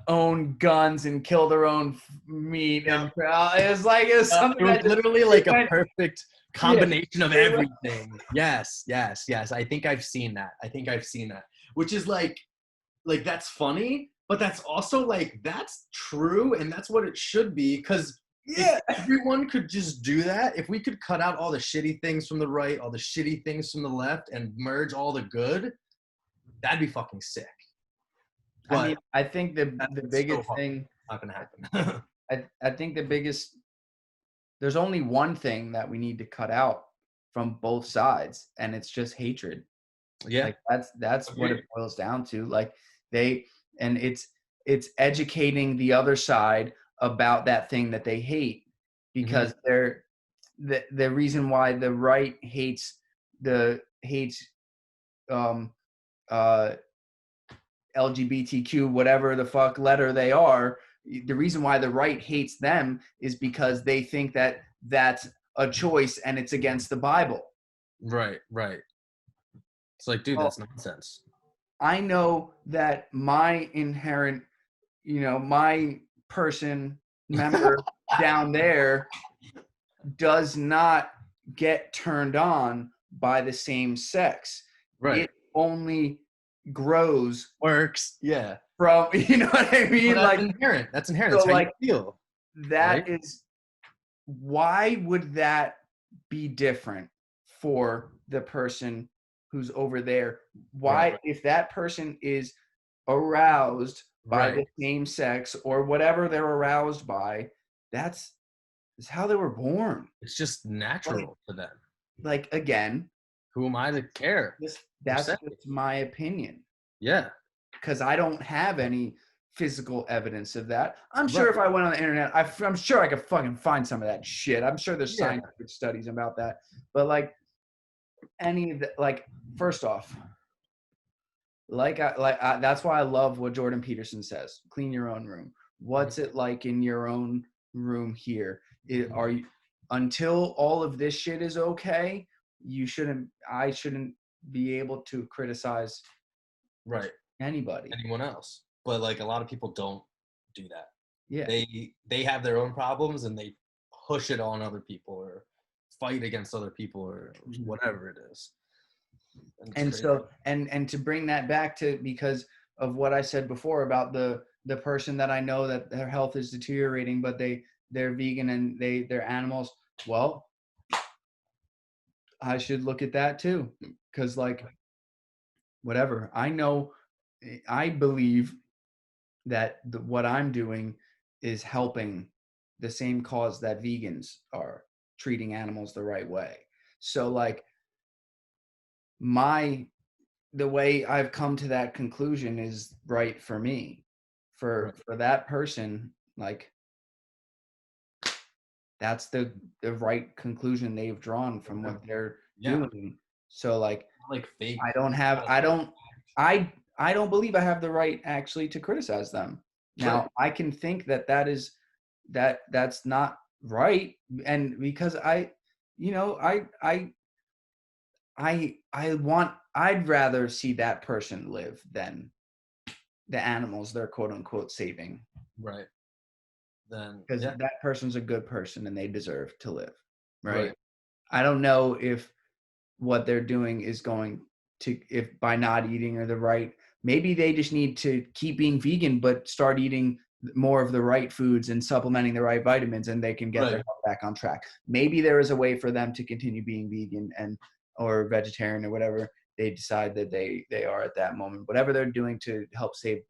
Own guns and kill their own meat. Yeah. And it was something
it was literally like a perfect combination of everything. Yes. I think I've seen that. Which is like that's funny, but that's also like, that's true, and that's what it should be. Because if everyone could just do that, if we could cut out all the shitty things from the right, all the shitty things from the left, and merge all the good, that'd be fucking sick. But
I mean, I think the biggest thing,
not gonna happen.
I think the biggest, there's only one thing that we need to cut out from both sides, and it's just hatred.
Yeah.
Like, that's what it boils down to. Like, it's educating the other side about that thing that they hate, because they're the reason why the right hates LGBTQ, whatever the fuck letter they are. The reason why the right hates them is because they think that that's a choice and it's against the Bible.
Right. It's like, dude, that's nonsense.
I know that my inherent, my person member down there does not get turned on by the same sex.
Right.
It only grows.
Works. Yeah.
From, you know what I mean?
Well, that's inherent. That's inherent. So, that's how you feel.
That is, why would that be different for the person who's over there. Why,
Right.
if that person is aroused by
Right.
the same sex or whatever they're aroused by, that's how they were born.
It's just natural for them.
Like again,
Who am I to care?
that's just my opinion.
Yeah.
Because I don't have any physical evidence of that. I'm sure
Right.
if I went on the internet, I'm sure I could fucking find some of that shit. I'm sure there's
Yeah.
scientific studies about that. But like any of the, like, first off, that's why I love what Jordan Peterson says. Clean your own room. What's it like in your own room here? Are you, until all of this shit is okay, I shouldn't be able to criticize
Right.
anybody.
Anyone else. But like a lot of people don't do that.
Yeah.
They have their own problems and they push it on other people or fight against other people or whatever it is.
And so and to bring that back to, because of what I said before about the person that I know that their health is deteriorating, but they're vegan and they're animals. Well, I should look at that too, because like whatever, I believe that what I'm doing is helping the same cause that vegans are, treating animals the right way. So like the way I've come to that conclusion is right for me. For that person, like that's the right conclusion they've drawn from what they're doing. So like
fake.
I don't believe I have the right actually to criticize them. Now I can think that's not right, and because I'd rather see that person live than the animals they're quote unquote saving.
Right. Then
Because that person's a good person and they deserve to live.
Right.
I don't know if what they're doing is going to, if by not eating or the right, maybe they just need to keep being vegan, but start eating more of the right foods and supplementing the right vitamins, and they can get their health back on track. Maybe there is a way for them to continue being vegan or vegetarian or whatever they decide that they are at that moment. Whatever they're doing to help save,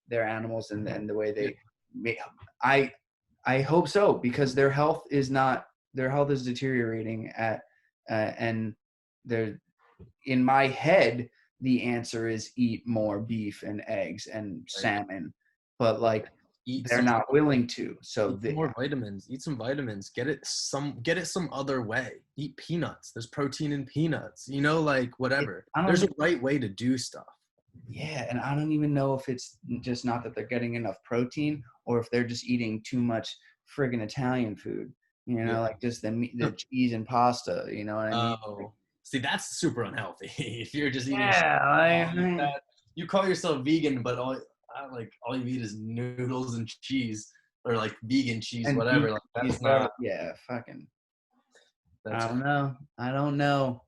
their animals and the way they I hope so, because their health is deteriorating and they're, in my head, the answer is eat more beef and eggs and salmon, but like they're not willing to. So
eat more vitamins. Eat some vitamins. Get it some other way. Eat peanuts. There's protein in peanuts. Like whatever. There's a right way to do stuff.
Yeah, and I don't even know if it's just not that they're getting enough protein, or if they're just eating too much friggin' Italian food. Like just the cheese and pasta. You know what I mean?
Oh, see, that's super unhealthy. If you're just eating, you call yourself vegan, but all you eat is noodles and cheese, or like vegan cheese, and whatever. Like that's not.
Yeah, fucking. I don't know.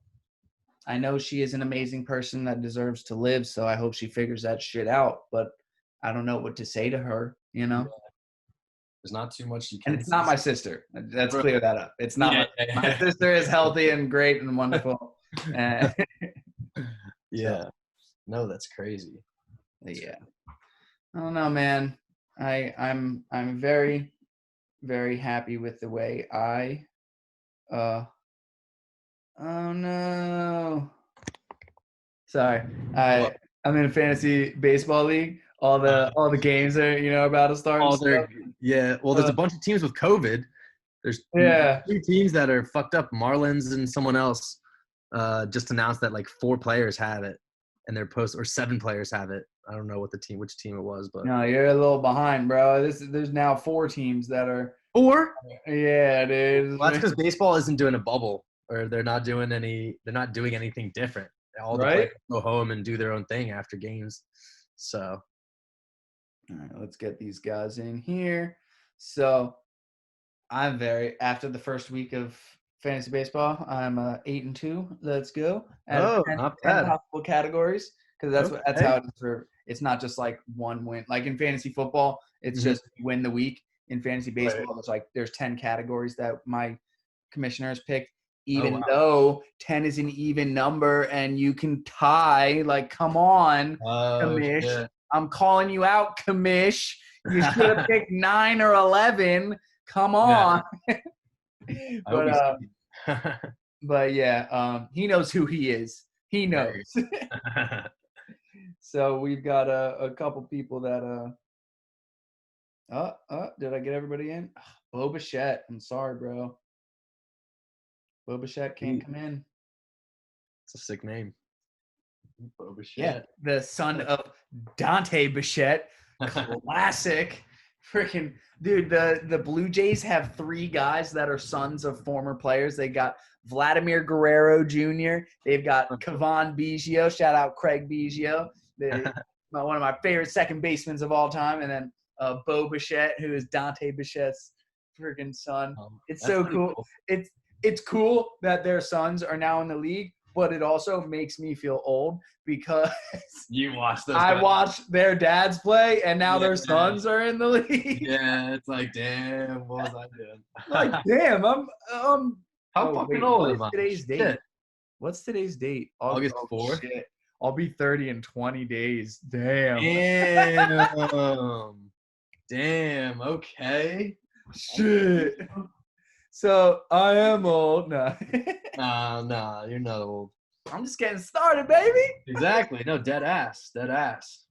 I know she is an amazing person that deserves to live, so I hope she figures that shit out. But I don't know what to say to her.
Yeah. There's not too much you can.
And it's not my sister. Let's clear that up. It's not my sister is healthy and great and wonderful.
Yeah. No, that's crazy.
Yeah. I don't know, man. I'm very, very happy with the way oh no. Sorry. I'm in a fantasy baseball league. All the games are about to start.
Yeah. Well, there's a bunch of teams with COVID. There's 2 teams that are fucked up. Marlins and someone else just announced that like 4 players have it, and or 7 players have it. I don't know which team it was, but
no, you're a little behind, bro. There's now 4 teams that are
4.
Yeah, dude.
Well, that's because baseball isn't doing a bubble, or they're not doing anything different. All the players go home and do their own thing after games. So,
all right, let's get these guys in here. So, after the first week of fantasy baseball, I'm 8-2. Let's go.
Not bad.
10 possible categories, because that's how it is for. It's not just like one win. Like in fantasy football, it's just win the week. In fantasy baseball, there's 10 categories that my commissioner has picked.
Oh,
even
wow.
though 10 is an even number and you can tie. Like, come on,
Oh,
Kamish.
shit.
I'm calling you out, Kamish. You should have picked 9 or 11. Come on.
I hope he's
But yeah, he knows who he is. He knows. So we've got a couple people that did I get everybody in? Bo Bichette. I'm sorry, bro. Bo Bichette can't come in.
It's a sick name. Bo Bichette.
Yeah, the son of Dante Bichette. Classic. Freaking dude, the Blue Jays have 3 guys that are sons of former players. They got Vladimir Guerrero Jr. They've got Kevon Biggio. Shout out Craig Biggio. One of my favorite second basemen of all time. And then Bo Bichette, who is Dante Bichette's freaking son. It's so cool. It's cool that their sons are now in the league, but it also makes me feel old because
you watched those
I
guys.
watched their dads play, and now their sons are in the league.
Yeah, it's like, damn, what was I doing?
Like, damn, I'm
how fucking old am I?
Today's date?
Shit.
What's today's date?
August 4th.
Shit. I'll be 30 in 20 days. Damn.
Damn. Okay.
Shit. So I am old. Nah.
Nah, you're not old.
I'm just getting started, baby.
Exactly. No, dead ass.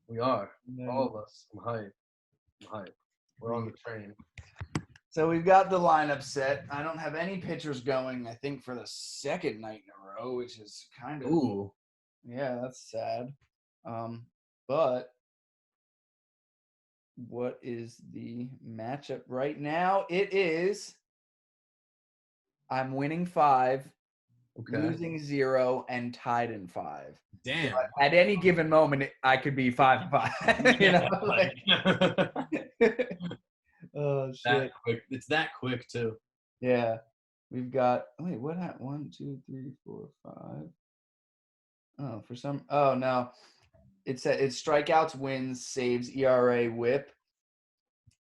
We are.
Yeah.
All of us. I'm hyped. We're on the train.
So we've got the lineup set. I don't have any pitchers going, I think, for the second night in a row, which is kind of –
Ooh.
Yeah, that's sad. But what is the matchup right now? It is I'm winning 5, losing 0, and tied in 5.
Damn.
So at any given moment, I could be 5-5. You know? Oh, shit.
That quick. It's that quick, too.
Yeah. We've got – wait, what happened? 1, 2, 3, 4, 5. Oh, for some – oh, no. It's strikeouts, wins, saves, ERA, whip.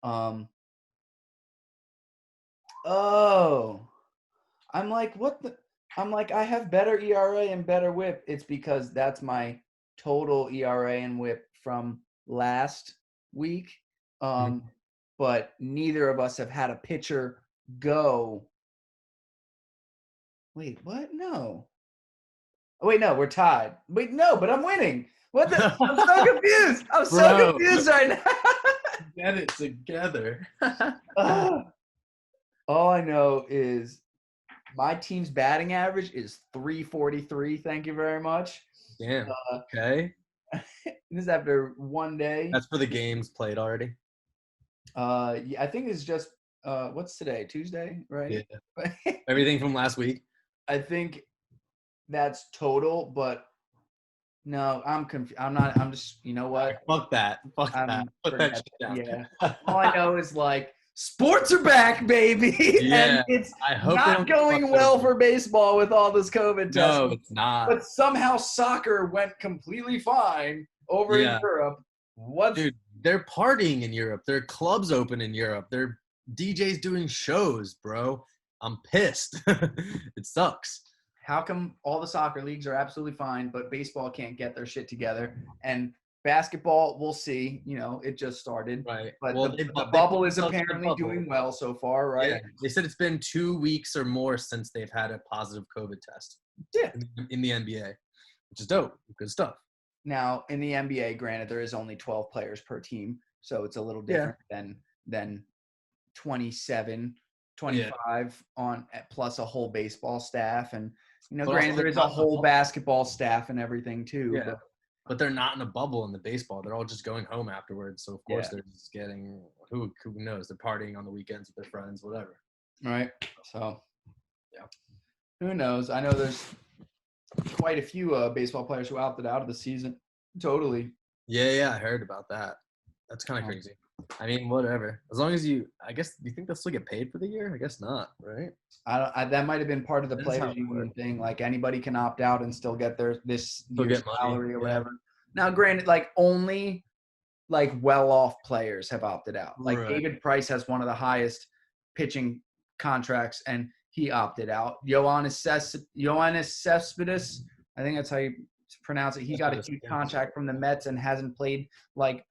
Oh. I'm like, what the – I'm like, I have better ERA and better whip. It's because that's my total ERA and whip from last week. But neither of us have had a pitcher go. Wait, what? No. Oh, wait, no, we're tied. Wait, no, but I'm winning. What the? I'm so confused. I'm so confused right now.
Get it together.
All I know is my team's batting average is 343. Thank you very much.
Damn. Okay.
This is after one day.
That's for the games played already.
Yeah, I think it's just what's today? Tuesday, right?
Yeah. Everything from last week.
I think that's total, but no, I'm confused. I'm not. I'm just. You know what?
Fuck that. Put that shit down.
Yeah. All I know is like sports are back, baby.
Yeah.
And it's
I hope
not going well for baseball with all this COVID testing.
No, it's not.
But somehow soccer went completely fine over in Europe. What?
Dude, they're partying in Europe. Their clubs open in Europe. Their DJs doing shows, bro. I'm pissed. It sucks.
How come all the soccer leagues are absolutely fine, but baseball can't get their shit together? And basketball, we'll see. You know, it just started.
Right.
But
well,
the bubble is apparently doing well so far, right?
Yeah. They said it's been 2 weeks or more since they've had a positive COVID test.
Yeah.
In the NBA, which is dope. Good stuff.
Now, in the NBA, granted, there is only 12 players per team, so it's a little different than 27, 25 on plus a whole baseball staff. And, you know, granted, there is a whole basketball staff and everything too.
Yeah. But they're not in a bubble in the baseball. They're all just going home afterwards. So, of course, they're just getting – who knows? They're partying on the weekends with their friends, whatever.
Right. So, yeah. Who knows? I know there's quite a few baseball players who opted out of the season. Totally.
Yeah, I heard about that. That's kind of crazy. I mean, whatever. As long as you – I guess – do you think they'll still get paid for the year? I guess not, right?
That might have been part of the players union thing. Like, anybody can opt out and still get this year's salary or whatever. Now, granted, like, only, like, well-off players have opted out. Like, David Price has one of the highest pitching contracts, and he opted out. Ioannis Cespedes, I think that's how you pronounce it. He got a huge contract from the Mets and hasn't played like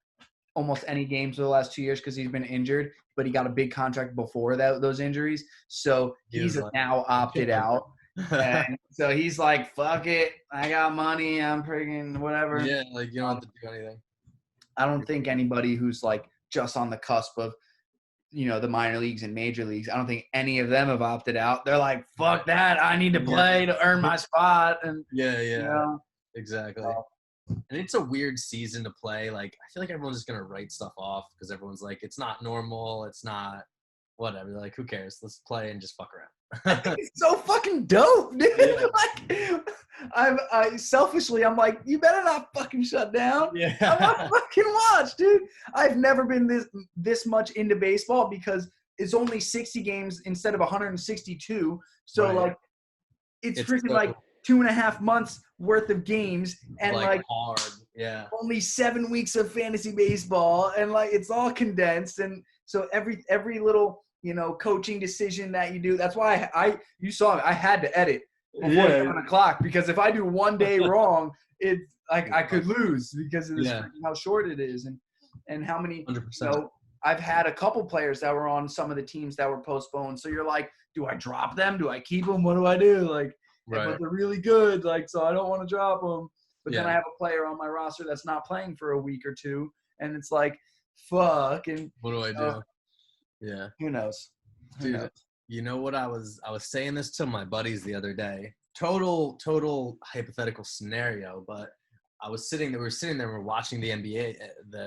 almost any games for the last 2 years because he's been injured, but he got a big contract before those injuries. So he's now opted out. And so he's like, fuck it. I got money. I'm freaking whatever.
Yeah, like you don't have to do anything.
I don't think anybody who's like just on the cusp of, the minor leagues and major leagues, I don't think any of them have opted out. They're like, fuck that. I need to play to earn my spot. And
exactly. And it's a weird season to play. Like, I feel like everyone's just going to write stuff off because everyone's like, it's not normal. It's not whatever. They're like, who cares? Let's play and just fuck around.
I think it's so fucking dope, dude. Yeah. Like, selfishly, I'm like, you better not fucking shut down.
Yeah.
I want to fucking watch, dude. I've never been this much into baseball because it's only 60 games instead of 162. So, like, it's freaking so, like 2.5 months worth of games and like
hard. Yeah.
Only 7 weeks of fantasy baseball and like it's all condensed. And so every little, coaching decision that you do, that's why you saw it, I had to edit before 7 o'clock because if I do one day wrong, it's like I could lose because of how short it is and how many,
100%.
I've had a couple players that were on some of the teams that were postponed. So you're like, do I drop them? Do I keep them? What do I do? Like, but they're really good. Like, so I don't want to drop them. But then I have a player on my roster that's not playing for a week or two. And it's like, fuck. And
what do I do? Yeah.
Who knows?
Dude, you know what I was saying this to my buddies the other day. Total hypothetical scenario, but we were sitting there, we're watching the NBA,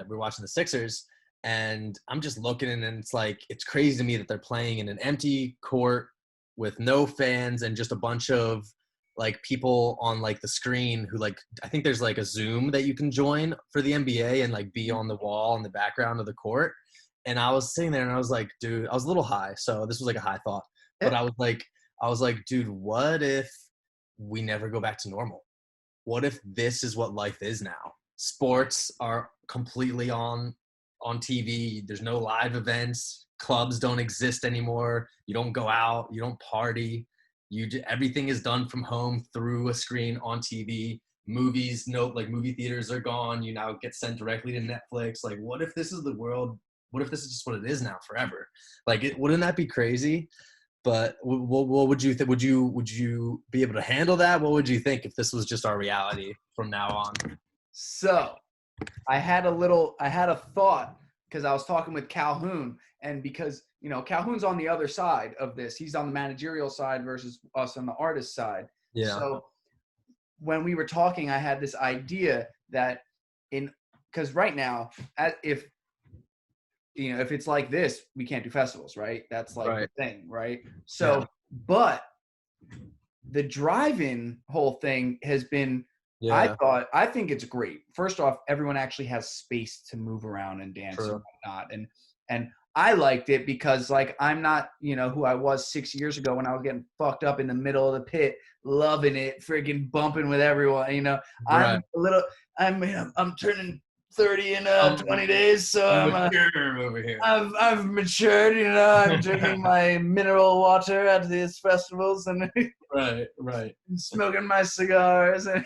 we're watching the Sixers, and I'm just looking and it's like, it's crazy to me that they're playing in an empty court with no fans and just a bunch of like people on like the screen who like, I think there's like a Zoom that you can join for the NBA and like be on the wall in the background of the court. And I was sitting there and I was like, dude, I was a little high. So this was like a high thought, but I was like, dude, what if we never go back to normal? What if this is what life is now? Sports are completely on TV. There's no live events. Clubs don't exist anymore. You don't go out. You don't party. Everything is done from home through a screen on TV. Movies, movie theaters are gone. You now get sent directly to Netflix. Like, what if this is the world? What if this is just what it is now forever? Like, wouldn't that be crazy? But what would you think? Would you be able to handle that? What would you think if this was just our reality from now on?
So I had a thought because I was talking with Calhoun, and because, Calhoun's on the other side of this. He's on the managerial side versus us on the artist side.
Yeah.
So when we were talking, I had this idea that because right now, if it's like this, we can't do festivals, right? That's like the thing, right? So, but the drive-in whole thing has been, I think it's great. First off, everyone actually has space to move around and dance and whatnot. And I liked it because like, I'm not, who I was 6 years ago when I was getting fucked up in the middle of the pit, loving it, freaking bumping with everyone, I'm turning 30 in 20 days, so
over here.
I've matured, I'm drinking my mineral water at these festivals and
right
smoking my cigars and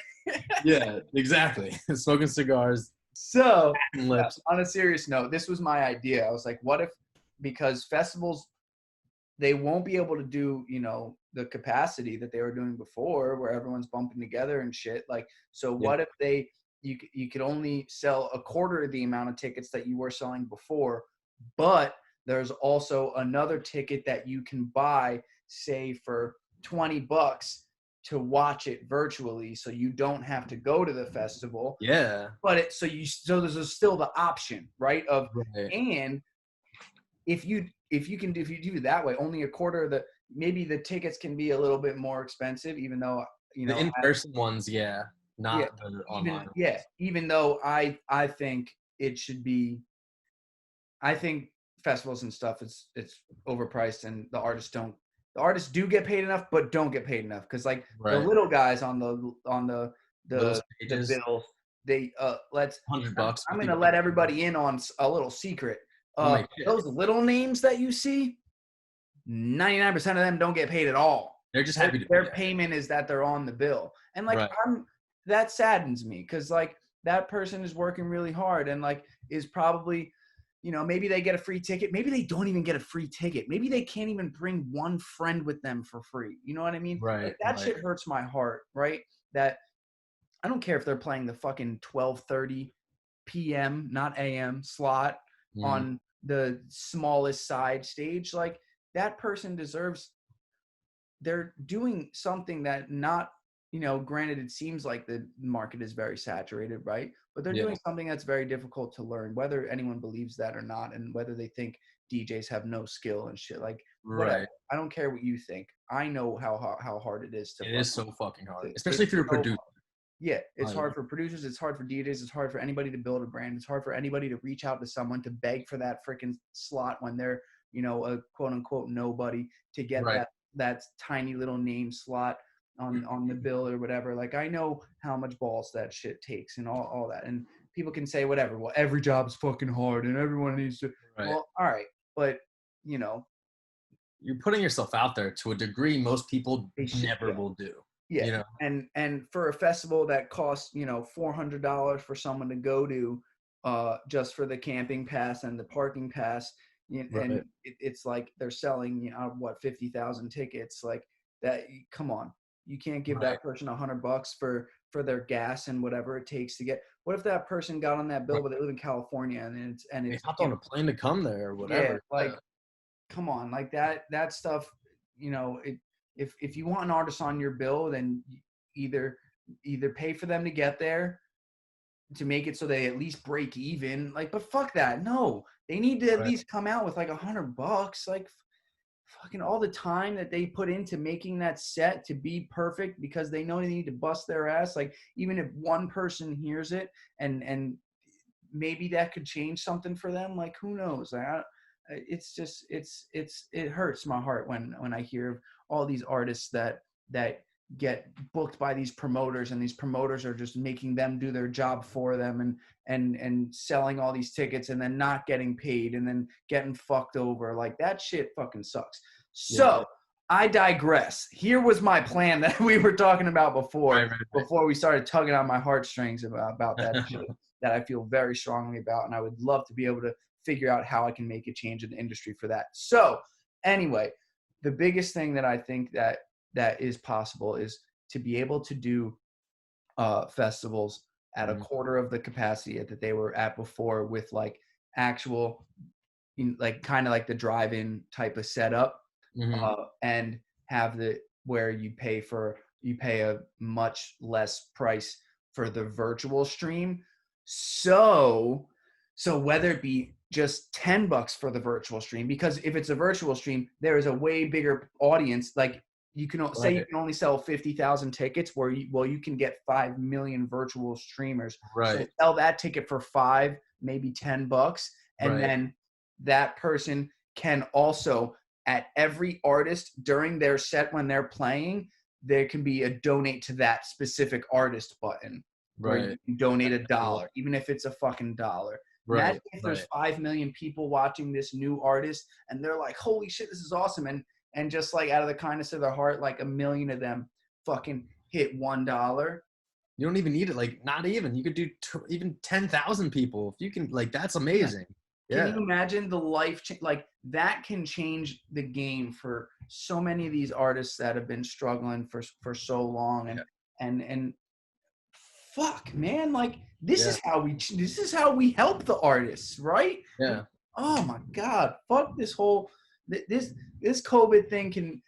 yeah, exactly. Smoking cigars.
So on a serious note, this was my idea. I was like, what if, because festivals, they won't be able to do the capacity that they were doing before where everyone's bumping together and shit, like, so what if you could only sell a quarter of the amount of tickets that you were selling before, but there's also another ticket that you can buy, say for $20 to watch it virtually, so you don't have to go to the festival.
Yeah.
But so there's still the option, right? And if you do it that way, only a quarter of maybe the tickets can be a little bit more expensive, even though
the in-person ones, not the online.
Even though I think it should be. I think festivals and stuff it's overpriced, and the artists do get paid enough, but don't get paid enough because like the little guys on the bill, they
$100.
I'm gonna let everybody in on a little secret. Those little names that you see, 99% of them don't get paid at all.
They're just happy to be
their
there.
payment is that they're on the bill. And like,
Right.
that saddens me because like that person is working really hard and like is probably, you know, maybe they get a free ticket. Maybe they don't even get a free ticket. Maybe they can't even bring one friend with them for free. You know what I mean?
Right.
Like, that shit hurts my heart, right? That I don't care if they're playing the fucking 12:30 p.m., not a.m. slot on the smallest side stage. Like, that person deserves, they're doing something that not, you know, granted, it seems like the market is very saturated, right? But they're doing something that's very difficult to learn, whether anyone believes that or not, and whether they think DJs have no skill and shit. Like, whatever. I don't care what you think. I know how hard it is to.
It is so fucking hard, especially if you're a producer.
Yeah, it's hard for producers. It's hard for DJs. It's hard for anybody to build a brand. It's hard for anybody to reach out to someone to beg for that freaking slot when they're, you know, a quote unquote nobody, to get that tiny little name slot on the bill or whatever. Like, I know how much balls that shit takes and all that. And people can say whatever. Well, every job's fucking hard and everyone needs to. Well, all right, but you know,
you're putting yourself out there to a degree most people never will do.
Yeah,
you know?
And for a festival that costs, you know, $400 for someone to go to, just for the camping pass and the parking pass, and it's like they're selling, you know, what, 50,000 tickets, like that. Come on, you can't give that person $100 for their gas and whatever it takes to get. What if that person got on that bill, but they live in California and it's
hopped on a plane to come there or whatever?
Yeah, like, come on, like that stuff, you know. If you want an artist on your bill, then either pay for them to get there to make it so they at least break even. Like, but fuck that. No, they need to at least come out with like $100. Like, fucking all the time that they put into making that set to be perfect because they know they need to bust their ass. Like, even if one person hears it and maybe that could change something for them. Like, who knows? It's just it hurts my heart when I hear of all these artists that get booked by these promoters, and these promoters are just making them do their job for them and selling all these tickets and then not getting paid and then getting fucked over. Like, that shit fucking sucks. So I digress. Here was my plan that we were talking about before we started tugging on my heartstrings about that shit that I feel very strongly about, and I would love to be able to figure out how I can make a change in the industry for that. So anyway, the biggest thing that I think that is possible is to be able to do festivals at a quarter of the capacity that they were at before, with like actual, like kind of like the drive-in type of setup, and have where you pay a much less price for the virtual stream. So whether it be just $10 for the virtual stream, because if it's a virtual stream, there is a way bigger audience. Like, you can say you can only sell 50,000 tickets, where you can get 5 million virtual streamers. So sell that ticket for $5, maybe $10, and then that person can also, at every artist during their set when they're playing, there can be a donate to that specific artist button. Where you can donate $1, even if it's a fucking dollar. Imagine if there's 5 million people watching this new artist and they're like, holy shit, this is awesome. And just like out of the kindness of their heart, like 1 million of them fucking hit $1.
You don't even need it. Like, not even. You could do even 10,000 people. If you can, like, that's amazing.
Can you imagine the life change? Like, that can change the game for so many of these artists that have been struggling for so long. And fuck, man, like, this is how we help the artists, right? Oh my God, fuck this whole this COVID thing.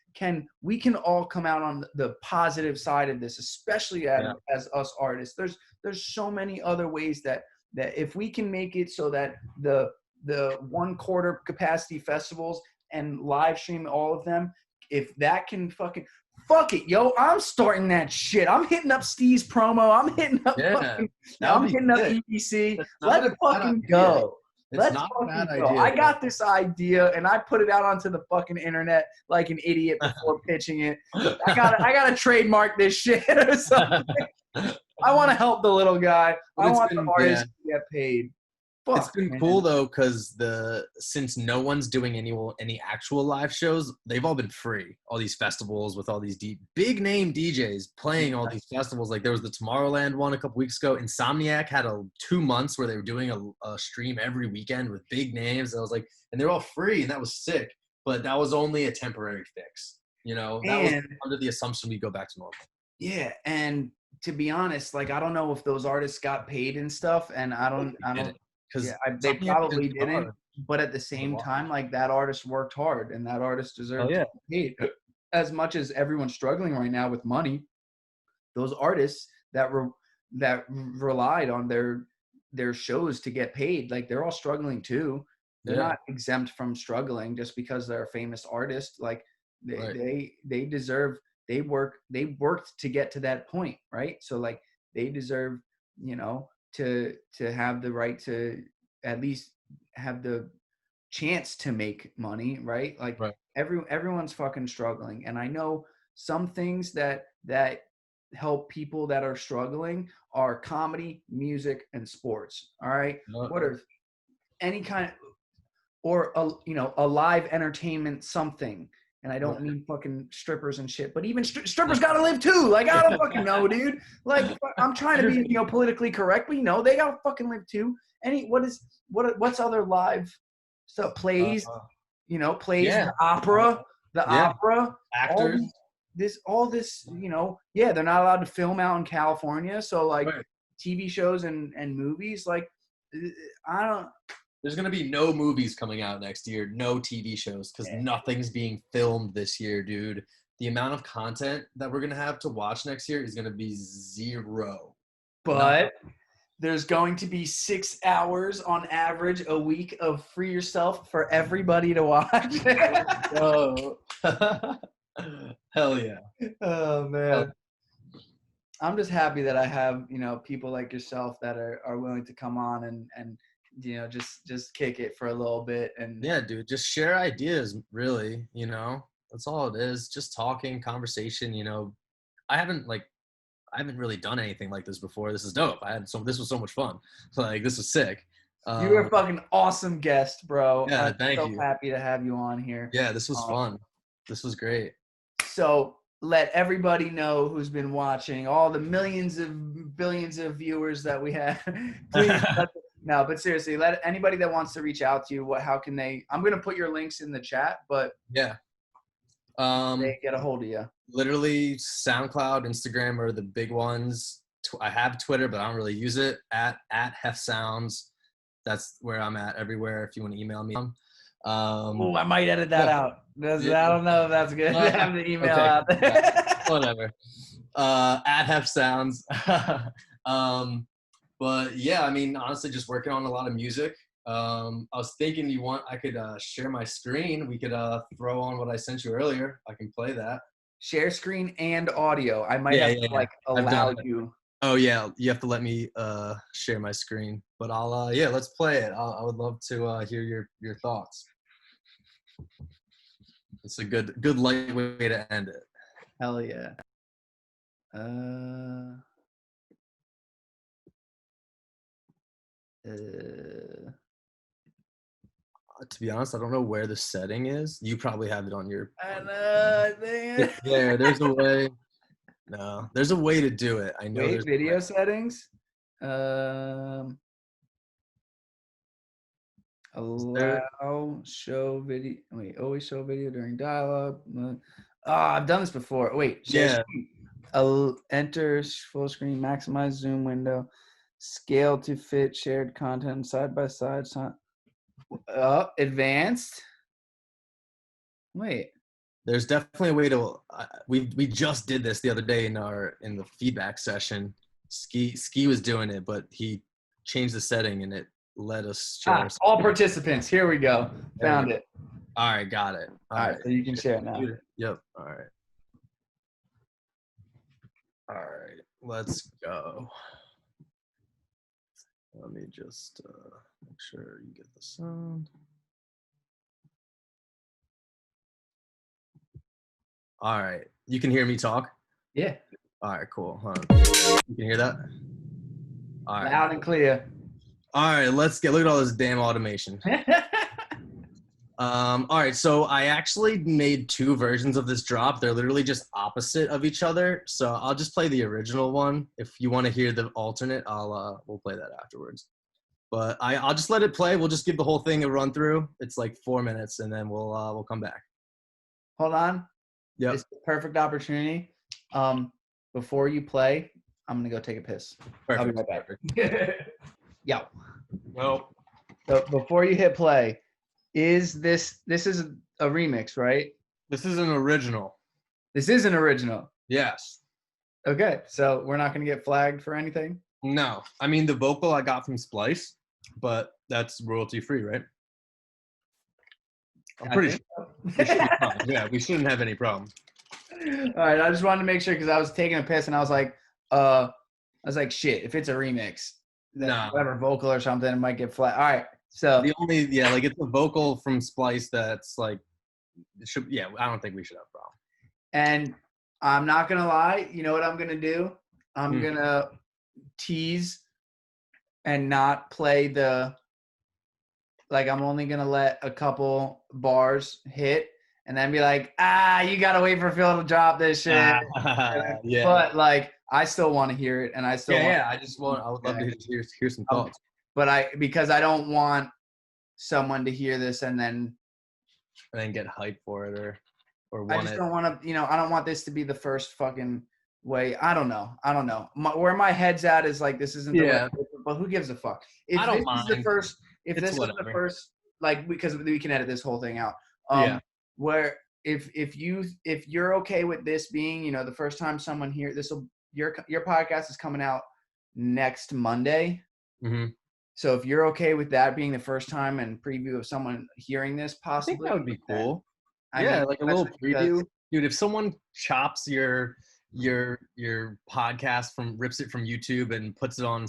We can all come out on the positive side of this, especially as us artists. There's so many other ways that if we can make it so that the 1/4 capacity festivals and live stream all of them, if that can fucking fuck it, yo, I'm starting that shit. I'm hitting up Steve's promo. I'm hitting up I'm hitting up EBC. Let's fucking go. Let's fucking go. I got this idea and I put it out onto the fucking internet like an idiot before pitching it. I gotta trademark this shit or something. I want to help the little guy. I want the artist to get paid. fuck.
It's been cool though, because since no one's doing any actual live shows, they've all been free. All these festivals with all these big name DJs playing all these festivals. Like there was the Tomorrowland one a couple weeks ago. Insomniac had 2 months where they were doing a stream every weekend with big names. I was like, and they're all free, and that was sick. But that was only a temporary fix. You know, that was under the assumption we go back to normal.
Yeah, and to be honest, like I don't know if those artists got paid and stuff, and I don't.
Because
they probably didn't. But at the same time, like that artist worked hard, and that artist deserved to be paid. As much as everyone's struggling right now with money, those artists that relied on their shows to get paid, like they're all struggling too. They're not exempt from struggling just because they're a famous artist. Like they deserve. They worked to get to that point, right? So like they deserve, you know, to have the right to at least have the chance to make money, right? Like everyone's fucking struggling, and I know some things that help people that are struggling are comedy, music, and sports. All right, what are any kind of or a live entertainment something. And I don't mean fucking strippers and shit, but even strippers gotta live too. Like I don't fucking know, dude. Like I'm trying to be, politically correct, but they gotta fucking live too. What's other live stuff? Plays, plays, the opera,
actors.
All this, they're not allowed to film out in California. So like TV shows and movies, like I don't.
There's going to be no movies coming out next year, no TV shows, because nothing's being filmed this year, dude. The amount of content that we're going to have to watch next year is going to be zero.
But there's going to be 6 hours on average a week of Free Yourself for everybody to watch.
Oh. Hell yeah.
Oh, man. I'm just happy that I have, people like yourself that are willing to come on and just kick it for a little bit. And
yeah, dude, just share ideas, really, that's all it is. Just talking, conversation. I haven't really done anything like this before. This is dope. This was so much fun. Like, this was sick.
You were a fucking awesome guest, bro.
Yeah, thank you.
I'm so happy to have you on here.
Yeah, this was fun. This was great.
So let everybody know who's been watching, all the millions of billions of viewers that we have. Please no, but seriously, let anybody that wants to reach out to you, how can they? I'm going to put your links in the chat, but
yeah.
They get a hold of you.
Literally SoundCloud, Instagram are the big ones. I have Twitter, but I don't really use it. At Heph Sounds. That's where I'm at everywhere if you want to email me.
Oh, I might edit that out. I don't know if that's good to have the email out there.
Whatever. At Heph Sounds. But yeah, I mean, honestly, just working on a lot of music. I was thinking I could share my screen. We could throw on what I sent you earlier. I can play that.
Share screen and audio. I might have to allow you.
Oh yeah, you have to let me share my screen. But I'll let's play it. I would love to hear your thoughts. It's a good light way to end it.
Hell yeah.
To be honest, I don't know where the setting is. You probably have it on your.
I know.
There's a way. No, there's a way to do it. I know.
Wait, video settings. Allow show video. Wait, always show video during dialogue. I've done this before. Wait. Enter full screen. Maximize zoom window. Scale to fit shared content side by side. Advanced. Wait.
There's definitely a way to. We just did this the other day in the feedback session. Ski was doing it, but he changed the setting and it let us share.
All participants. Here we go. Found it.
All right, got it.
All right, so you can share it now.
Yep. All right. All right, let's go. Let me just make sure you get the sound. All right, you can hear me talk?
Yeah.
All right, cool. You can hear that? All right.
Loud and clear.
All right, look at all this damn automation. All right, so I actually made 2 versions of this drop. They're literally just opposite of each other. So I'll just play the original one. If you want to hear the alternate, we'll play that afterwards. But I'll just let it play. We'll just give the whole thing a run through. It's like 4 minutes, and then we'll come back.
Hold on.
Yep.
It's a perfect opportunity. Before you play, I'm gonna go take a piss.
Perfect.
I'll be right back. Yo.
Nope.
So before you hit play, this is a remix, right?
This is an original.
This is an original.
Yes.
Okay, so we're not gonna get flagged for anything?
No. I mean, the vocal I got from Splice, but that's royalty free, right? I'm pretty sure. Yeah, we shouldn't have any problem.
All right, I just wanted to make sure because I was taking a piss and I was like, shit, if it's a remix, whatever vocal or something, it might get flat. All right, so
it's a vocal from Splice that's like, I don't think we should have a problem.
And I'm not gonna lie, you know what I'm gonna do? I'm gonna tease and not play I'm only gonna let a couple bars hit and then be like, you gotta wait for Phil to drop this shit.
Yeah.
But I still want to hear it, and I still
I would love to hear some thoughts.
But because I don't want someone to hear this and then
get hyped for it or want
I just don't want to, I don't want this to be the first fucking way. I don't know. Where my head's at is like, this isn't the right, but who gives a fuck? If
I don't
this
mind.
is the first, if
It's
this
whatever.
is the first, because we can edit this whole thing out. Where if you're okay with this being, the first time someone here, your podcast is coming out next Monday.
Mm-hmm.
So if you're okay with that being the first time and preview of someone hearing this, possibly,
I think that would be cool.
I mean,
like a little preview, dude. If someone chops your podcast rips it from YouTube and puts it on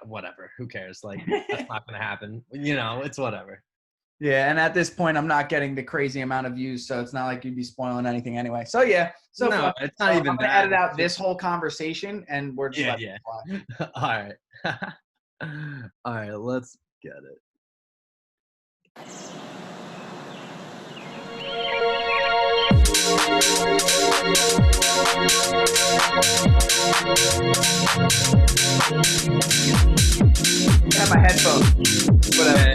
whatever, who cares? Like that's not gonna happen. It's whatever.
Yeah, and at this point, I'm not getting the crazy amount of views, so it's not like you'd be spoiling anything anyway. So yeah,
no, it's not even.
I'm gonna edit out this whole conversation, and we're just
All right, all right, let's get it.
I have my headphones. Whatever.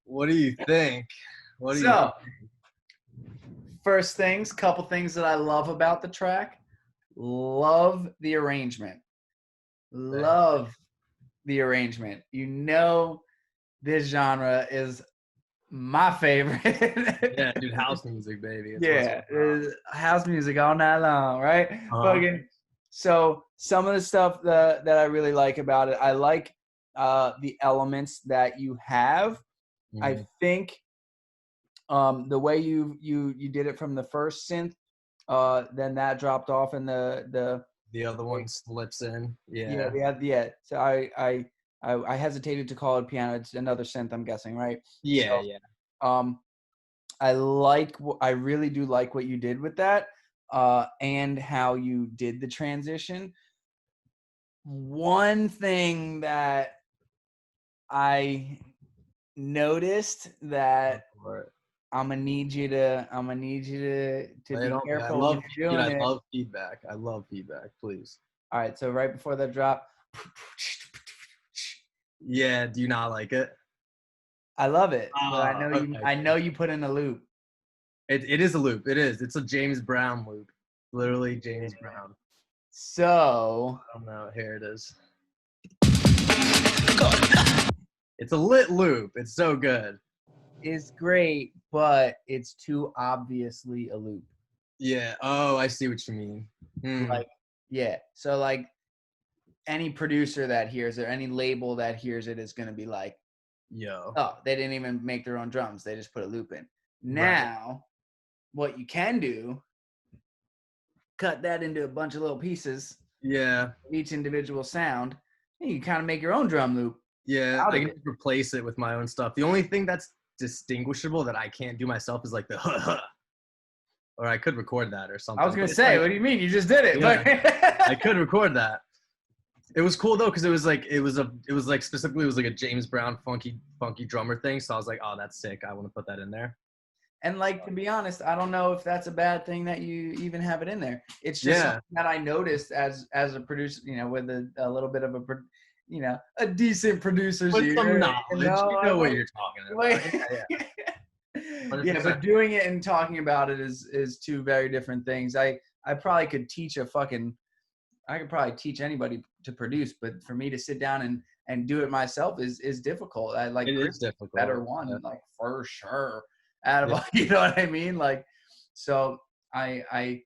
What do you think? What do you
So, first things, couple things that I love about the track. Love the arrangement.
think?
Love the arrangement. You know, this genre is my favorite.
Yeah, dude, house music, baby. It's what's
Yeah,
going on.
house music all night long, right?
Uh-huh.
Fucking. So some of the stuff that I really like about it, I like the elements that you have. I
Mhm.
think the way you did it from the first synth, then that dropped off, and
The other one slips in.
yeah,
Yeah.
yeah. So I hesitated to call it piano. It's another synth, I'm guessing, right? So
Yeah, yeah.
um, I really do like what you did with that, and how you did the transition. One thing that I noticed
Go
that
for it.
I'm gonna need you to
Lay it
be
on me. I
careful when
love,
you're
dude,
doing
I
it.
love feedback. I love feedback, please.
All right, so right before the drop,
Yeah, do you not like it?
I love it, but
Okay,
I
cool.
know you put in a loop.
It is a loop. It is. It's a James Brown loop. Literally
Yeah.
James Brown.
So
I don't know. Here it is. It's a lit loop. It's so good.
it's great, but it's too obviously a loop.
Yeah. Oh, I see what you mean. Hmm.
Like, yeah. So like any producer that hears it, or any label that hears it is gonna be like,
Yo.
oh, they didn't even make their own drums. They just put a loop in.
Right.
Now, what you can do, cut that into a bunch of little pieces,
Yeah.
each individual sound, and you kind of make your own drum loop
Yeah.
out
I
of
can
it.
just replace it with my own stuff. The only thing that's distinguishable that I can't do myself is like the or I could record that or
I was
something.
gonna
But it's
say,
like,
what do you mean? You just did it.
yeah, I
But
could record that. It was cool though, because it was like specifically it was like a James Brown funky drummer thing. So I was like, oh, that's sick. I want to put that in there.
and like, to be honest, I don't know if that's a bad thing that you even have it in there. It's just
Yeah.
something that I noticed as a producer, with a little bit of a decent producer's
With some
ear.
knowledge, you
I'm
know what
like,
you're talking
wait.
about. Yeah, yeah.
Yeah,
100%.
but doing it and talking about it is two very different things. I probably could teach I could probably teach anybody to produce, but for me to sit down and do it myself is difficult. I like
It
Chris
is
is the better
difficult. Yeah.
one, like for sure. Out of
Yeah.
all, you know what I mean? Like, so I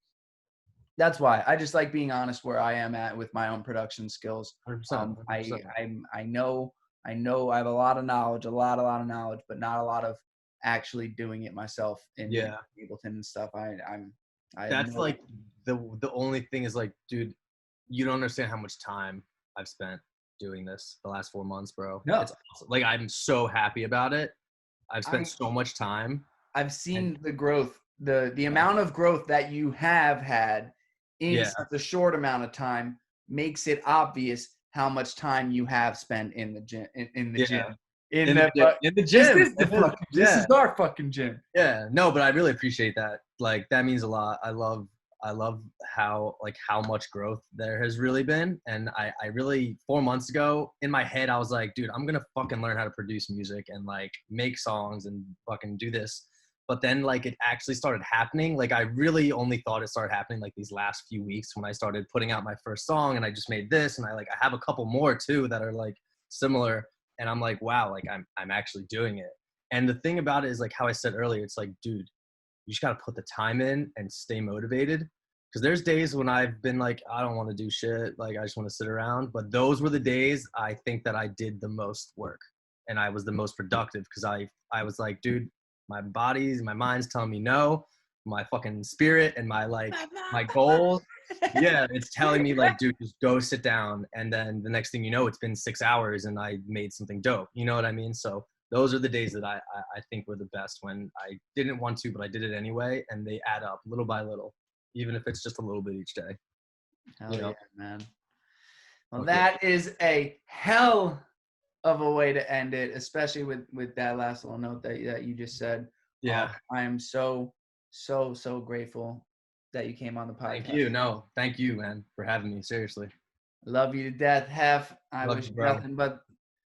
that's why I just like being honest where I am at with my own production skills.
100%. 100%.
I know I have a lot of knowledge, a lot of knowledge, but not a lot of actually doing it myself in
Yeah.
Ableton and stuff. I
That's
know.
like the only thing is like, dude, you don't understand how much time I've spent doing this the last 4 months, bro.
No,
It's awesome. Like I'm so happy about it. I've spent
I
so much time
I've
and
seen the growth, the amount of growth that you have had in
yeah,
such a short amount of time makes it obvious how much time you have spent in the gym, in the
yeah.
gym, in the
In the
this
gym.
is the fucking this
Yeah.
is our fucking gym.
Yeah, no, but I really appreciate that. Like that means a lot. I love how much growth there has really been. And I really 4 months ago in my head I was like, dude, I'm gonna fucking learn how to produce music and like make songs and fucking do this. But then like it actually started happening. Like I really only thought it started happening like these last few weeks when I started putting out my first song and I just made this and I have a couple more too that are like similar. And I'm like, wow, like I'm actually doing it. And the thing about it is like how I said earlier, it's like, dude, you just got to put the time in and stay motivated. Because there's days when I've been like, I don't want to do shit. Like, I just want to sit around. But those were the days I think that I did the most work and I was the most productive because I was like, dude, my mind's telling me no. My fucking spirit and my goals. Yeah, it's telling me like, dude, just go sit down. And then the next thing you know, it's been 6 hours and I made something dope. You know what I mean? So those are the days that I think were the best when I didn't want to, but I did it anyway. And they add up little by little, even if it's just a little bit each day.
Hell
You
yeah,
know?
man. Well,
Okay.
that is a hell of a way to end it, especially with that last little note that you just said.
Yeah.
I am so grateful that you came on the
Thank
podcast.
you. No, thank you, man, for having me. Seriously.
Love you to death, Hef. I
Love
wish
you,
you
bro.
nothing but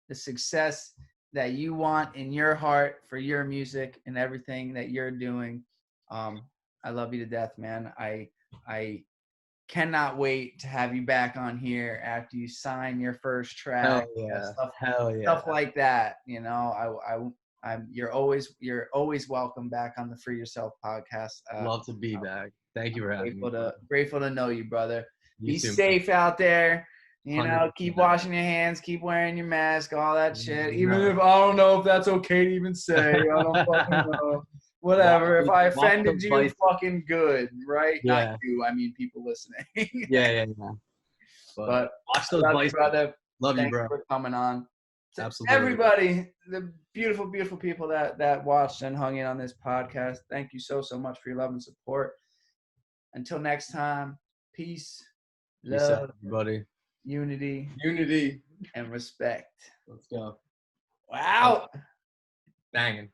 the success that you want in your heart for your music and everything that you're doing. I love you to death, man. I cannot wait to have you back on here after you sign your first track.
Hell yeah.
Stuff,
Hell yeah.
stuff like that. You know, you're always welcome back on the Free Yourself podcast.
Love to be back. Thank you for having me.
Grateful to know you, brother.
You
Be
too,
safe out there. You know,
100%.
keep washing your hands, keep wearing your mask, all that shit. Even
No.
if I don't know if that's okay to even say, I don't fucking know. Whatever. If I offended you, fucking good, right?
Yeah.
Not you. I mean, people listening.
Yeah.
But
watch those bicycles.
brother.
Love you, bro.
Thanks for coming on. To
Absolutely.
everybody, the beautiful, beautiful people that watched and hung in on this podcast, thank you so much for your love and support. Until next time, peace, love,
everybody.
Unity, and respect.
Let's go.
Wow.
Banging.